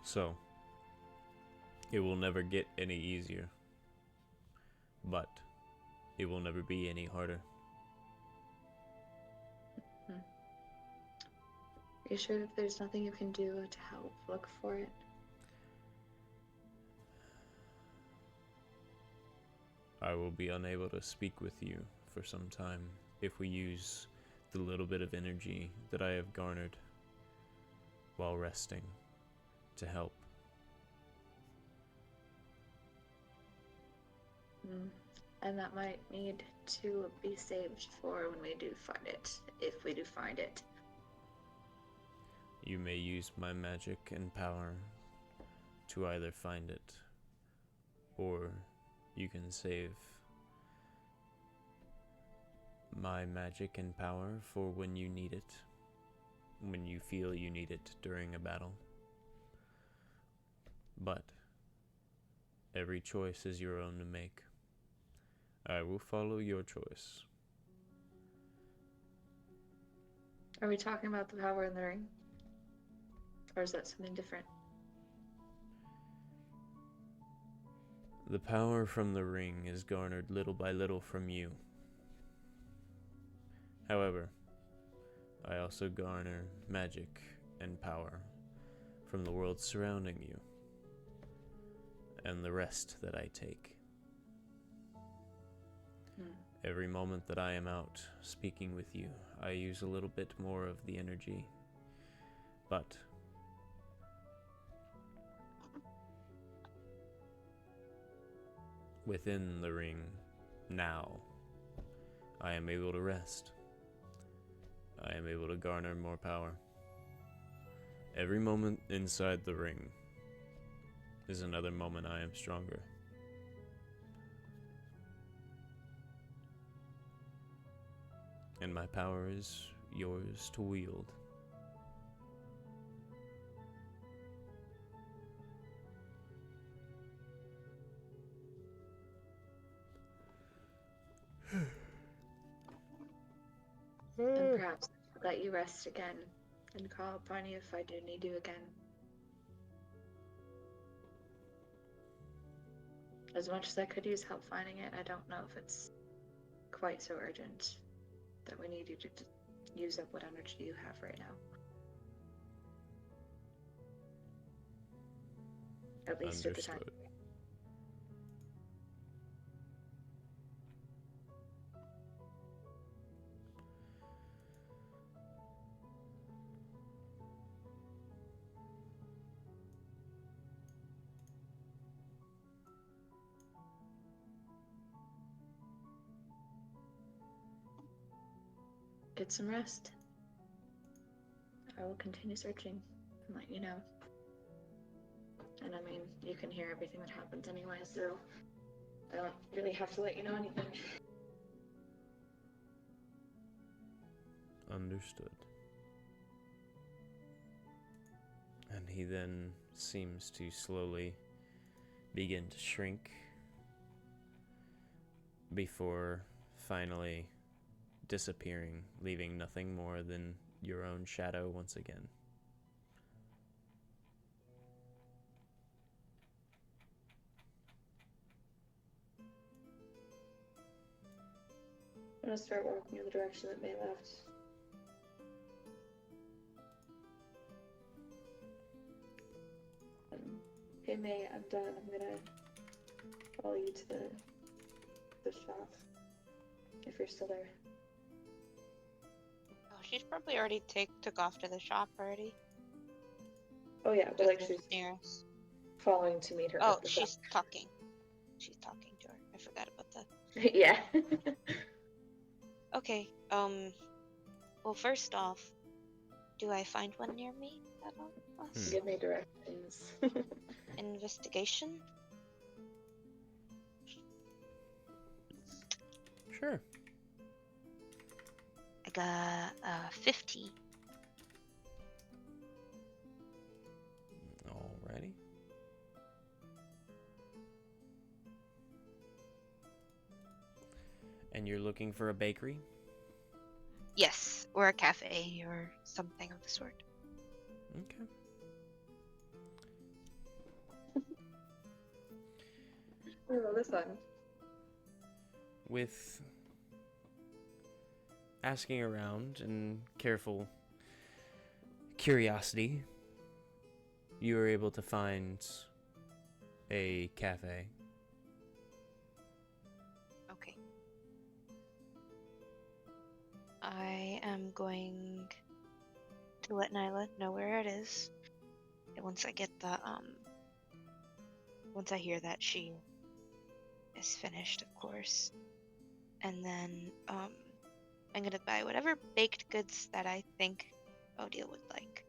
So, it will never get any easier, but it will never be any harder. Are you sure that there's nothing you can do to help look for it? I will be unable to speak with you for some time if we use the little bit of energy that I have garnered while resting to help. And that might need to be saved for when we do find it, if we do find it. You may use my magic and power to either find it, or you can save my magic and power for when you need it, when you feel you need it during a battle. But every choice is your own to make. I will follow your choice. Are we talking about the power in the ring? Or is that something different? The power from the ring is garnered little by little from you. However, I also garner magic and power from the world surrounding you, and the rest that I take. Every moment that I am out speaking with you, I use a little bit more of the energy, but within the ring, now, I am able to rest. I am able to garner more power. Every moment inside the ring is another moment I am stronger. And my power is yours to wield. And perhaps let you rest again and call upon you if I do need you again. As much as I could use help finding it, I don't know if it's quite so urgent that we need you to use up what energy you have right now. At least at the time. Understood. Get some rest. I will continue searching and let you know. And I mean, you can hear everything that happens anyway, so I don't really have to let you know anything. Understood. And he then seems to slowly begin to shrink before finally disappearing, leaving nothing more than your own shadow once again. I'm gonna start walking in the direction that May left. Okay, May, I'm done. I'm gonna follow you to the shop. If you're still there. Oh, she's probably already took off to the shop already. Oh yeah, but like she's near us. following to meet her. Oh, at the she's shop. talking. She's talking to her. I forgot about that. Yeah. Okay. Well, first off, Do I find one near me? That'll us. Give me directions. Investigation? Sure. I got 50. Alrighty. And you're looking for a bakery? Yes, or a cafe or something of the sort. Okay. Oh, this one. With asking around and careful curiosity, you were able to find a cafe. Okay. I am going to let Nyla know where it is. And once I get the once I hear that she is finished, of course. And then I'm gonna buy whatever baked goods that I think Odile would like.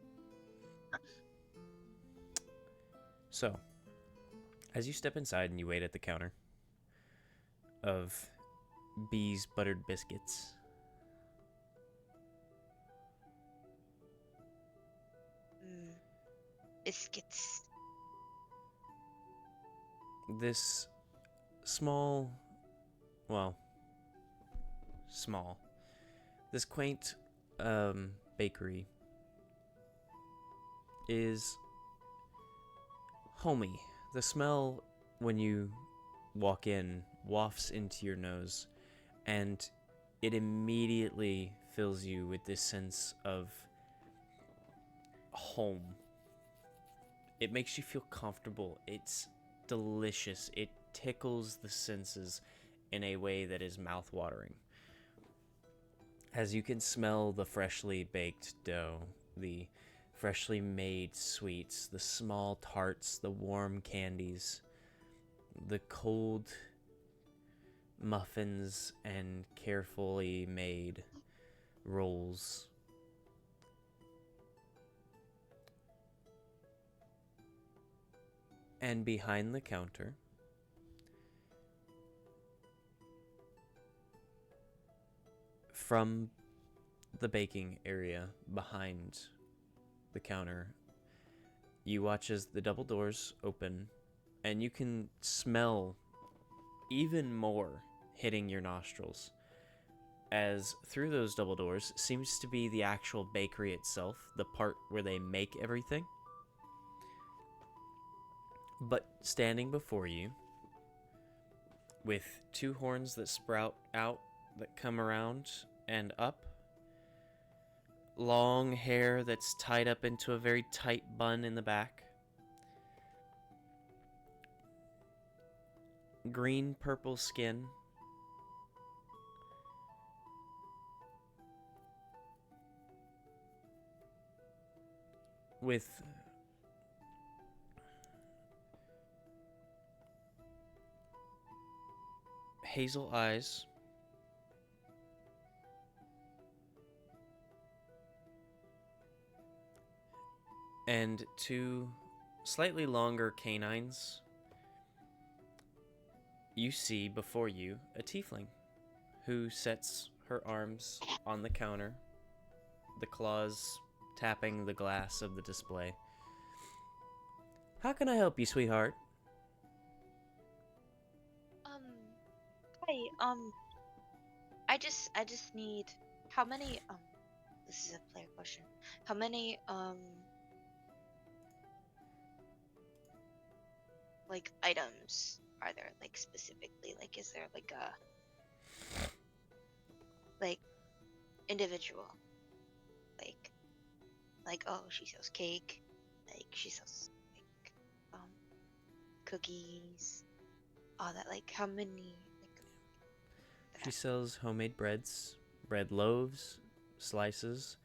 So, as you step inside and you wait at the counter of Bee's Buttered Biscuits, Biscuits. this small, this quaint bakery is homey. The smell when you walk in wafts into your nose, and it immediately fills you with this sense of home. It makes you feel comfortable. It's delicious. It tickles the senses in a way that is mouth-watering. As you can smell the freshly baked dough, the freshly made sweets, the small tarts, the warm candies, the cold muffins, and carefully made rolls. And behind the counter, from the baking area behind the counter, you watch as the double doors open, and you can smell even more hitting your nostrils, as through those double doors seems to be the actual bakery itself, the part where they make everything. But standing before you, with two horns that sprout out, that come around and up, long hair that's tied up into a very tight bun in the back, green-purple skin, with hazel eyes, and two slightly longer canines, you see before you a tiefling who sets her arms on the counter, the claws tapping the glass of the display. How can I help you, sweetheart? Hi, I just need, how many, this is a player question. How many, like, items are there, like, specifically? Like, is there, like, individual? Like, oh, she sells cake, like, she sells, like, cookies, all that, like, how many, She sells homemade breads, bread loaves, slices.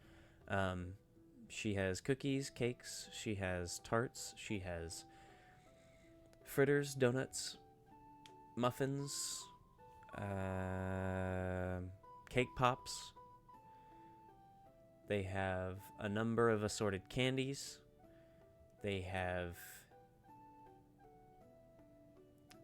She has cookies, cakes. She has tarts. She has fritters, donuts, muffins, cake pops. They have a number of assorted candies. They have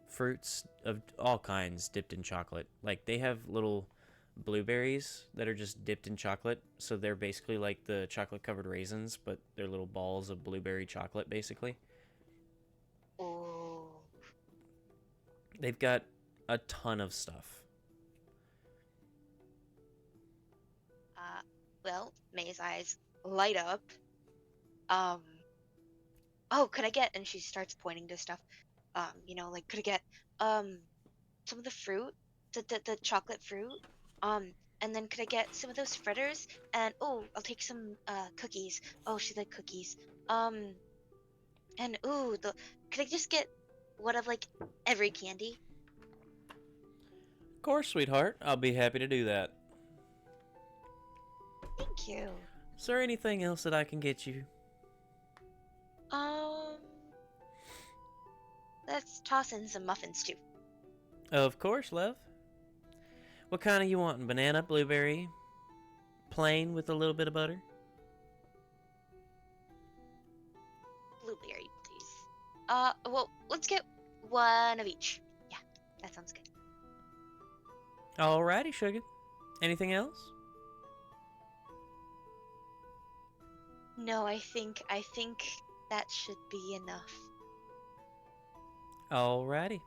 fruits of all kinds dipped in chocolate. Like, they have little blueberries that are just dipped in chocolate. So they're basically like the chocolate covered raisins, but they're little balls of blueberry chocolate, basically. Ooh. They've got a ton of stuff. Well, May's eyes light up. Oh, could I get? And she starts pointing to stuff. Like, could I get some of the fruit, the chocolate fruit? And then could I get some of those fritters? And oh, I'll take some cookies. Oh, she like cookies. And ooh, could I just get one of like every candy? Of course, sweetheart. I'll be happy to do that. Thank you. Is there anything else that I can get you? Let's toss in some muffins too. Of course, love. What kind are you wanting? Banana, blueberry, plain with a little bit of butter? Blueberry, please. Well, let's get one of each. Yeah, that sounds good. Alrighty, sugar. Anything else? No, I think that should be enough. Alrighty.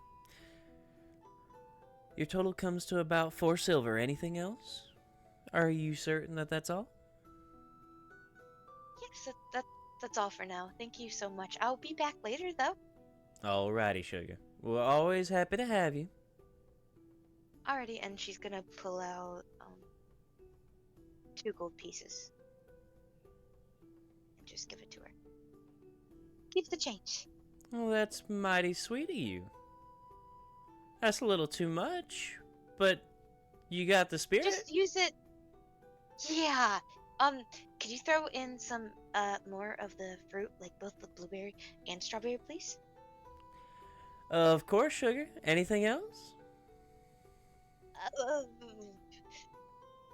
Your total comes to about 4 silver. Anything else? Are you certain that that's all? Yes, that's all for now. Thank you so much. I'll be back later though. Alrighty, sugar. We're always happy to have you. Alrighty, and she's gonna pull out 2 gold pieces and just give it to her. Keep the change. Well, that's mighty sweet of you. That's a little too much, but you got the spirit. Just use it. Yeah. Could you throw in some more of the fruit, like both the blueberry and strawberry, please? Of course, sugar. Anything else?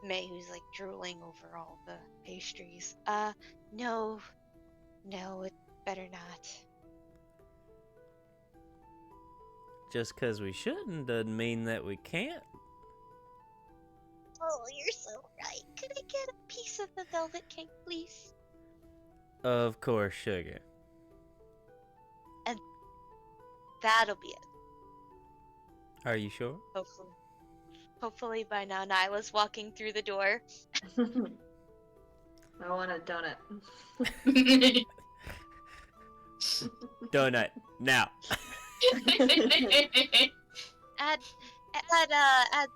May, who's like drooling over all the pastries. No, it better not. Just 'cause we shouldn't doesn't mean that we can't. Oh, you're so right. Could I get a piece of the velvet cake, please? Of course, sugar. And that'll be it. Are you sure? Hopefully by now Nyla's walking through the door. I want a donut. Donut now. Add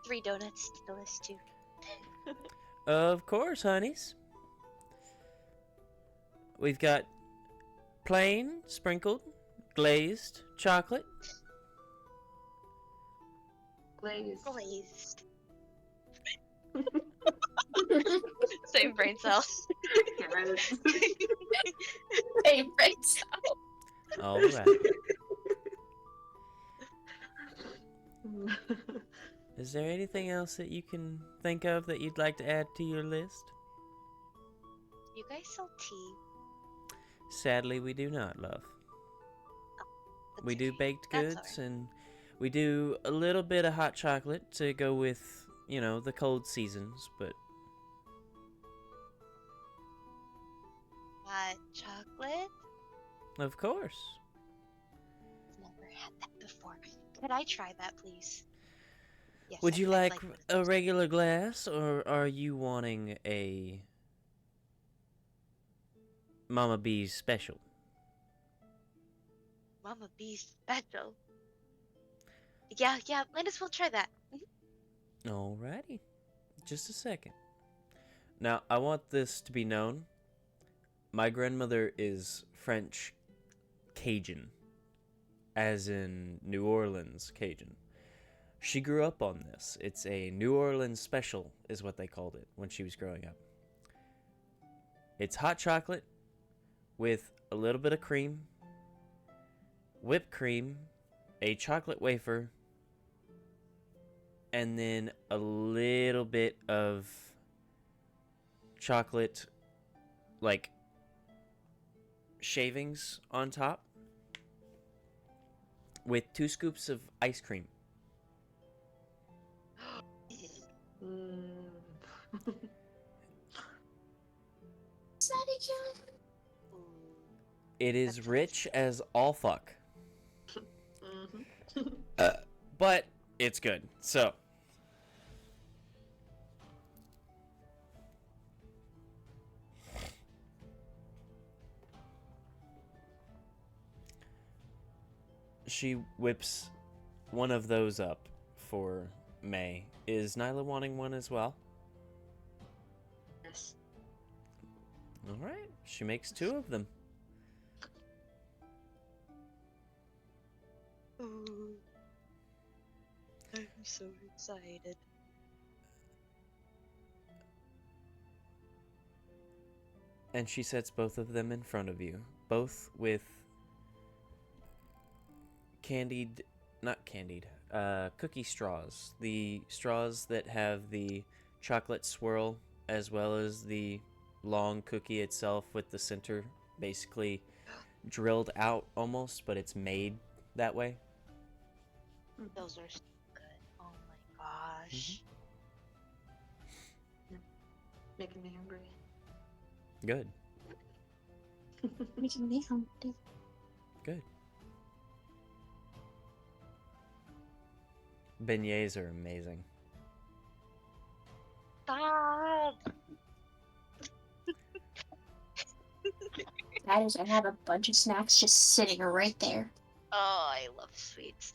3 donuts to the list too. Of course, honeys. We've got plain, sprinkled, glazed, chocolate. Glazed. Glazed. Same brain cells. Yes. Favorites. All right. Is there anything else that you can think of that you'd like to add to your list? You guys sell tea? Sadly, we do not, love. That's We do okay. baked That's goods, and we do a little bit of hot chocolate to go with, the cold seasons, but Hot chocolate? of course. Never had that before. Could I try that, please? Yes, Would you I'd like one of a those. regular glass, or are you wanting a Mama B's special? Mama B's special. Yeah, might as well try that. Alrighty. Just a second. Now, I want this to be known. My grandmother is French Cajun, as in New Orleans Cajun. She grew up on this. It's a New Orleans special, is what they called it when she was growing up. It's hot chocolate with a little bit of cream, whipped cream, a chocolate wafer, and then a little bit of chocolate like shavings on top with 2 scoops of ice cream. Mm. Is that again? Ooh, It is That's rich as all fuck, Mhm. but it's good. So, she whips one of those up for May. Is Nyla wanting one as well? Yes. All right. She makes 2 of them. ooh, I'm so excited. And she sets both of them in front of you, both with cookie straws. The straws that have the chocolate swirl as well as the long cookie itself with the center basically drilled out almost, but it's made that way. Those are so good. Oh my gosh. Making me hungry. Good. Making me hungry. Good. Beignets are amazing. Stop! That is, I have a bunch of snacks just sitting right there. Oh, I love sweets.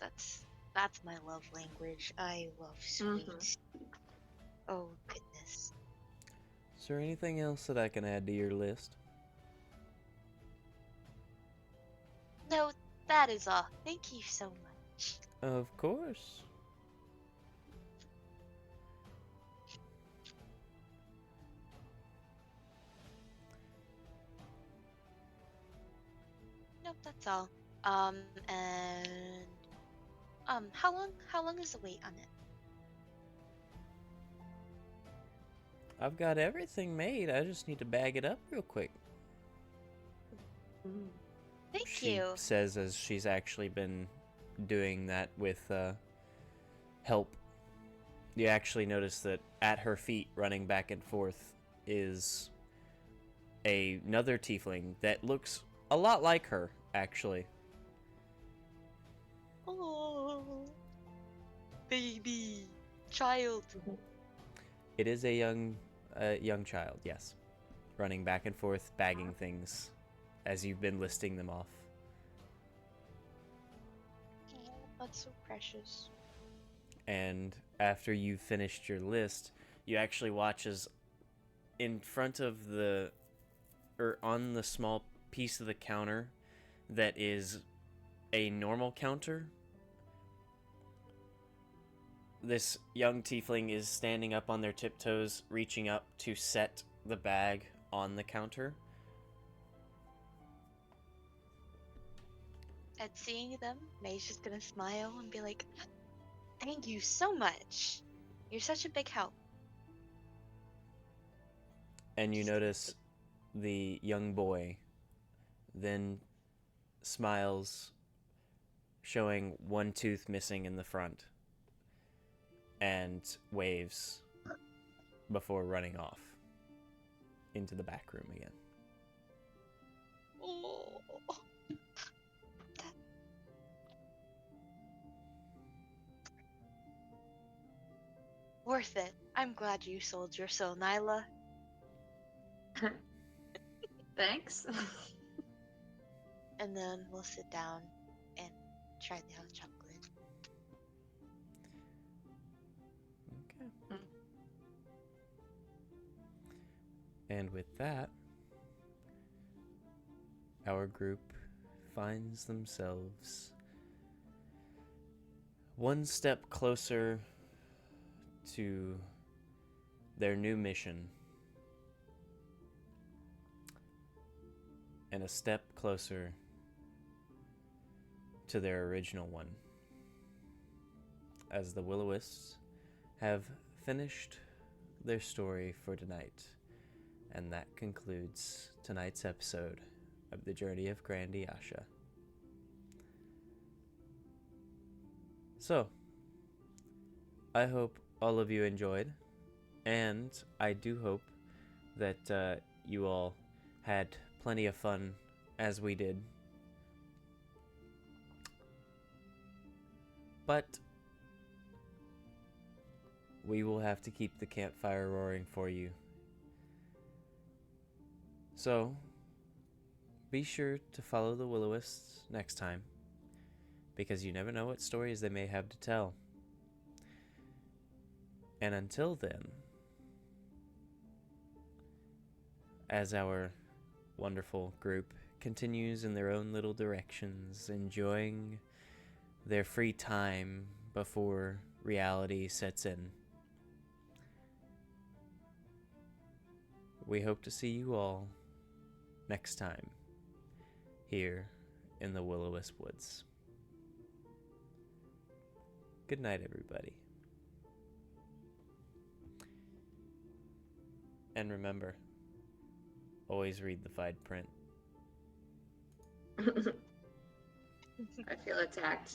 That's my love language. I love sweets. Oh goodness. Is there anything else that I can add to your list? No, that is all. Thank you so much. Of course. Nope, that's all. And how long is the wait on it? I've got everything made. I just need to bag it up real quick. Mm. Thank She you. says as she's actually been doing that with help. You actually notice that at her feet, running back and forth, is another tiefling that looks a lot like her, actually. Oh, baby, child. It is a young child, yes. Running back and forth, bagging things as you've been listing them off. Oh, that's so precious. And after you've finished your list, you actually watch as in front of or on the small piece of the counter that is a normal counter, this young tiefling is standing up on their tiptoes, reaching up to set the bag on the counter. At seeing them, May's just gonna smile and be like, "Thank you so much. You're such a big help." And you notice the young boy then smiles, showing one tooth missing in the front, and waves before running off into the back room again. Oh. Worth it. I'm glad you sold your soul, Nyla. Thanks. And then we'll sit down and try the hot chocolate. Okay. Mm. And with that, our group finds themselves one step closer to their new mission and a step closer to their original one, as the Will-O-Wisps have finished their story for tonight, And that concludes tonight's episode of The Journey of Grandiasha. So, I hope all of you enjoyed, and I do hope that you all had plenty of fun as we did. But we will have to keep the campfire roaring for you. So, be sure to follow the Will-O-Wisps next time, because you never know what stories they may have to tell. And until then, as our wonderful group continues in their own little directions, enjoying their free time before reality sets in, we hope to see you all next time here in the Will-O-Wisp Woods. Good night, everybody. And remember, always read the fine print. I feel attacked.